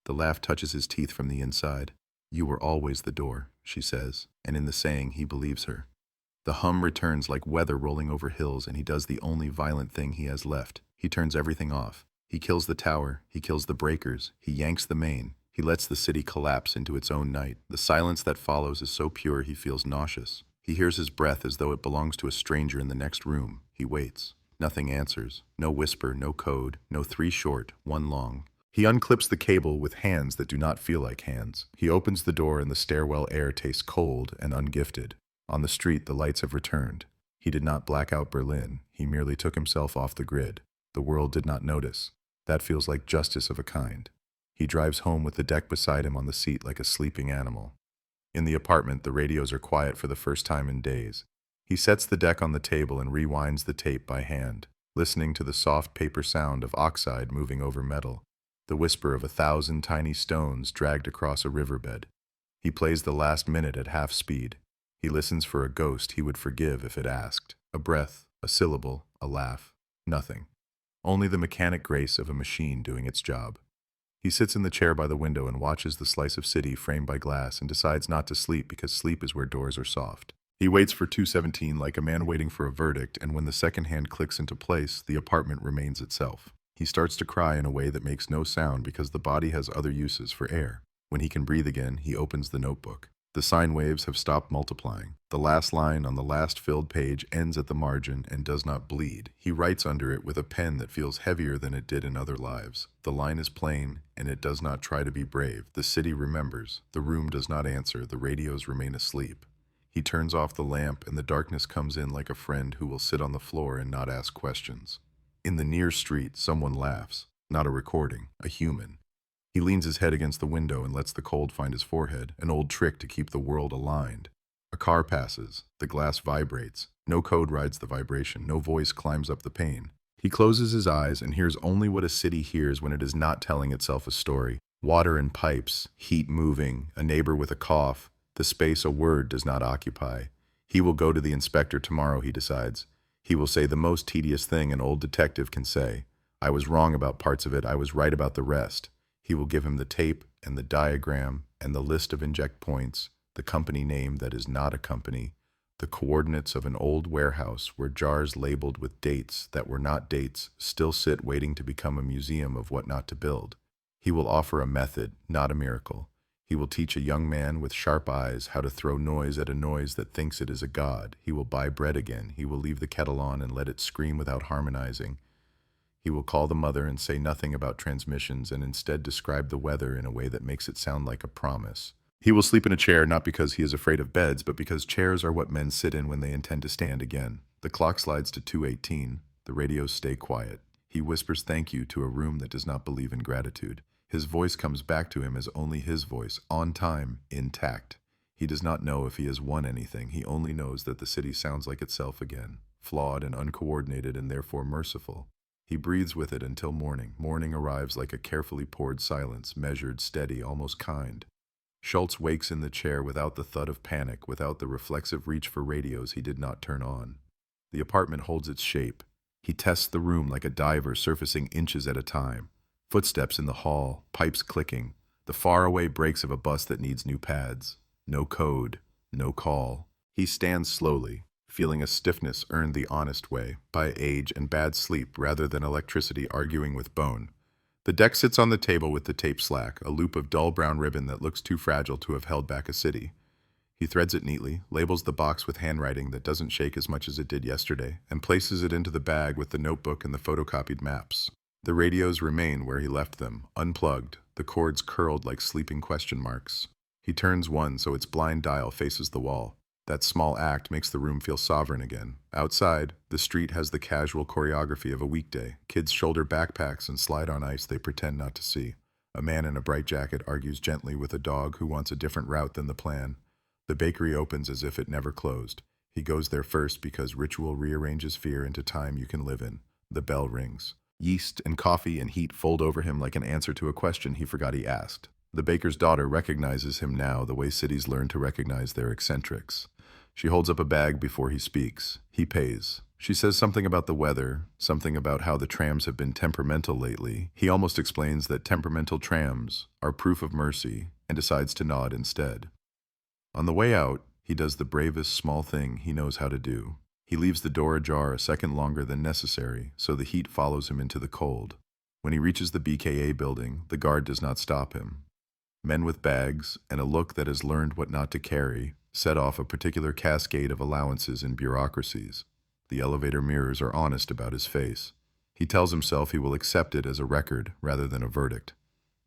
The laugh touches his teeth from the inside. You were always the door, she says, and in the saying he believes her. The hum returns like weather rolling over hills, and he does the only violent thing he has left. He turns everything off. He kills the tower. He kills the breakers. He yanks the main. He lets the city collapse into its own night. The silence that follows is so pure he feels nauseous. He hears his breath as though it belongs to a stranger in the next room. He waits. Nothing answers. No whisper, no code, no 3 short, 1 long. He unclips the cable with hands that do not feel like hands. He opens the door and the stairwell air tastes cold and ungifted. On the street, the lights have returned. He did not black out Berlin. He merely took himself off the grid. The world did not notice. That feels like justice of a kind. He drives home with the deck beside him on the seat like a sleeping animal. In the apartment, the radios are quiet for the first time in days. He sets the deck on the table and rewinds the tape by hand, listening to the soft paper sound of oxide moving over metal, the whisper of 1,000 tiny stones dragged across a riverbed. He plays the last minute at half speed. He listens for a ghost he would forgive if it asked. A breath, a syllable, a laugh. Nothing. Only the mechanic grace of a machine doing its job. He sits in the chair by the window and watches the slice of city framed by glass and decides not to sleep because sleep is where doors are soft. He waits for 2:17 like a man waiting for a verdict, and when the second hand clicks into place, the apartment remains itself. He starts to cry in a way that makes no sound because the body has other uses for air. When he can breathe again, he opens the notebook. The sine waves have stopped multiplying. The last line on the last filled page ends at the margin and does not bleed. He writes under it with a pen that feels heavier than it did in other lives. The line is plain, and it does not try to be brave. The city remembers. The room does not answer. The radios remain asleep. He turns off the lamp, and the darkness comes in like a friend who will sit on the floor and not ask questions. In the near street, someone laughs. Not a recording, a human. He leans his head against the window and lets the cold find his forehead, an old trick to keep the world aligned. A car passes. The glass vibrates. No code rides the vibration. No voice climbs up the pane. He closes his eyes and hears only what a city hears when it is not telling itself a story. Water in pipes, heat moving, a neighbor with a cough, the space a word does not occupy. He will go to the inspector tomorrow, he decides. He will say the most tedious thing an old detective can say. I was wrong about parts of it, I was right about the rest. He will give him the tape and the diagram and the list of inject points, the company name that is not a company, the coordinates of an old warehouse where jars labeled with dates that were not dates still sit waiting to become a museum of what not to build. He will offer a method, not a miracle. He will teach a young man with sharp eyes how to throw noise at a noise that thinks it is a god. He will buy bread again. He will leave the kettle on and let it scream without harmonizing. He will call the mother and say nothing about transmissions and instead describe the weather in a way that makes it sound like a promise. He will sleep in a chair not because he is afraid of beds, but because chairs are what men sit in when they intend to stand again. The clock slides to 2:18. The radios stay quiet. He whispers thank you to a room that does not believe in gratitude. His voice comes back to him as only his voice, on time, intact. He does not know if he has won anything. He only knows that the city sounds like itself again, flawed and uncoordinated and therefore merciful. He breathes with it until morning. Morning arrives like a carefully poured silence, measured, steady, almost kind. Schultz wakes in the chair without the thud of panic, without the reflexive reach for radios he did not turn on. The apartment holds its shape. He tests the room like a diver surfacing inches at a time. Footsteps in the hall, pipes clicking, the faraway brakes of a bus that needs new pads. No code, no call. He stands slowly, feeling a stiffness earned the honest way, by age and bad sleep rather than electricity arguing with bone. The deck sits on the table with the tape slack, a loop of dull brown ribbon that looks too fragile to have held back a city. He threads it neatly, labels the box with handwriting that doesn't shake as much as it did yesterday, and places it into the bag with the notebook and the photocopied maps. The radios remain where he left them, unplugged, the cords curled like sleeping question marks. He turns one so its blind dial faces the wall. That small act makes the room feel sovereign again. Outside, the street has the casual choreography of a weekday. Kids shoulder backpacks and slide on ice they pretend not to see. A man in a bright jacket argues gently with a dog who wants a different route than the plan. The bakery opens as if it never closed. He goes there first because ritual rearranges fear into time you can live in. The bell rings. Yeast and coffee and heat fold over him like an answer to a question he forgot he asked. The baker's daughter recognizes him now the way cities learn to recognize their eccentrics. She holds up a bag before he speaks. He pays. She says something about the weather, something about how the trams have been temperamental lately. He almost explains that temperamental trams are proof of mercy and decides to nod instead. On the way out, he does the bravest small thing he knows how to do. He leaves the door ajar a second longer than necessary, so the heat follows him into the cold. When he reaches the BKA building, the guard does not stop him. Men with bags and a look that has learned what not to carry set off a particular cascade of allowances and bureaucracies. The elevator mirrors are honest about his face. He tells himself he will accept it as a record rather than a verdict.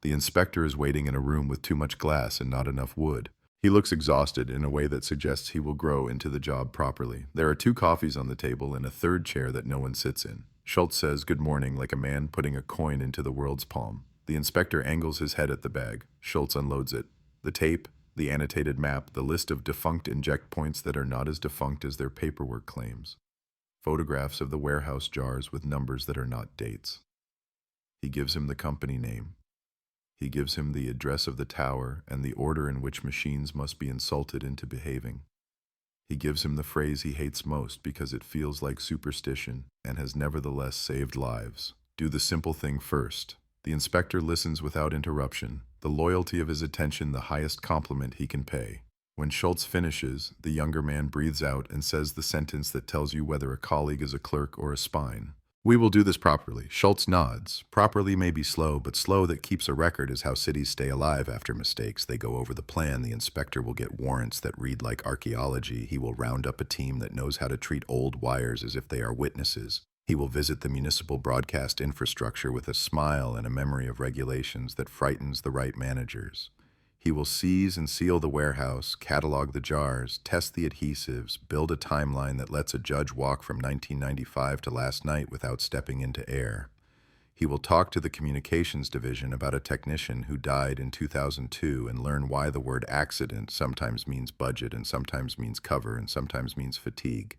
The inspector is waiting in a room with too much glass and not enough wood. He looks exhausted in a way that suggests he will grow into the job properly. There are 2 coffees on the table and a third chair that no one sits in. Schultz says good morning like a man putting a coin into the world's palm. The inspector angles his head at the bag. Schultz unloads it. The tape, the annotated map, the list of defunct inject points that are not as defunct as their paperwork claims. Photographs of the warehouse jars with numbers that are not dates. He gives him the company name. He gives him the address of the tower and the order in which machines must be insulted into behaving. He gives him the phrase he hates most because it feels like superstition and has nevertheless saved lives. Do the simple thing first. The inspector listens without interruption, the loyalty of his attention the highest compliment he can pay. When Schultz finishes, the younger man breathes out and says the sentence that tells you whether a colleague is a clerk or a spine. We will do this properly. Schultz nods. Properly may be slow, but slow that keeps a record is how cities stay alive after mistakes. They go over the plan. The inspector will get warrants that read like archaeology. He will round up a team that knows how to treat old wires as if they are witnesses. He will visit the municipal broadcast infrastructure with a smile and a memory of regulations that frightens the right managers. He will seize and seal the warehouse, catalog the jars, test the adhesives, build a timeline that lets a judge walk from 1995 to last night without stepping into air. He will talk to the communications division about a technician who died in 2002 and learn why the word accident sometimes means budget and sometimes means cover and sometimes means fatigue.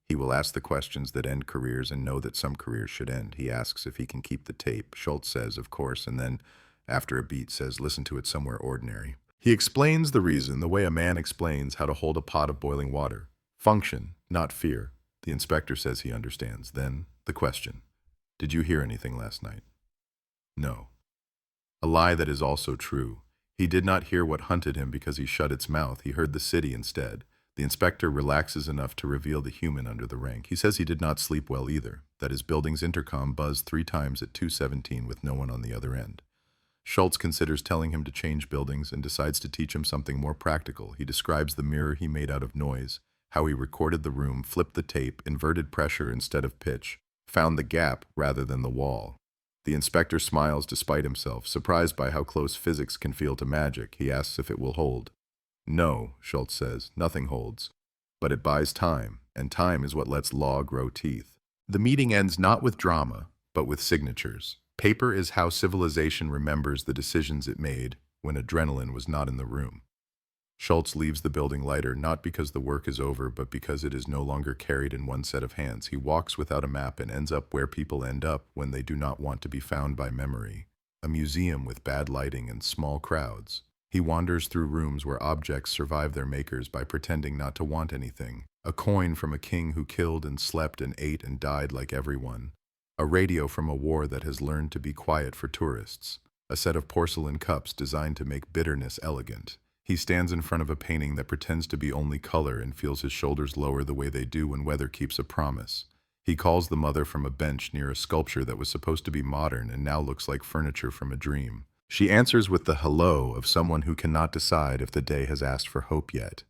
He will ask the questions that end careers and know that some careers should end. He asks if he can keep the tape. Schultz says, of course, and then after a beat says, listen to it somewhere ordinary. He explains the reason the way a man explains how to hold a pot of boiling water. Function, not fear. The inspector says he understands. Then, the question. Did you hear anything last night? No. A lie that is also true. He did not hear what hunted him because he shut its mouth. He heard the city instead. The inspector relaxes enough to reveal the human under the rank. He says he did not sleep well either, that his building's intercom buzzed 3 times at 2:17 with no one on the other end. Schultz considers telling him to change buildings and decides to teach him something more practical. He describes the mirror he made out of noise, how he recorded the room, flipped the tape, inverted pressure instead of pitch, found the gap rather than the wall. The inspector smiles despite himself, surprised by how close physics can feel to magic. He asks if it will hold. No, Schultz says, nothing holds. But it buys time, and time is what lets law grow teeth. The meeting ends not with drama, but with signatures. Paper is how civilization remembers the decisions it made when adrenaline was not in the room. Schultz leaves the building lighter, not because the work is over, but because it is no longer carried in one set of hands. He walks without a map and ends up where people end up when they do not want to be found by memory. A museum with bad lighting and small crowds. He wanders through rooms where objects survive their makers by pretending not to want anything. A coin from a king who killed and slept and ate and died like everyone. A radio from a war that has learned to be quiet for tourists. A set of porcelain cups designed to make bitterness elegant. He stands in front of a painting that pretends to be only color and feels his shoulders lower the way they do when weather keeps a promise. He calls the mother from a bench near a sculpture that was supposed to be modern and now looks like furniture from a dream. She answers with the hello of someone who cannot decide if the day has asked for hope yet.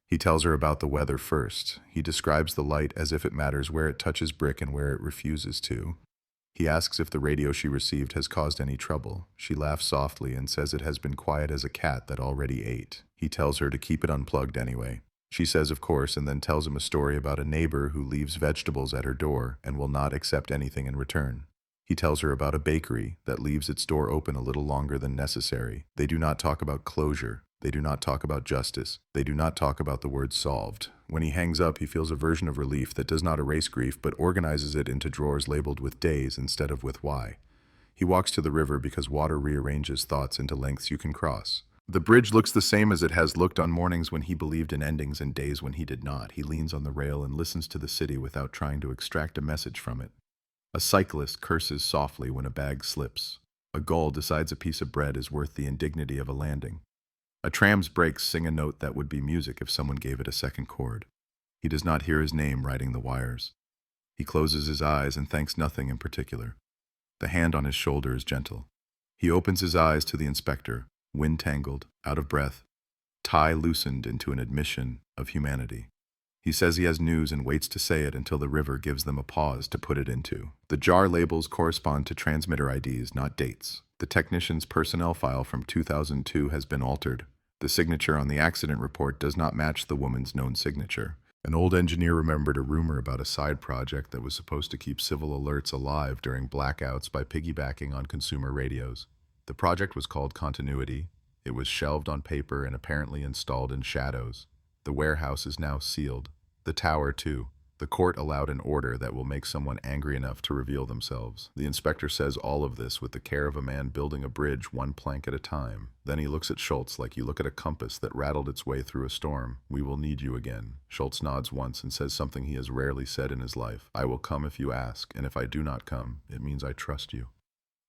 He tells her about the weather first. He describes the light as if it matters where it touches brick and where it refuses to. He asks if the radio she received has caused any trouble. She laughs softly and says it has been quiet as a cat that already ate. He tells her to keep it unplugged anyway. She says of course and then tells him a story about a neighbor who leaves vegetables at her door and will not accept anything in return. He tells her about a bakery that leaves its door open a little longer than necessary. They do not talk about closure. They do not talk about justice. They do not talk about the word solved. When he hangs up, he feels a version of relief that does not erase grief, but organizes it into drawers labeled with days instead of with why. He walks to the river because water rearranges thoughts into lengths you can cross. The bridge looks the same as it has looked on mornings when he believed in endings and days when he did not. He leans on the rail and listens to the city without trying to extract a message from it. A cyclist curses softly when a bag slips. A gull decides a piece of bread is worth the indignity of a landing. A tram's brakes sing a note that would be music if someone gave it a second chord. He does not hear his name riding the wires. He closes his eyes and thanks nothing in particular. The hand on his shoulder is gentle. He opens his eyes to the inspector, wind-tangled, out of breath, tie loosened into an admission of humanity. He says he has news and waits to say it until the river gives them a pause to put it into. The jar labels correspond to transmitter IDs, not dates. The technician's personnel file from 2002 has been altered. The signature on the accident report does not match the woman's known signature. An old engineer remembered a rumor about a side project that was supposed to keep civil alerts alive during blackouts by piggybacking on consumer radios. The project was called Continuity. It was shelved on paper and apparently installed in shadows. The warehouse is now sealed. The tower, too. The court allowed an order that will make someone angry enough to reveal themselves. The inspector says all of this with the care of a man building a bridge one plank at a time. Then he looks at Schultz like you look at a compass that rattled its way through a storm. We will need you again. Schultz nods once and says something he has rarely said in his life. I will come if you ask, and if I do not come, it means I trust you.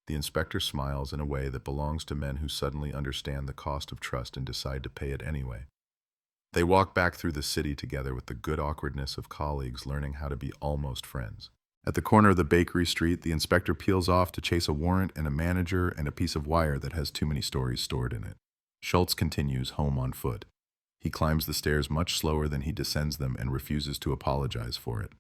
The inspector smiles in a way that belongs to men who suddenly understand the cost of trust and decide to pay it anyway. They walk back through the city together with the good awkwardness of colleagues learning how to be almost friends. At the corner of the bakery street, the inspector peels off to chase a warrant and a manager and a piece of wire that has too many stories stored in it. Schultz continues home on foot. He climbs the stairs much slower than he descends them and refuses to apologize for it.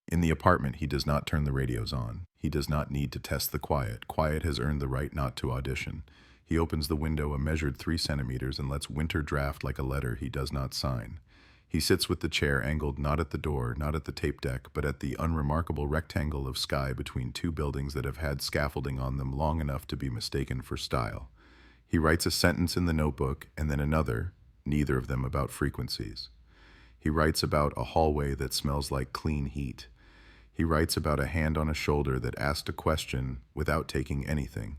In the apartment, he does not turn the radios on. He does not need to test the quiet. Quiet has earned the right not to audition. He opens the window a measured 3 centimeters and lets winter draft like a letter he does not sign. He sits with the chair angled not at the door, not at the tape deck, but at the unremarkable rectangle of sky between 2 buildings that have had scaffolding on them long enough to be mistaken for style. He writes a sentence in the notebook and then another, neither of them about frequencies. He writes about a hallway that smells like clean heat. He writes about a hand on a shoulder that asked a question without taking anything.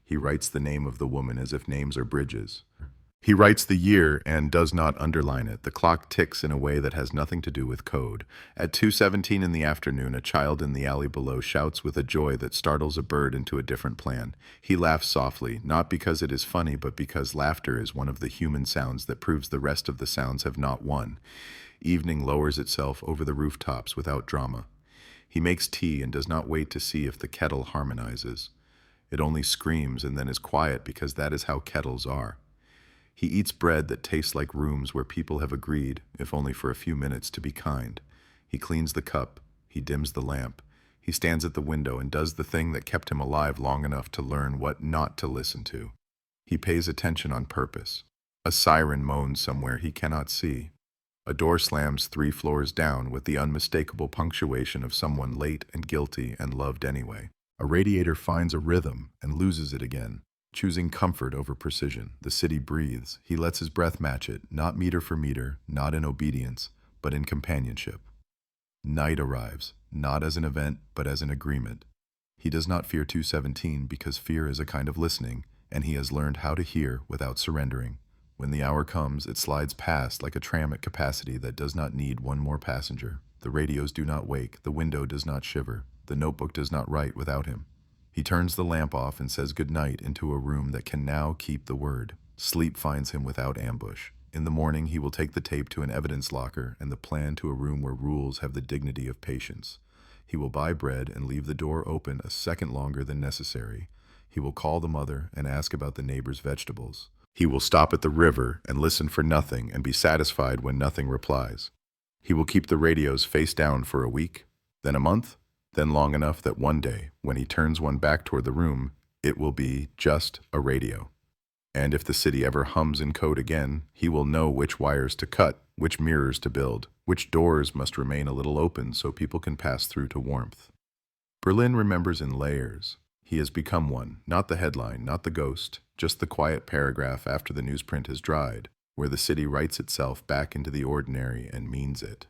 He writes the name of the woman as if names are bridges. He writes the year and does not underline it. The clock ticks in a way that has nothing to do with code. At 2:17 in the afternoon, a child in the alley below shouts with a joy that startles a bird into a different plan. He laughs softly, not because it is funny, but because laughter is one of the human sounds that proves the rest of the sounds have not won. Evening lowers itself over the rooftops without drama. He makes tea and does not wait to see if the kettle harmonizes. It only screams and then is quiet because that is how kettles are. He eats bread that tastes like rooms where people have agreed, if only for a few minutes, to be kind. He cleans the cup. He dims the lamp. He stands at the window and does the thing that kept him alive long enough to learn what not to listen to. He pays attention on purpose. A siren moans somewhere he cannot see. A door slams 3 floors down with the unmistakable punctuation of someone late and guilty and loved anyway. A radiator finds a rhythm and loses it again. Choosing comfort over precision, the city breathes. He lets his breath match it, not meter for meter, not in obedience, but in companionship. Night arrives, not as an event, but as an agreement. He does not fear 2:17 because fear is a kind of listening, and he has learned how to hear without surrendering. When the hour comes, it slides past like a tram at capacity that does not need one more passenger. The radios do not wake, the window does not shiver, the notebook does not write without him. He turns the lamp off and says goodnight into a room that can now keep the word. Sleep finds him without ambush. In the morning, he will take the tape to an evidence locker and the plan to a room where rules have the dignity of patience. He will buy bread and leave the door open a second longer than necessary. He will call the mother and ask about the neighbor's vegetables. He will stop at the river and listen for nothing and be satisfied when nothing replies. He will keep the radios face down for a week, then a month, then long enough that one day, when he turns one back toward the room, it will be just a radio. And if the city ever hums in code again, he will know which wires to cut, which mirrors to build, which doors must remain a little open so people can pass through to warmth. Berlin remembers in layers. He has become one, not the headline, not the ghost, just the quiet paragraph after the newsprint has dried, where the city writes itself back into the ordinary and means it.